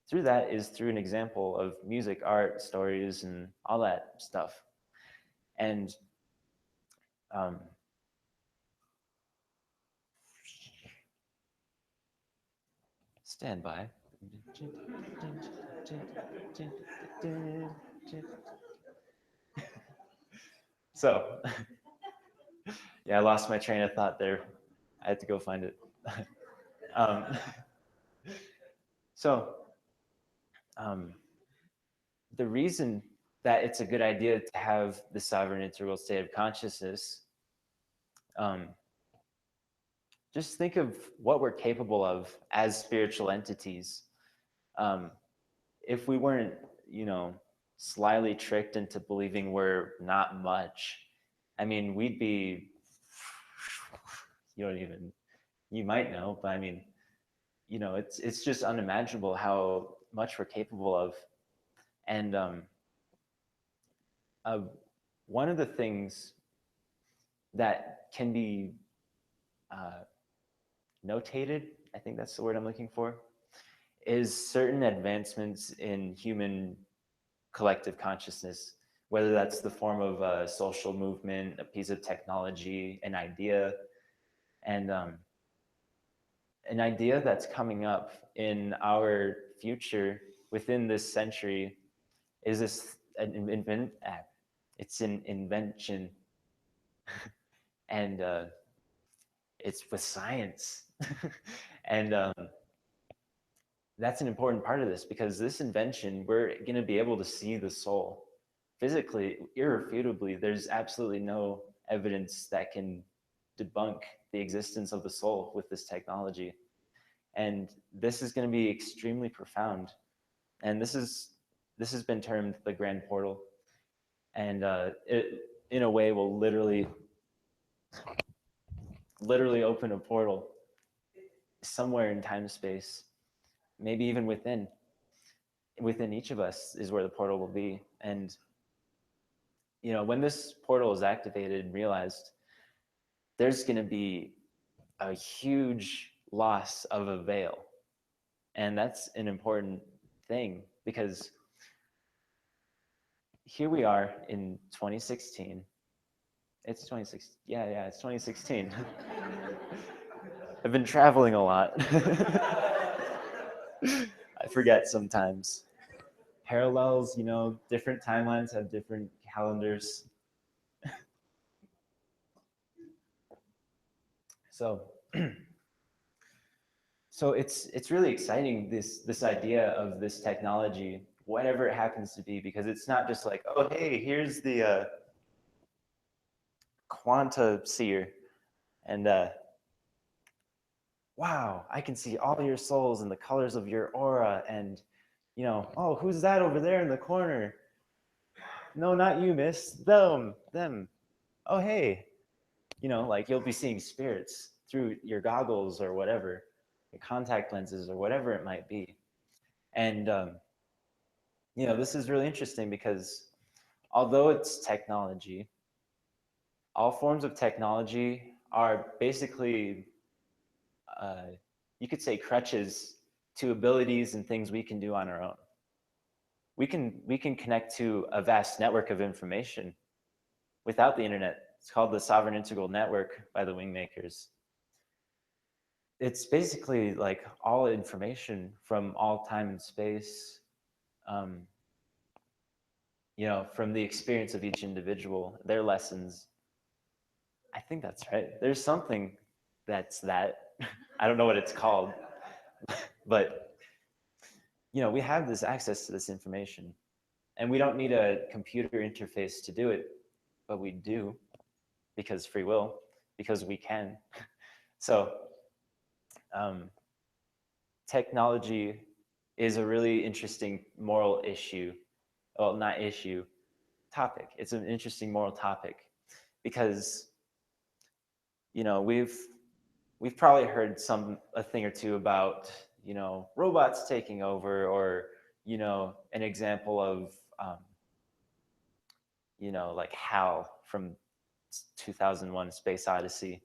through that is through an example of music, art, stories, and all that stuff. And stand by. So, yeah, I lost my train of thought there. I had to go find it. The reason that it's a good idea to have the sovereign integral state of consciousness, just think of what we're capable of as spiritual entities. If we weren't, slyly tricked into believing we're not much, I mean, we'd be, you might know, but I mean, it's just unimaginable how much we're capable of. And one of the things that can be notated, I think that's the word I'm looking for, is certain advancements in human collective consciousness, whether that's the form of a social movement, a piece of technology, an idea. And an idea that's coming up in our future within this century is this It's an invention, and it's with science. And that's an important part of this, because this invention, we're going to be able to see the soul physically, irrefutably. There's absolutely no evidence that can debunk the existence of the soul with this technology. And this is going to be extremely profound. And this has been termed the grand portal. And it, in a way, will literally open a portal somewhere in time space, maybe even within each of us is where the portal will be. And when this portal is activated and realized, there's going to be a huge loss of a veil. And that's an important thing, because here we are in 2016. It's 2016. Yeah, it's 2016. I've been traveling a lot. I forget sometimes. Parallels, different timelines have different calendars. So it's really exciting, this idea of this technology, whatever it happens to be, because it's not just like, oh, hey, here's the quanta seer, and wow, I can see all your souls and the colors of your aura, and oh, who's that over there in the corner? No, not you, miss. Them. Oh, hey. Like you'll be seeing spirits through your goggles or whatever, your contact lenses or whatever it might be. And, this is really interesting, because although it's technology, all forms of technology are basically, you could say, crutches to abilities and things we can do on our own. We can connect to a vast network of information without the internet. It's called the Sovereign Integral Network by the Wingmakers. It's basically like all information from all time and space, from the experience of each individual, their lessons. I think that's right. There's something that's that. I don't know what it's called, but we have this access to this information, and we don't need a computer interface to do it, but we do, because free will, because we can. So technology is a really interesting moral issue. Well, not issue, topic. It's an interesting moral topic, because we've probably heard a thing or two about robots taking over, or an example of like HAL from 2001: Space Odyssey,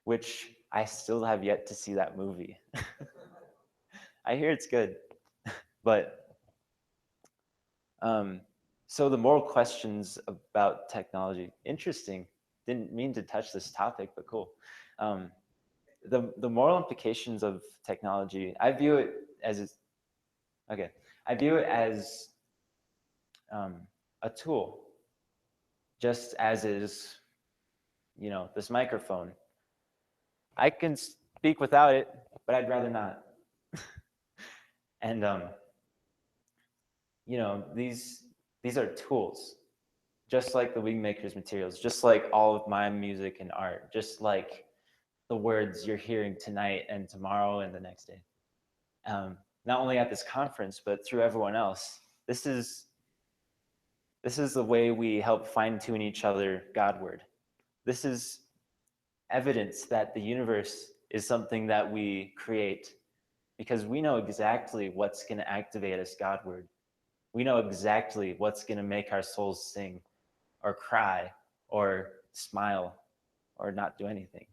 which I still have yet to see that movie. I hear it's good, but so the moral questions about technology, interesting. Didn't mean to touch this topic, but cool. The moral implications of technology, I view it as a tool, just as is this microphone. I can speak without it, but I'd rather not. And these are tools, just like the Wingmakers materials, just like all of my music and art, just like the words you're hearing tonight and tomorrow and the next day. Not only at this conference, but through everyone else. This is the way we help fine-tune each other Godward. This is evidence that the universe is something that we create, because we know exactly what's going to activate us Godward. We know exactly what's going to make our souls sing or cry or smile or not do anything.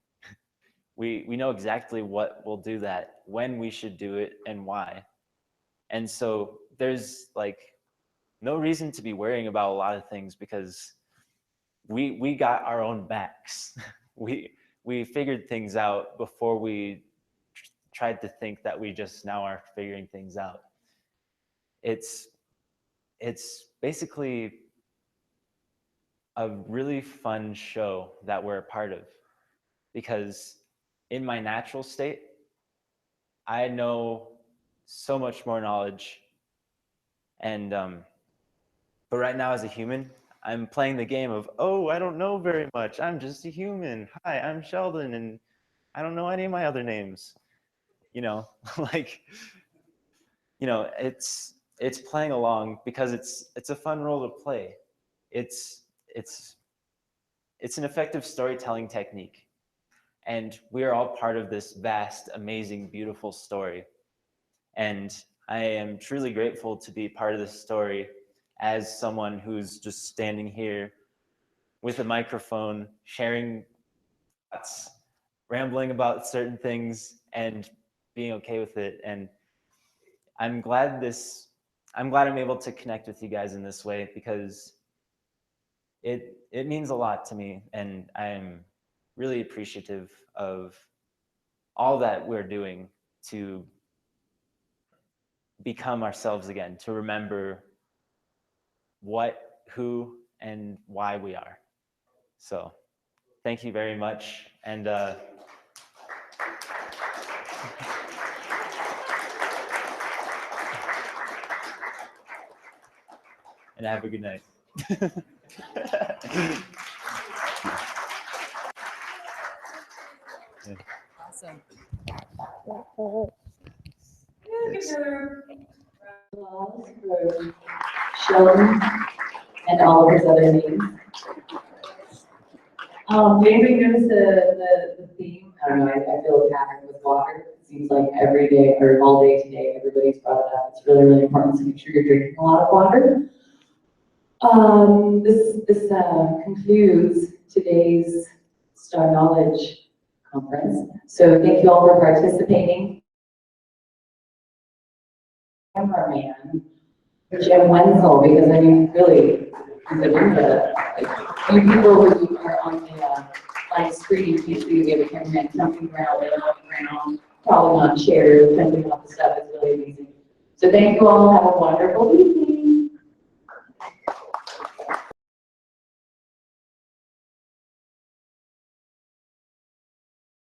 We know exactly what will do that, when we should do it, and why. And so there's like no reason to be worrying about a lot of things, because we got our own backs. We figured things out before we tried to think that we just now are figuring things out. It's basically a really fun show that we're a part of, because in my natural state, I know so much more knowledge. And but right now as a human, I'm playing the game of, oh, I don't know very much. I'm just a human. Hi, I'm Sheldon, and I don't know any of my other names. You know, like, you know, it's playing along because it's a fun role to play. It's an effective storytelling technique, and we are all part of this vast, amazing, beautiful story. And I am truly grateful to be part of this story as someone who's just standing here with a microphone, sharing thoughts, rambling about certain things, and being okay with it. And I'm glad I'm able to connect with you guys in this way, because it means a lot to me, and I'm really appreciative of all that we're doing to become ourselves again, to remember what, who, and why we are. So thank you very much. And have a good night. Awesome. Applause for Sheldon and all of his other names. Do anybody notice the theme? I don't know, I feel a pattern with water. It seems like every day or all day today, everybody's brought it up. It's really, really important to make sure you're drinking a lot of water. This concludes today's Star Knowledge Conference. So thank you all for participating. Cameraman, Jim Wenzel, because I mean, really, he's a ninja. Like, you people who are on the live screen, you can't see we have a cameraman jumping around, and on the ground, crawling on chairs, jumping off the stuff. It's really amazing. So thank you all. Have a wonderful evening.